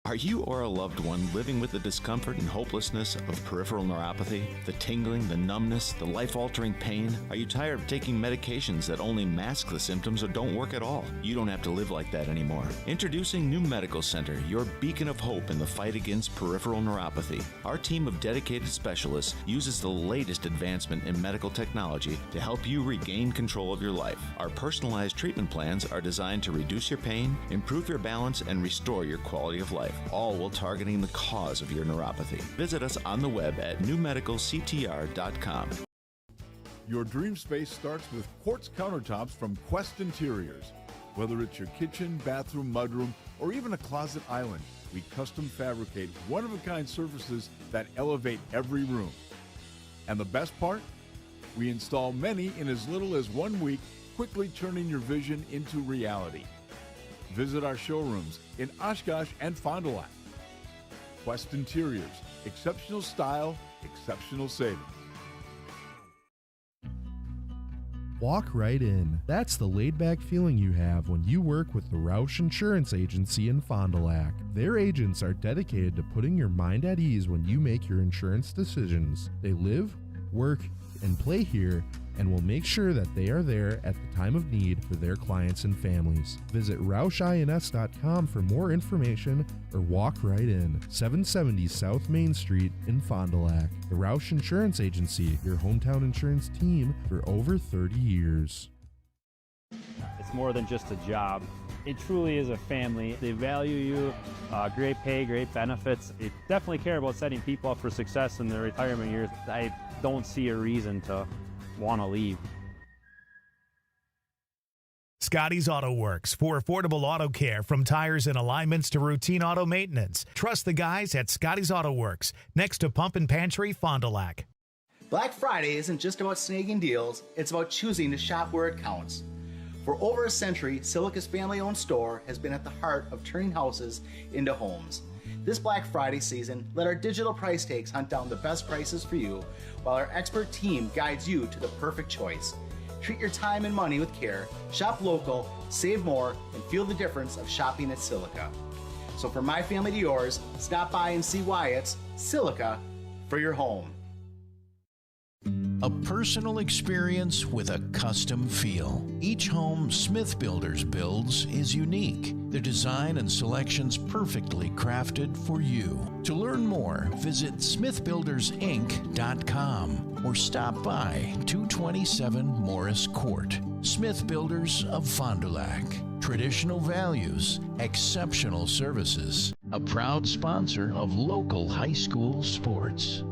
Are you or a loved one living with the discomfort and hopelessness of peripheral neuropathy? The tingling, the numbness, the life-altering pain? Are you tired of taking medications that only mask the symptoms or don't work at all? You don't have to live like that anymore. Introducing New Medical Center, your beacon of hope in the fight against peripheral neuropathy. Our team of dedicated specialists uses the latest advancement in medical technology to help you regain control of your life. Our personalized treatment plans are designed to reduce your pain, improve your balance, and restore your quality of life, all while targeting the cause of your neuropathy. Visit us on the web at newmedicalctr.com. Your dream space starts with quartz countertops from Quest Interiors. Whether it's your kitchen, bathroom, mudroom, or even a closet island, we custom fabricate one-of-a-kind surfaces that elevate every room. And the best part? We install many in as little as 1 week, quickly turning your vision into reality. Visit our showrooms in Oshkosh and Fond du Lac. Quest Interiors, exceptional style, exceptional savings. Walk right in. That's the laid-back feeling you have when you work with the Roush Insurance Agency in Fond du Lac. Their agents are dedicated to putting your mind at ease when you make your insurance decisions. They live, work, and play here, and will make sure that they are there at the time of need for their clients and families. Visit RoushINS.com for more information or walk right in. 770 South Main Street in Fond du Lac. The Roush Insurance Agency, your hometown insurance team for over 30 years. It's more than just a job. It truly is a family. They value you, great pay, great benefits. They definitely care about setting people up for success in their retirement years. I don't see a reason to want to leave. Scotty's Auto Works for affordable auto care, from tires and alignments to routine auto maintenance. Trust the guys at Scotty's Auto Works, next to Pump and Pantry, Fond du Lac. Black Friday isn't just about snagging deals, it's about choosing to shop where it counts. For over a century, Silica's family-owned store has been at the heart of turning houses into homes. This Black Friday season, let our digital price tags hunt down the best prices for you, while our expert team guides you to the perfect choice. Treat your time and money with care, shop local, save more, and feel the difference of shopping at Silica. So from my family to yours, stop by and see why it's Silica for your home. A personal experience with a custom feel. Each home Smith Builders builds is unique. Their design and selections perfectly crafted for you. To learn more, visit smithbuildersinc.com or stop by 227 Morris Court. Smith Builders of Fond du Lac. Traditional values, exceptional services. A proud sponsor of local high school sports.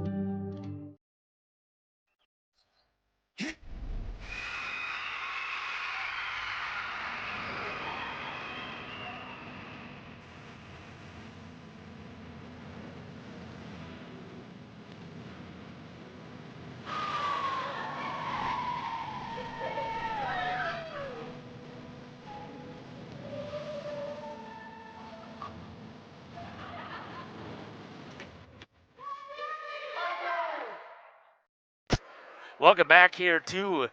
Welcome back here to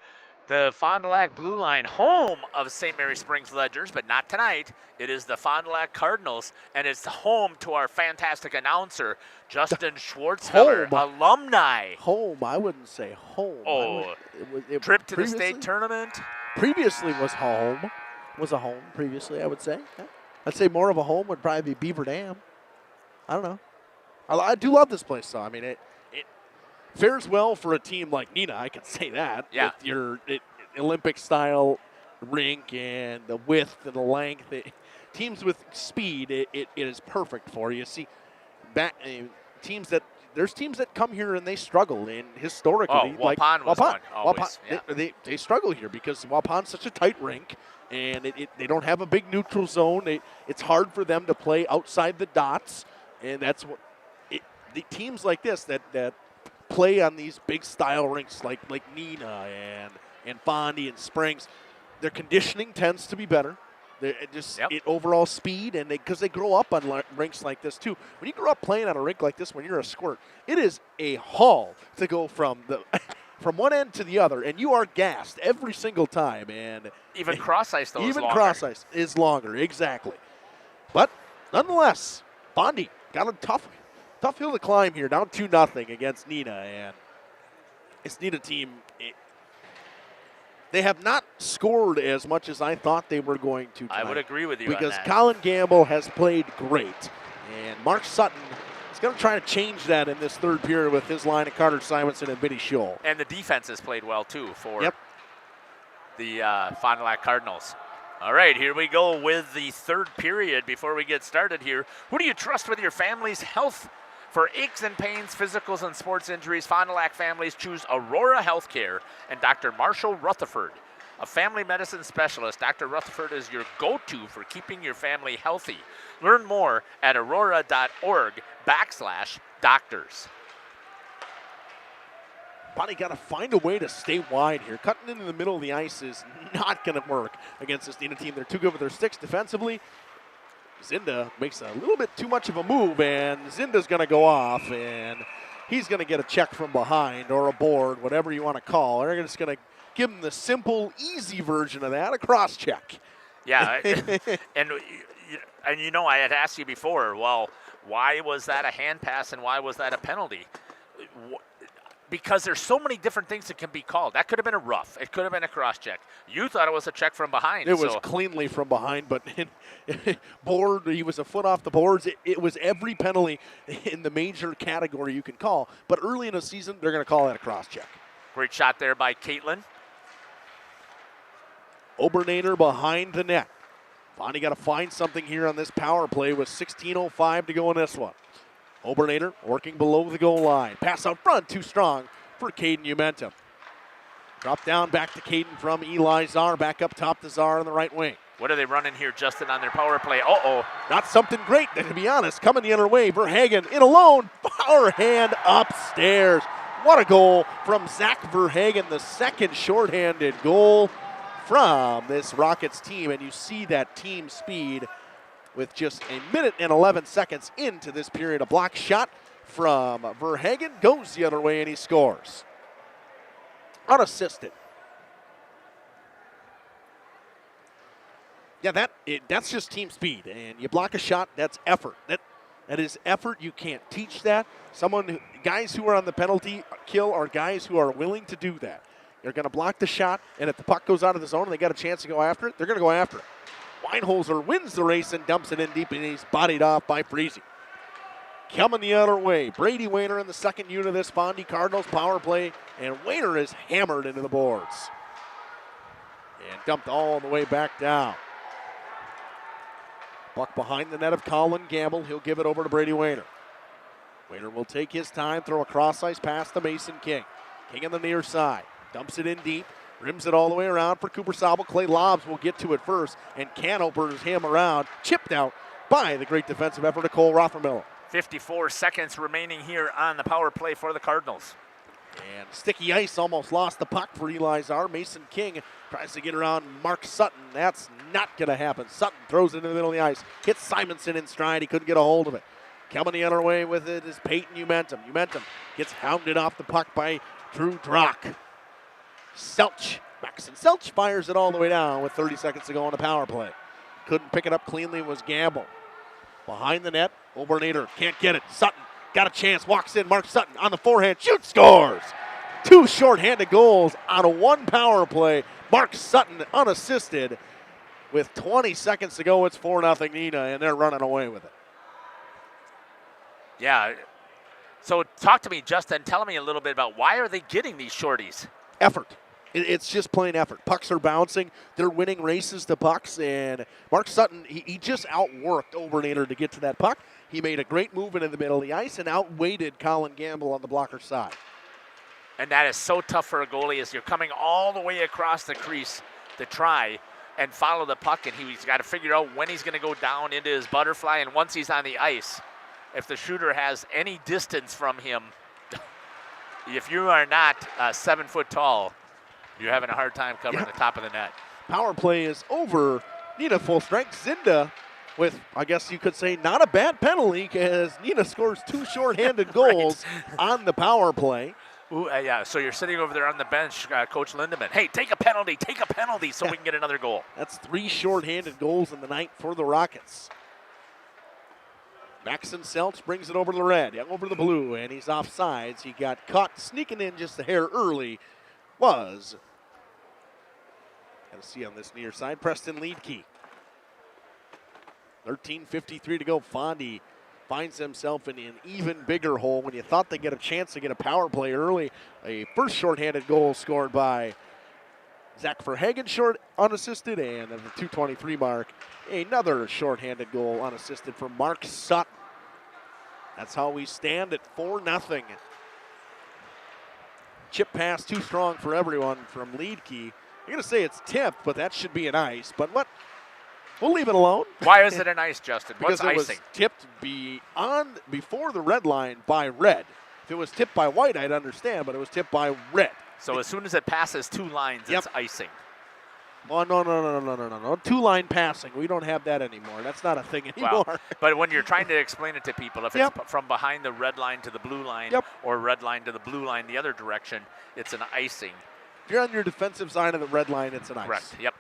the Fond du Lac Blue Line, home of St. Mary Springs Ledgers, but not tonight. It is the Fond du Lac Cardinals, and it's home to our fantastic announcer, Justin Schwartzfeller, alumni. Home, I wouldn't say home. Oh, trip to the state tournament? Previously was home. Was a home previously, I would say. Yeah. I'd say more of a home would probably be Beaver Dam. I don't know. I do love this place, though. I mean, it fares well for a team like Neenah, I can say that. Yeah. With your Olympic-style rink and the width and the length. Teams with speed, it is perfect for. You see there's teams that come here and they struggle, and historically. Waupun was one, always. Waupun, they struggle here because Waupun's such a tight rink, and they don't have a big neutral zone. It's hard for them to play outside the dots, and that's what the teams like this that play on these big style rinks like Neenah and Fondy and Springs, their conditioning tends to be better. Overall speed, and because they grow up on rinks like this too. When you grow up playing on a rink like this, when you're a squirt, it is a haul to go from from one end to the other, and you are gassed every single time. And even cross ice, though, even cross ice is longer, exactly. But nonetheless, Fondy got a tough hill to climb here, down 2-0 against Neenah, and this Neenah team. They have not scored as much as I thought they were going to tonight. I would agree with you on because that. Colin Gamble has played great, and Mark Sutton is going to try to change that in this third period with his line of Carter Simonson and Vinny Scholl. And the defense has played well, too, for the Fond du Lac Cardinals. All right, here we go with the third period. Before we get started here, who do you trust with your family's health? For aches and pains, physicals, and sports injuries, Fond du Lac families choose Aurora Healthcare and Dr. Marshall Rutherford. A family medicine specialist, Dr. Rutherford is your go-to for keeping your family healthy. Learn more at aurora.org/doctors. Bonnie got to find a way to stay wide here. Cutting into the middle of the ice is not going to work against this Neenah team. They're too good with their sticks defensively. Zinda makes a little bit too much of a move, and Zinda's going to go off, and he's going to get a check from behind or a board, whatever you want to call. They're just going to give him the simple, easy version of that, a cross check. Yeah, and I had asked you before, well, why was that a hand pass and why was that a penalty? Because there's so many different things that can be called. That could have been a rough. It could have been a cross check. You thought it was a check from behind. It was cleanly from behind, but board, he was a foot off the boards. It was every penalty in the major category you can call. But early in the season, they're going to call that a cross check. Great shot there by Caitlin. Obernader behind the net. Bonnie got to find something here on this power play with 16:05 to go in this one. Obernader working below the goal line. Pass out front, too strong for Caden Umentum. Drop down back to Caden from Eli Czar. Back up top to Czar on the right wing. What are they running here, Justin, on their power play? Not something great, to be honest. Coming the other way, Verhagen in alone. Power hand upstairs. What a goal from Zach Verhagen, the second shorthanded goal from this Rockets team. And you see that team speed with just a minute and 11 seconds into this period. A block shot from Verhagen goes the other way, and he scores. Unassisted. Yeah, that's just team speed. And you block a shot, that's effort. That is effort. You can't teach that. Guys who are on the penalty kill are guys who are willing to do that. They're going to block the shot, and if the puck goes out of the zone and they got a chance to go after it, they're going to go after it. Weinholzer wins the race and dumps it in deep, and he's bodied off by Freese. Coming the other way, Brady Wayner in the second unit of this Fondy Cardinals power play, and Wayner is hammered into the boards. And dumped all the way back down. Puck behind the net of Colin Gamble. He'll give it over to Brady Wayner. Wayner will take his time, throw a cross-ice pass to Mason King. King on the near side, dumps it in deep. Rims it all the way around for Cooper Sobel. Clay Lobbs will get to it first, and Canopers him around. Chipped out by the great defensive effort of Cole Rothermiller. 54 seconds remaining here on the power play for the Cardinals. And sticky ice almost lost the puck for Eli Czar. Mason King tries to get around Mark Sutton. That's not going to happen. Sutton throws it in the middle of the ice. Hits Simonson in stride. He couldn't get a hold of it. Coming the other way with it is Peyton Umentum. Umentum gets hounded off the puck by Drew Drock. Selch. Maxon Selch fires it all the way down with 30 seconds to go on the power play. Couldn't pick it up cleanly was Gamble. Behind the net, Obernader can't get it. Sutton got a chance, walks in. Mark Sutton on the forehand, shoots, scores. 2 shorthanded goals on a 1 power play. Mark Sutton unassisted. With 20 seconds to go, it's 4-0 Nina, and they're running away with it. Yeah. So talk to me, Justin. Tell me a little bit about why are they getting these shorties? Effort. It's just plain effort. Pucks are bouncing. They're winning races to pucks. And Mark Sutton, he just outworked Obernader to get to that puck. He made a great movement in the middle of the ice and outweighted Colin Gamble on the blocker side. And that is so tough for a goalie as you're coming all the way across the crease to try and follow the puck. And he's got to figure out when he's going to go down into his butterfly. And once he's on the ice, if the shooter has any distance from him, if you are not 7 foot tall, you're having a hard time covering the top of the net. Power play is over. Nina full strength. Zinda with, I guess you could say, not a bad penalty as Nina scores 2 shorthanded goals on the power play. Ooh, yeah, so you're sitting over there on the bench, Coach Lindemann. Hey, take a penalty so we can get another goal. That's 3 shorthanded goals in the night for the Rockets. Maxon Selch brings it over to the red, over to the blue, and he's off sides. He got caught sneaking in just a hair early. Was, gotta see on this near side, Preston Leedke. 13:53 to go. Fondy finds himself in an even bigger hole when you thought they'd get a chance to get a power play early. A first shorthanded goal scored by Zach Verhagen, short unassisted, and at the 2:23 mark, another shorthanded goal unassisted for Mark Sutton. That's how we stand at 4-0. Chip pass too strong for everyone from Leedke. I'm going to say it's tipped, but that should be an ice. But what? We'll leave it alone. Why is it an ice, Justin? Because What's it icing? was tipped before the red line by red. If it was tipped by white, I'd understand, but it was tipped by red. So as soon as it passes 2 lines, it's icing. Oh, no. 2-line passing. We don't have that anymore. That's not a thing anymore. Well, but when you're trying to explain it to people, if it's from behind the red line to the blue line or red line to the blue line the other direction, it's an icing. If you're on your defensive side of the red line, it's an ice. Correct, yep.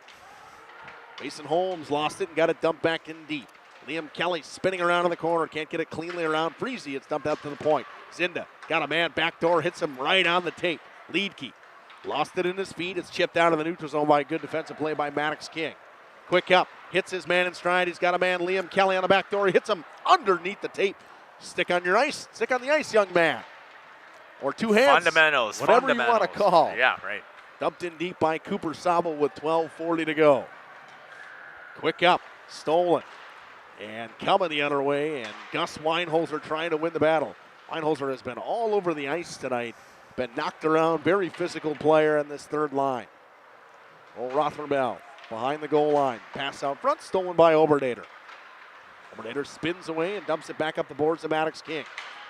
Mason Holmes lost it and got it dumped back in deep. Liam Kelly spinning around in the corner, can't get it cleanly around Freezy. It's dumped out to the point. Zinda got a man backdoor, hits him right on the tape. Leedke lost it in his feet. It's chipped out of the neutral zone by a good defensive play by Maddox King. Quick up, hits his man in stride. He's got a man, Liam Kelly, on the back door. He hits him underneath the tape. Stick on the ice, young man. Or 2 hands. Fundamentals. Whatever you want to call. Yeah, right. Dumped in deep by Cooper Sobel with 12:40 to go. Quick up, stolen. And coming the other way, and Gus Weinholzer trying to win the battle. Weinholzer has been all over the ice tonight. Been knocked around, very physical player in this third line. Old Rothermel behind the goal line. Pass out front, stolen by Obernader. Obernader spins away and dumps it back up the boards to Maddox King.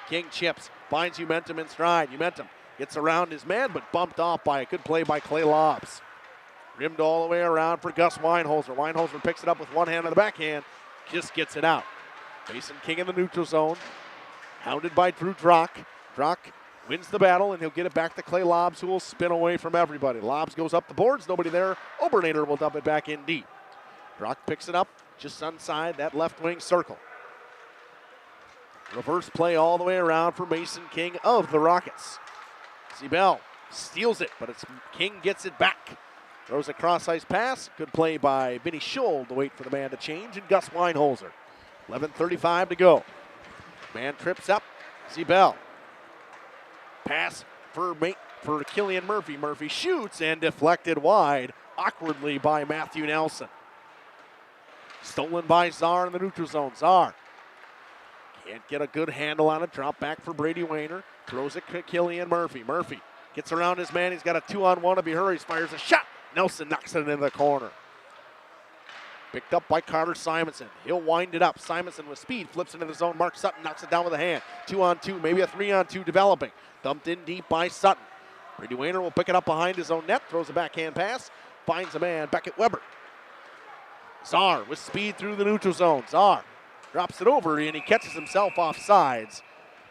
King chips, finds Umentum in stride. Umentum gets around his man, but bumped off by a good play by Clay Lobbs. Rimmed all the way around for Gus Weinholzer. Weinholzer picks it up with one hand on the backhand, just gets it out. Mason King in the neutral zone, hounded by Drew Drock. Drock wins the battle, and he'll get it back to Clay Lobbs, who will spin away from everybody. Lobbs goes up the boards, nobody there. Obernader will dump it back in deep. Drock picks it up just inside that left wing circle. Reverse play all the way around for Mason King of the Rockets. Seabell steals it, but it's King gets it back. Throws a cross-ice pass. Good play by Vinny Scholl to wait for the man to change, and Gus Weinholzer. 11:35 to go. Man trips up. Seabell. Pass for Killian Murphy. Murphy shoots and deflected wide awkwardly by Matthew Nelson. Stolen by Czar in the neutral zone. Czar can't get a good handle on it. Drop back for Brady Wayner. Throws it to Killian Murphy. Murphy gets around his man. He's got a 2-on-1 to be hurries. Fires a shot. Nelson knocks it into the corner. Picked up by Carter Simonson. He'll wind it up. Simonson with speed flips into the zone. Mark Sutton knocks it down with a hand. 2-on-2, maybe a 3-on-2 developing. Dumped in deep by Sutton. Brady Wayner will pick it up behind his own net. Throws a backhand pass. Finds a man. Beckett Weber. Czar with speed through the neutral zone. Czar drops it over and he catches himself off sides.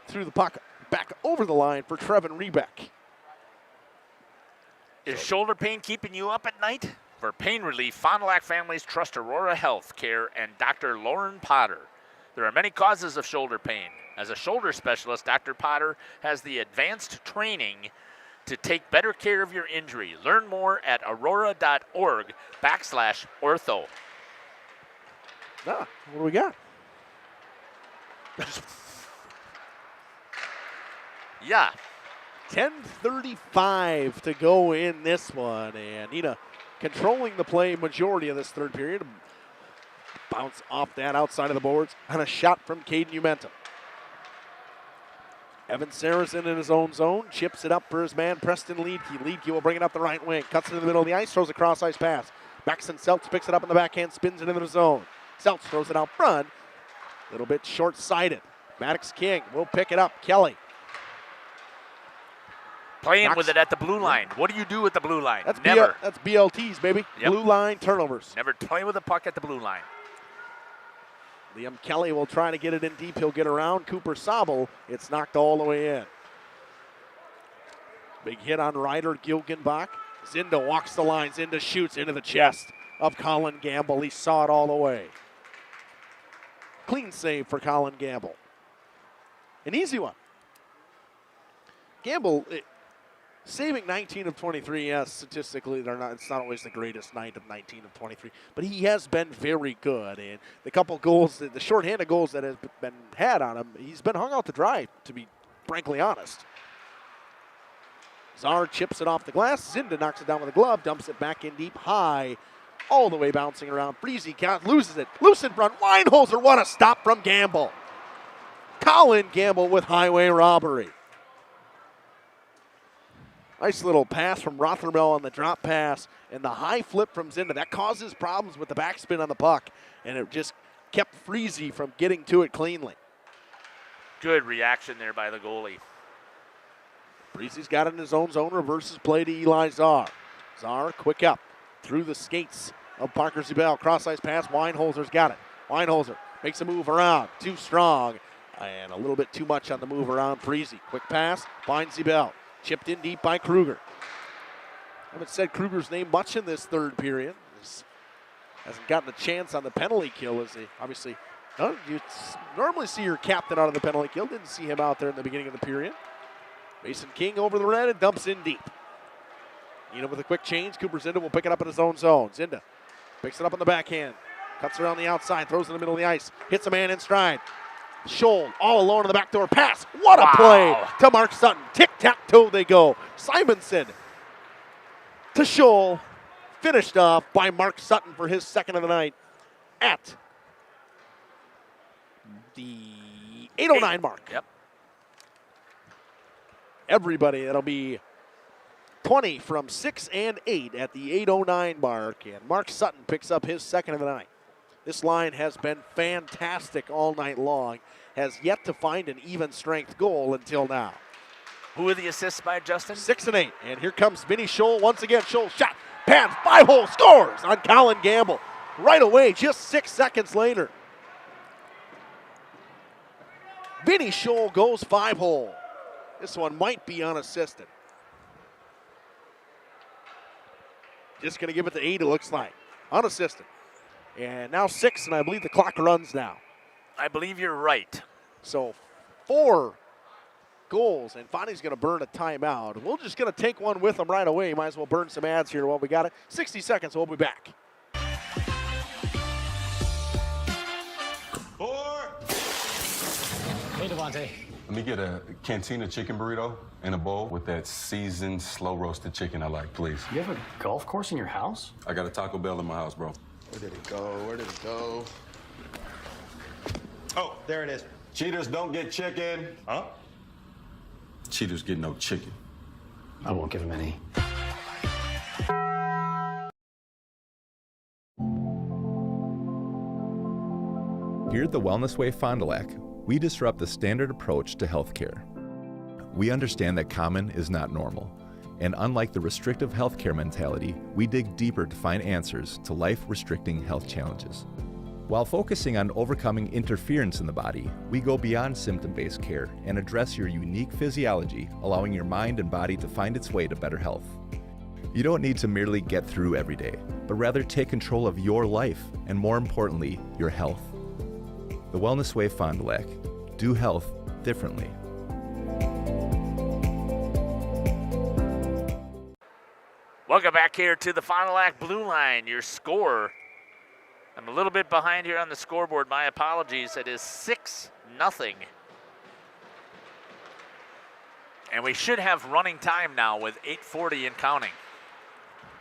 Threw the puck back over the line for Trevin Rebeck. Is shoulder pain keeping you up at night? For pain relief, Fond du Lac families trust Aurora Health Care and Dr. Lauren Potter. There are many causes of shoulder pain. As a shoulder specialist, Dr. Potter has the advanced training to take better care of your injury. Learn more at aurora.org/ortho. What do we got? Yeah. 10:35 to go in this one, and Nina controlling the play majority of this third period. Bounce off that outside of the boards, and a shot from Caden Umentum. Evan Saracen in his own zone, chips it up for his man Preston Liedke. Liedke will bring it up the right wing, cuts it in the middle of the ice, throws a cross-ice pass. Maxon Seltz picks it up in the backhand, spins it into the zone. Seltz throws it out front, a little bit short-sighted. Maddox King will pick it up. Kelly. Playing with it at the blue line. What do you do at the blue line? That's Never. that's BLTs, baby. Yep. Blue line turnovers. Never play with the puck at the blue line. Liam Kelly will try to get it in deep. He'll get around Cooper Sobel. It's knocked all the way in. Big hit on Ryder Gilgenbach. Zinda walks the line. Zinda shoots into the chest of Colin Gamble. He saw it all the way. Clean save for Colin Gamble. An easy one. Gamble saving 19 of 23, yes, statistically it's not always the greatest night of 19 of 23, but he has been very good. And the couple goals, the shorthanded goals that have been had on him, he's been hung out to dry, to be frankly honest. Czar chips it off the glass. Zinda knocks it down with a glove, dumps it back in deep, high, all the way bouncing around. Breezy loses it. Loose in front. Weinholzer, what a stop from Gamble. Colin Gamble with highway robbery. Nice little pass from Rothermel on the drop pass and the high flip from Zinda. That causes problems with the backspin on the puck, and it just kept Freezy from getting to it cleanly. Good reaction there by the goalie. Freezy's got it in his own zone, reverses play to Eli Czar. Czar, quick up through the skates of Parker Zibel. Cross-ice pass, Weinholzer's got it. Weinholzer makes a move around, too strong, and a little bit too much on the move around Freezy. Quick pass, finds Zibel. Chipped in deep by Kruger. Haven't said Kruger's name much in this third period. Hasn't gotten a chance on the penalty kill, as they obviously you normally see your captain out of the penalty kill. Didn't see him out there in the beginning of the period. Mason King over the red and dumps in deep. Nina with a quick change. Cooper Zinda will pick it up in his own zone. Zinda picks it up on the backhand. Cuts around the outside. Throws in the middle of the ice. Hits a man in stride. Scholl all alone on the backdoor pass. What a play to Mark Sutton. Tic-tac-toe they go. Simonson to Scholl. Finished off by Mark Sutton for his second of the night at the 8:09 mark. Yep. Everybody, that'll be 20 from 6 and 8 at the 8:09 mark. And Mark Sutton picks up his second of the night. This line has been fantastic all night long. Has yet to find an even strength goal until now. Who are the assists by Justin? 6 and 8. And here comes Vinny Scholl once again. Scholl shot, pans, 5-hole, scores on Colin Gamble. Right away, just 6 seconds later. Vinny Scholl goes 5-hole. This one might be unassisted. Just going to give it to 8, it looks like. Unassisted. And now 6, and I believe the clock runs now. I believe you're right. So 4 goals, and Fonny's going to burn a timeout. We're just going to take one with them right away. Might as well burn some ads here while we got it. 60 seconds, we'll be back. Hey, Devontae. Let me get a Cantina chicken burrito and a bowl with that seasoned, slow-roasted chicken I like, please. You have a golf course in your house? I got a Taco Bell in my house, bro. Where did it go? Where did it go? Oh, there it is. Cheaters don't get chicken. Huh? Cheaters get no chicken. I won't give him any. Here at the Wellness Way Fond du Lac, we disrupt the standard approach to healthcare. We understand that common is not normal, and unlike the restrictive healthcare mentality, we dig deeper to find answers to life-restricting health challenges. While focusing on overcoming interference in the body, we go beyond symptom-based care and address your unique physiology, allowing your mind and body to find its way to better health. You don't need to merely get through every day, but rather take control of your life and, more importantly, your health. The Wellness Way Fond du Lac. Do health differently. Welcome back here to the Fond du Lac Blue Line. Your score, I'm a little bit behind here on the scoreboard. My apologies. It is 6-0. And we should have running time now with 8:40 and counting.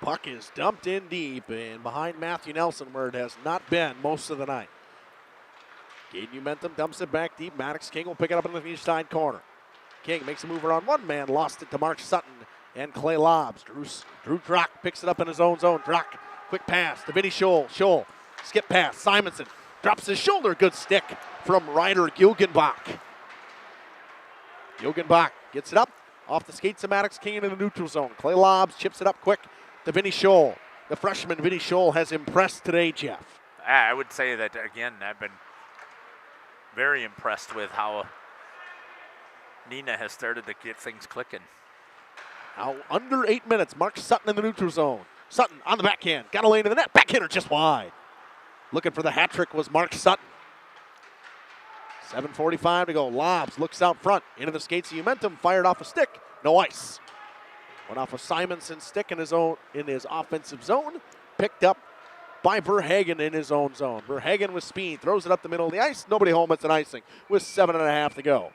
Puck is dumped in deep and behind Matthew Nelson, where it has not been most of the night. Caden Umentum dumps it back deep. Maddox King will pick it up in the east side corner. King makes a move around one man, lost it to Mark Sutton and Clay Lobbs. Drew Drock picks it up in his own zone. Drock, quick pass to Vinny Scholl. Scholl, skip pass. Simonson drops his shoulder. Good stick from Ryder Gilgenbach. Gilgenbach gets it up off the skates of Maddox King into the neutral zone. Clay Lobbs chips it up quick to Vinny Scholl. The freshman Vinny Scholl has impressed today, Jeff. I would say that, again, I've been very impressed with how Nina has started to get things clicking. Now under 8 minutes, Mark Sutton in the neutral zone. Sutton on the backhand, got a lane to the net, backhander just wide. Looking for the hat trick was Mark Sutton. 7:45 to go. Lobbs looks out front into the skates of Umentum, fired off a stick, no ice. Went off a Simonson's stick in his offensive zone, picked up by Verhagen in his own zone. Verhagen with speed, throws it up the middle of the ice. Nobody home, it's an icing with 7.5 to go.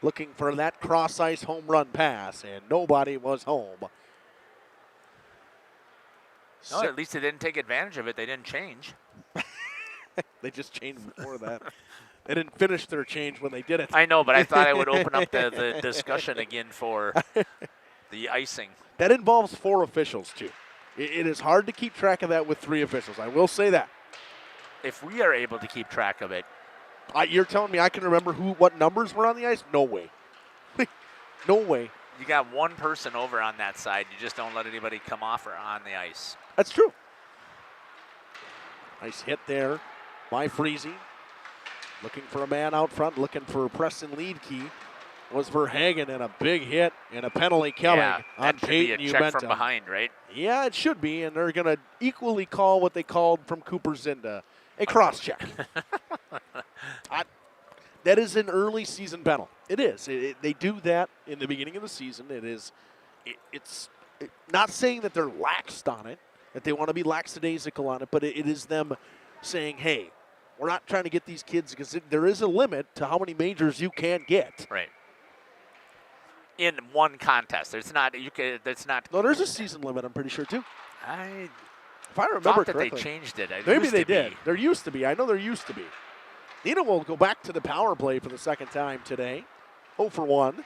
Looking for that cross-ice home run pass, and nobody was home. No, at least they didn't take advantage of it. They didn't change. They just changed before that. They didn't finish their change when they did it. I know, but I thought I would open up the discussion again for the icing. That involves 4 officials, too. It is hard to keep track of that with 3 officials. I will say that. If we are able to keep track of it. You're telling me I can remember what numbers were on the ice? No way. No way. You got one person over on that side. You just don't let anybody come off or on the ice. That's true. Nice hit there by Freese. Looking for a man out front, looking for Preston Leadkey. Was Verhagen, and a big hit and a penalty coming on Peyton be a check Umentum. from behind, right? Yeah, it should be, and they're going to equally call what they called from Cooper Zinda a cross check. That is an early season penalty. It is. They do that in the beginning of the season. It's not saying that they're laxed on it, that they want to be lackadaisical on it, but it is them saying, hey, we're not trying to get these kids, because there is a limit to how many majors you can get. Right. In one contest. There's not. No, there's a season limit, I'm pretty sure, too. If I remember thought that correctly. they changed it. Maybe they did. There used to be. I know there used to be. Nina will go back to the power play for the second time today. 0 for 1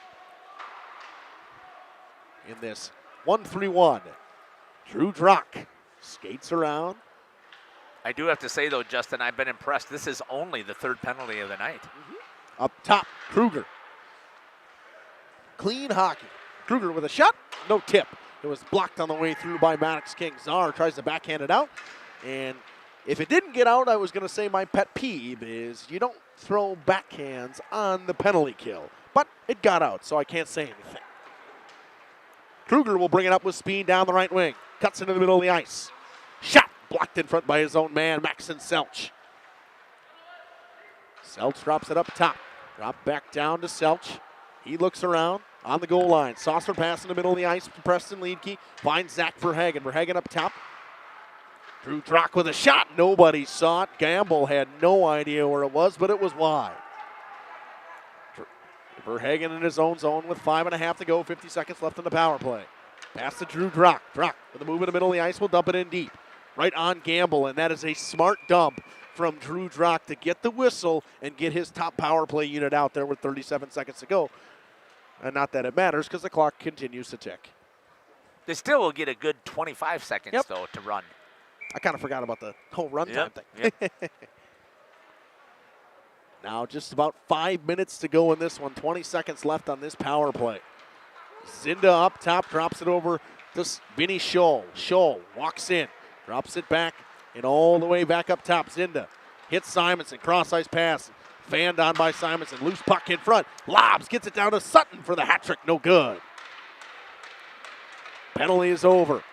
in this 1-3-1. Drew Drock skates around. I do have to say, though, Justin, I've been impressed. This is only the 3rd penalty of the night. Up top, Kruger. Clean hockey. Kruger with a shot, no tip. It was blocked on the way through by Maddox King. Czar tries to backhand it out, and if it didn't get out, I was going to say my pet peeve is you don't throw backhands on the penalty kill. But it got out, so I can't say anything. Kruger will bring it up with speed down the right wing. Cuts into the middle of the ice. Shot blocked in front by his own man, Maxon Selch. Selch drops it up top. Drop back down to Selch. He looks around on the goal line. Saucer pass in the middle of the ice to Preston Leadkey. Finds Zach Verhagen. Verhagen up top. Drew Drock with a shot. Nobody saw it. Gamble had no idea where it was, but it was wide. Verhagen in his own zone with 5.5 to go. 50 seconds left in the power play. Pass to Drew Drock. Drock with a move in the middle of the ice will dump it in deep. Right on Gamble, and that is a smart dump from Drew Drock to get the whistle and get his top power play unit out there with 37 seconds to go. And not that it matters, because the clock continues to tick. They still will get a good 25 seconds, though, to run. I kind of forgot about the whole runtime thing. Yep. Now just about 5 minutes to go in this one. 20 seconds left on this power play. Zinda up top, drops it over to Vinny Scholl. Scholl walks in, drops it back, and all the way back up top. Zinda hits Simonson, cross-ice pass, Fanned on by Simonson. Loose puck in front. Lobs gets it down to Sutton for the hat trick. No good. Penalty is over.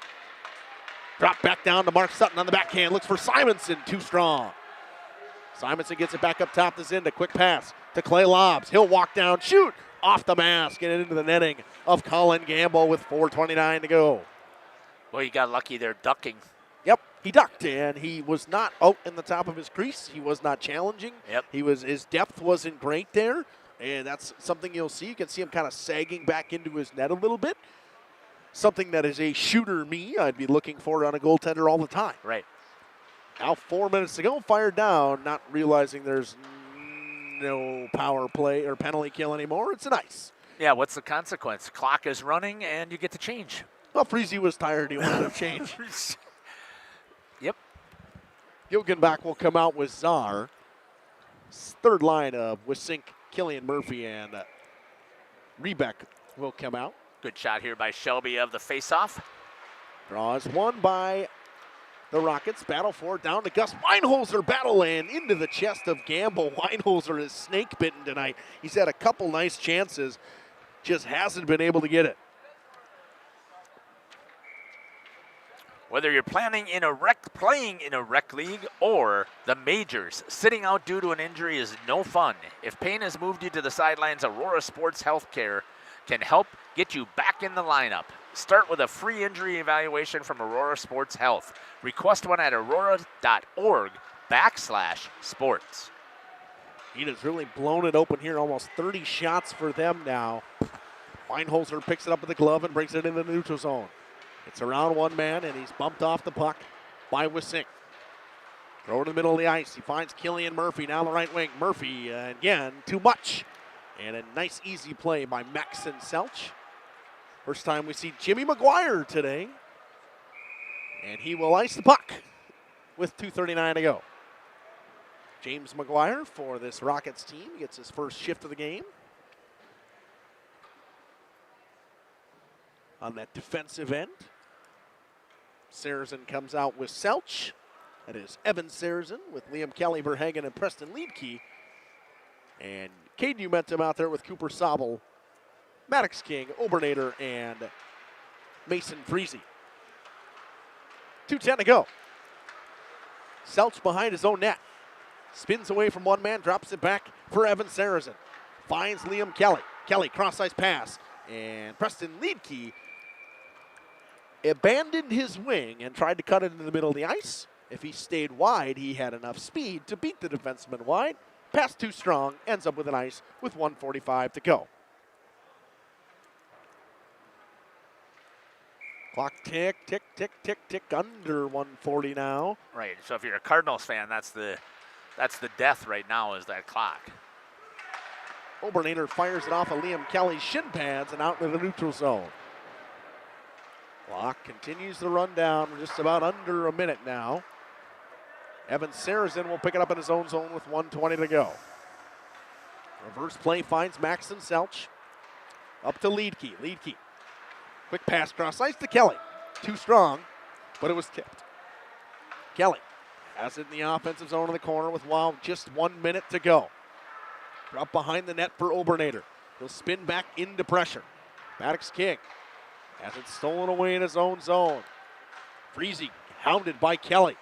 Drop back down to Mark Sutton on the backhand. Looks for Simonson. Too strong. Simonson gets it back up top to Zinda. Quick pass to Clay Lobs. He'll walk down, shoot off the mask, and into the netting of Colin Gamble with 4:29 to go. Well, you got lucky there ducking. Yep, he ducked, and he was not out in the top of his crease. He was not challenging. Yep. His depth wasn't great there, and that's something you'll see. You can see him kind of sagging back into his net a little bit. Something that is a shooter me, I'd be looking for on a goaltender all the time. Right. Now 4 minutes to go, fired down, not realizing there's no power play or penalty kill anymore. It's an ice. Yeah, what's the consequence? Clock is running, and you get to change. Well, Freese was tired. He wanted to change. Yep. Gilgenbach will come out with Czar. Third line of Wisink, Killian Murphy, and Rebeck will come out. Good shot here by Shelby of the faceoff. Draw is won by the Rockets. Battle for it down to Gus Weinholzer. Battle and into the chest of Gamble. Weinholzer is snake bitten tonight. He's had a couple nice chances, just hasn't been able to get it. Whether you're playing in a rec league or the majors, sitting out due to an injury is no fun. If pain has moved you to the sidelines, Aurora Sports Healthcare can help get you back in the lineup. Start with a free injury evaluation from Aurora Sports Health. Request one at aurora.org/sports. He's really blown it open here. Almost 30 shots for them now. Weinholzer picks it up with the glove and brings it into the neutral zone. It's around one man, and he's bumped off the puck by Wisink. Throw it in the middle of the ice. He finds Killian Murphy down the right wing. Murphy, again, too much. And a nice, easy play by Maxon Selch. First time we see Jimmy McGuire today. And he will ice the puck with 2:39 to go. James McGuire for this Rockets team gets his first shift of the game. On that defensive end, Saracen comes out with Selch. That is Evan Saracen with Liam Kelly, Verhagen, and Preston Liedke. And Cade Umentum out there with Cooper Sobel, Maddox King, Obernader, and Mason Freese. 2:10 to go. Selch behind his own net. Spins away from one man, drops it back for Evan Saracen. Finds Liam Kelly. Kelly, cross-ice pass. And Preston Liedke abandoned his wing and tried to cut it into the middle of the ice. If he stayed wide, he had enough speed to beat the defenseman wide. Pass too strong, ends up with an ice with 1:45 to go. Clock tick, tick, tick, tick, tick, under 140 now. Right, so if you're a Cardinals fan, that's the death right now is that clock. Obernader fires it off of Liam Kelly's shin pads and out into the neutral zone. Clock continues to run down. We're just about under a minute now. Evan Saracen will pick it up in his own zone with 1:20 to go. Reverse play finds Maxon Selch. Up to Liedke. Liedke. Quick pass cross ice to Kelly. Too strong, but it was tipped. Kelly has it in the offensive zone in the corner with just 1 minute to go. Drop behind the net for Obernader. He'll spin back into pressure. Maddox King has it stolen away in his own zone. Freese hounded by Kelly.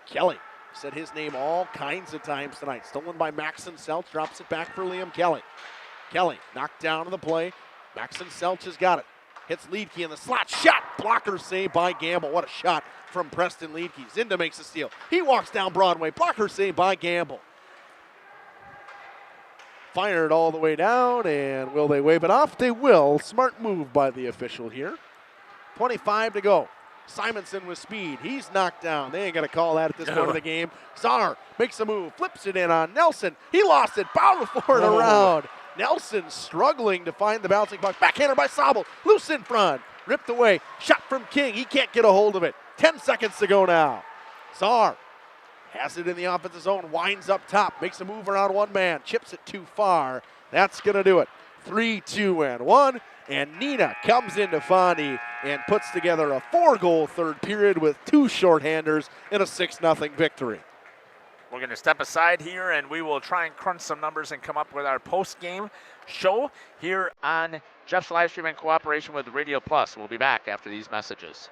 Kelly said his name all kinds of times tonight. Stolen by Maxon Selch. Drops it back for Liam Kelly. Kelly knocked down to the play. Maxon Selch has got it. Hits Liedke in the slot. Shot. Blocker save by Gamble. What a shot from Preston Liedke. Zinda makes a steal. He walks down Broadway. Blocker save by Gamble. Fired all the way down, and will they wave it off? They will. Smart move by the official here. 25 to go. Simonson with speed. He's knocked down. They ain't going to call that at this point of the game. Czar makes a move, flips it in on Nelson. He lost it, power forward around. Nelson struggling to find the bouncing puck. Backhander by Sobel. Loose in front. Ripped away. Shot from King. He can't get a hold of it. 10 seconds to go now. Czar has it in the offensive zone. Winds up top. Makes a move around one man. Chips it too far. That's going to do it. 3-2-1. And Nina comes into Fondy and puts together a 4-goal third period with 2 shorthanders in a 6-0 victory. We're going to step aside here, and we will try and crunch some numbers and come up with our post-game show here on Jeff's live stream in cooperation with Radio Plus. We'll be back after these messages.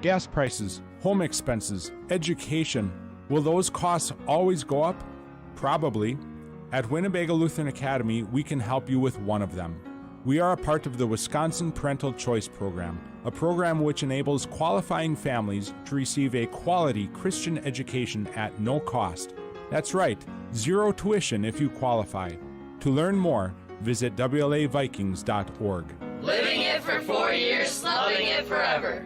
Gas prices, home expenses, education. Will those costs always go up? Probably. At Winnebago Lutheran Academy, we can help you with one of them. We are a part of the Wisconsin Parental Choice Program, a program which enables qualifying families to receive a quality Christian education at no cost. That's right, zero tuition if you qualify. To learn more, visit WLAVikings.org. Living it for 4 years, loving it forever.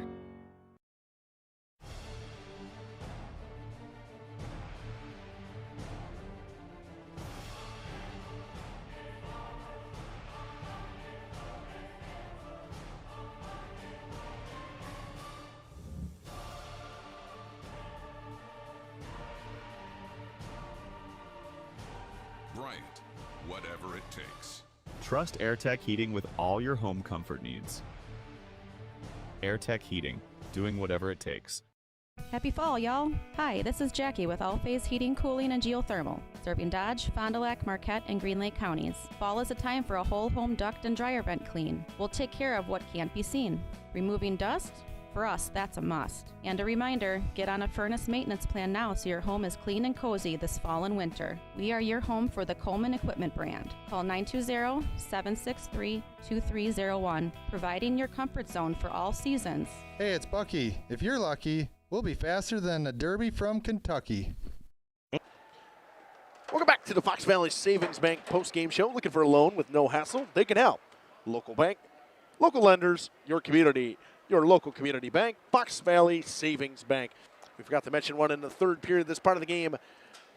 Bryant, whatever it takes. Trust AirTech Heating with all your home comfort needs. AirTech Heating, doing whatever it takes. Happy fall, y'all. Hi, this is Jackie with All Phase Heating, Cooling, and Geothermal, serving Dodge, Fond du Lac, Marquette, and Green Lake counties. Fall is a time for a whole home duct and dryer vent clean. We'll take care of what can't be seen. Removing dust? For us, that's a must. And a reminder, get on a furnace maintenance plan now so your home is clean and cozy this fall and winter. We are your home for the Coleman Equipment brand. Call 920-763-2301, providing your comfort zone for all seasons. Hey, it's Bucky. If you're lucky, we'll be faster than a Derby from Kentucky. Welcome back to the Fox Valley Savings Bank post-game show. Looking for a loan with no hassle? They can help. Local bank, local lenders, your community. Your local community bank, Fox Valley Savings Bank. We forgot to mention one in the third period. This part of the game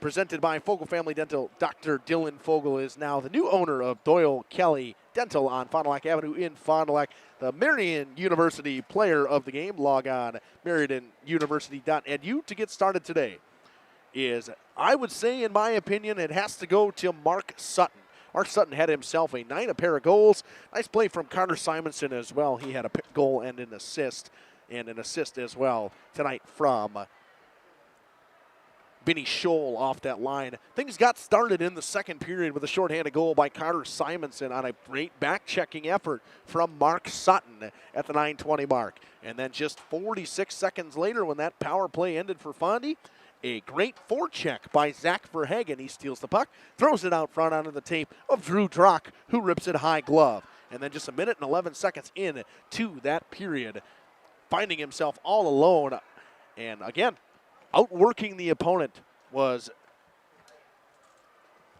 presented by Fogel Family Dental. Dr. Dylan Fogel is now the new owner of Doyle Kelly Dental on Fond du Lac Avenue in Fond du Lac. The Marian University player of the game. Log on marianuniversity.edu to get started today. I would say, in my opinion, it has to go to Mark Sutton. Mark Sutton had himself a night, a pair of goals. Nice play from Carter Simonson as well. He had a goal and an assist as well tonight from Benny Scholl off that line. Things got started in the second period with a shorthanded goal by Carter Simonson on a great back-checking effort from Mark Sutton at the 9:20 mark. And then just 46 seconds later, when that power play ended for Fondy, a great forecheck by Zach Verhagen. He steals the puck, throws it out front onto the tape of Drew Drock, who rips it high glove. And then just a minute and 11 seconds in to that period, finding himself all alone. And again, outworking the opponent was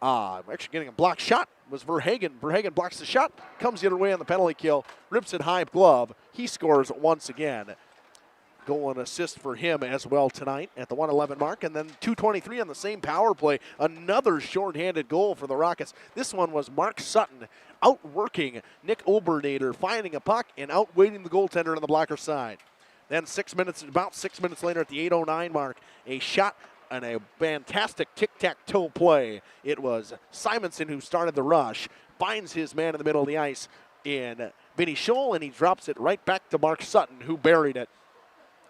actually getting a blocked shot was Verhagen. Verhagen blocks the shot, comes the other way on the penalty kill, rips it high glove. He scores once again. Goal and assist for him as well tonight at the 1:11 mark. And then 2:23 on the same power play. Another shorthanded goal for the Rockets. This one was Mark Sutton outworking Nick Obernader, finding a puck and outweighting the goaltender on the blocker side. Then about 6 minutes later at the 8:09 mark, a shot and a fantastic tic-tac-toe play. It was Simonson who started the rush, finds his man in the middle of the ice in Benny Scholl, and he drops it right back to Mark Sutton, who buried it.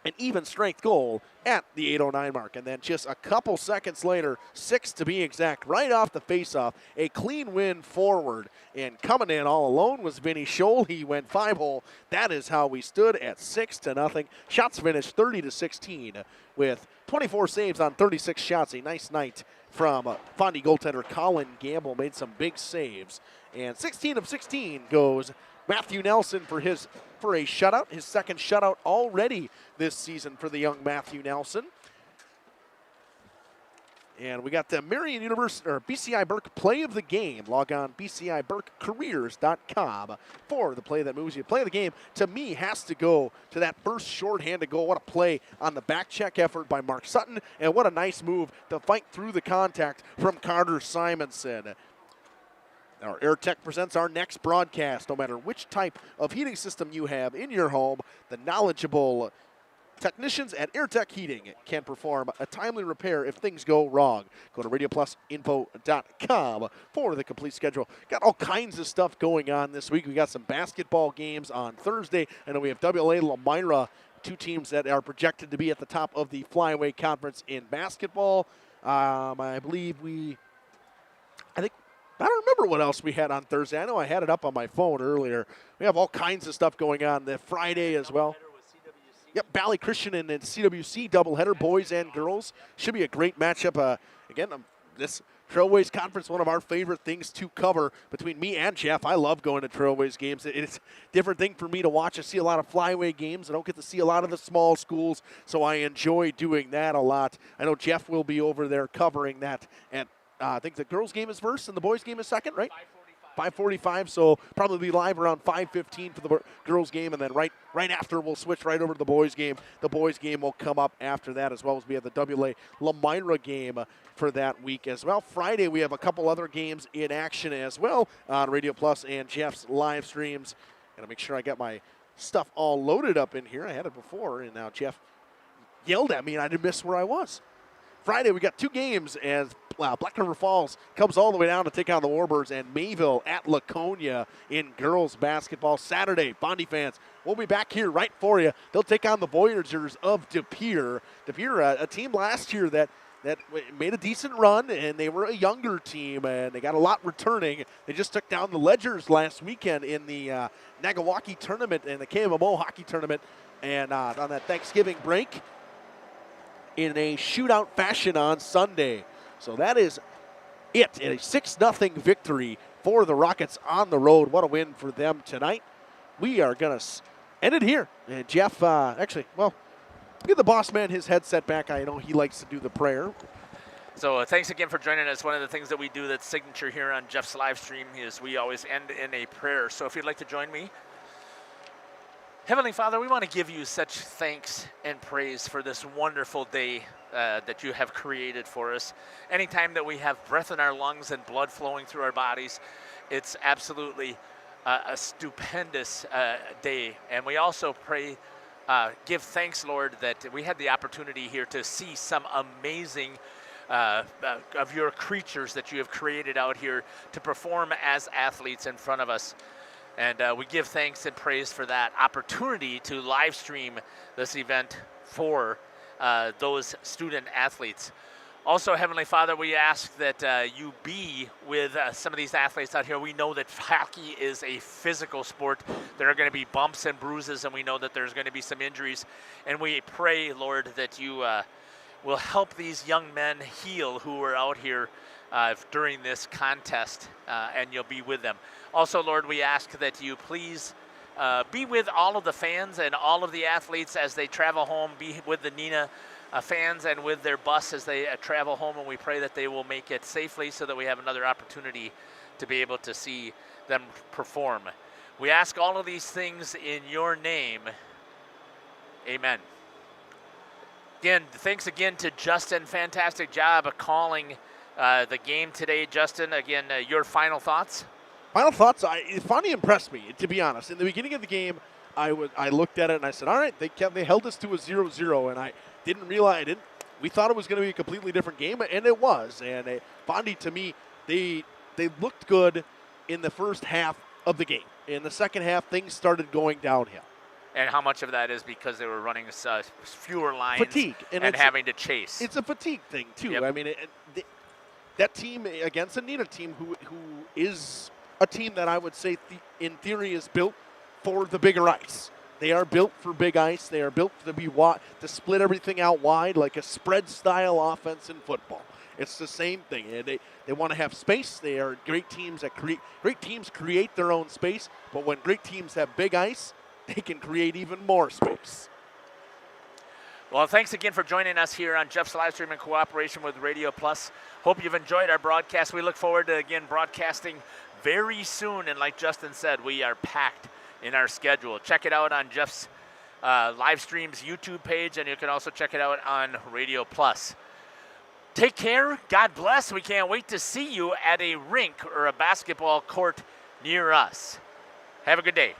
An even strength goal at the 8:09 mark. And then just a couple seconds later, 6 to be exact, right off the faceoff, a clean win forward. And coming in all alone was Vinny Scholl. He went 5-hole. That is how we stood at 6-0. Shots finished 30-16 with 24 saves on 36 shots. A nice night from Fondy goaltender Colin Gamble. Made some big saves. And 16 of 16 goes Matthew Nelson for a shutout, his second shutout already this season for the young Matthew Nelson. And we got the Marion University or BCI Burke play of the game. Log on bciburkecareers.com for the play that moves you. Play of the game, to me, has to go to that first shorthanded goal. What a play on the back check effort by Mark Sutton, and what a nice move to fight through the contact from Carter Simonson. Our Air Tech presents our next broadcast. No matter which type of heating system you have in your home, the knowledgeable technicians at Air Tech Heating can perform a timely repair if things go wrong. Go to radioplusinfo.com for the complete schedule. Got all kinds of stuff going on this week. We got some basketball games on Thursday, and then we have WLA Lamira, two teams that are projected to be at the top of the Flyway Conference in basketball. I don't remember what else we had on Thursday. I know I had it up on my phone earlier. We have all kinds of stuff going on the Friday as well. Yep, Valley Christian and CWC doubleheader, boys and girls. Should be a great matchup. This Trailways Conference, one of our favorite things to cover between me and Jeff. I love going to Trailways games. It's a different thing for me to watch. I see a lot of Flyway games. I don't get to see a lot of the small schools, so I enjoy doing that a lot. I know Jeff will be over there covering that. And I think the girls' game is first and the boys' game is second, right? 5:45, so probably be live around 5:15 for the girls' game, and then right after we'll switch right over to the boys' game. The boys' game will come up after that, as well as we have the WLA Lamira game for that week as well. Friday, we have a couple other games in action as well on Radio Plus and Jeff's live streams. Gotta make sure I got my stuff all loaded up in here. I had it before, and now Jeff yelled at me, and I didn't miss where I was. Friday, we got two games as Black River Falls comes all the way down to take on the Warbirds, and Mayville at Laconia in girls basketball. Saturday, Bondi fans, we'll be back here right for you. They'll take on the Voyagers of De Pere. De Pere, a team last year that made a decent run, and they were a younger team, and they got a lot returning. They just took down the Ledgers last weekend in the Nagawaki tournament and the KMMO hockey tournament, and on that Thanksgiving break in a shootout fashion on Sunday. So that is it. A 6-0 victory for the Rockets on the road. What a win for them tonight. We are going to end it here. And Jeff, give the boss man his headset back. I know he likes to do the prayer. So thanks again for joining us. One of the things that we do that's signature here on Jeff's live stream is we always end in a prayer. So if you'd like to join me. Heavenly Father, we want to give you such thanks and praise for this wonderful day that you have created for us. Anytime that we have breath in our lungs and blood flowing through our bodies, it's absolutely a stupendous day. And we also give thanks, Lord, that we had the opportunity here to see some amazing of your creatures that you have created out here to perform as athletes in front of us. And we give thanks and praise for that opportunity to live stream this event for those student athletes. Also, Heavenly Father, we ask that you be with some of these athletes out here. We know that hockey is a physical sport. There are going to be bumps and bruises, and we know that there's going to be some injuries. And we pray, Lord, that you will help these young men heal who are out here during this contest, and you'll be with them. Also, Lord, we ask that you please be with all of the fans and all of the athletes as they travel home. Be with the Neenah fans and with their bus as they travel home, and we pray that they will make it safely so that we have another opportunity to be able to see them perform. We ask all of these things in your name. Amen. Again, thanks again to Justin. Fantastic job of calling the game today. Justin, again, your final thoughts? Final thoughts, Fondy impressed me, to be honest. In the beginning of the game, I looked at it and I said, all right, they held us to a 0-0, and I didn't realize we thought it was going to be a completely different game, and it was. And Fondy, to me, they looked good in the first half of the game. In the second half, things started going downhill. And how much of that is because they were running fewer lines fatigue and having to chase? It's a fatigue thing, too. Yep. I mean, that team against a Neenah team who is a team that I would say in theory is built for the bigger ice. They are built for big ice. They are built to split everything out wide like a spread style offense in football. It's the same thing. They want to have space. They are great teams that create their own space, but when great teams have big ice, they can create even more space. Well, thanks again for joining us here on Jeff's live stream in cooperation with Radio Plus. Hope you've enjoyed our broadcast. We look forward to, again, broadcasting very soon. And like Justin said, we are packed in our schedule. Check it out on Jeff's live stream's YouTube page, and you can also check it out on Radio Plus. Take care. God bless. We can't wait to see you at a rink or a basketball court near us. Have a good day.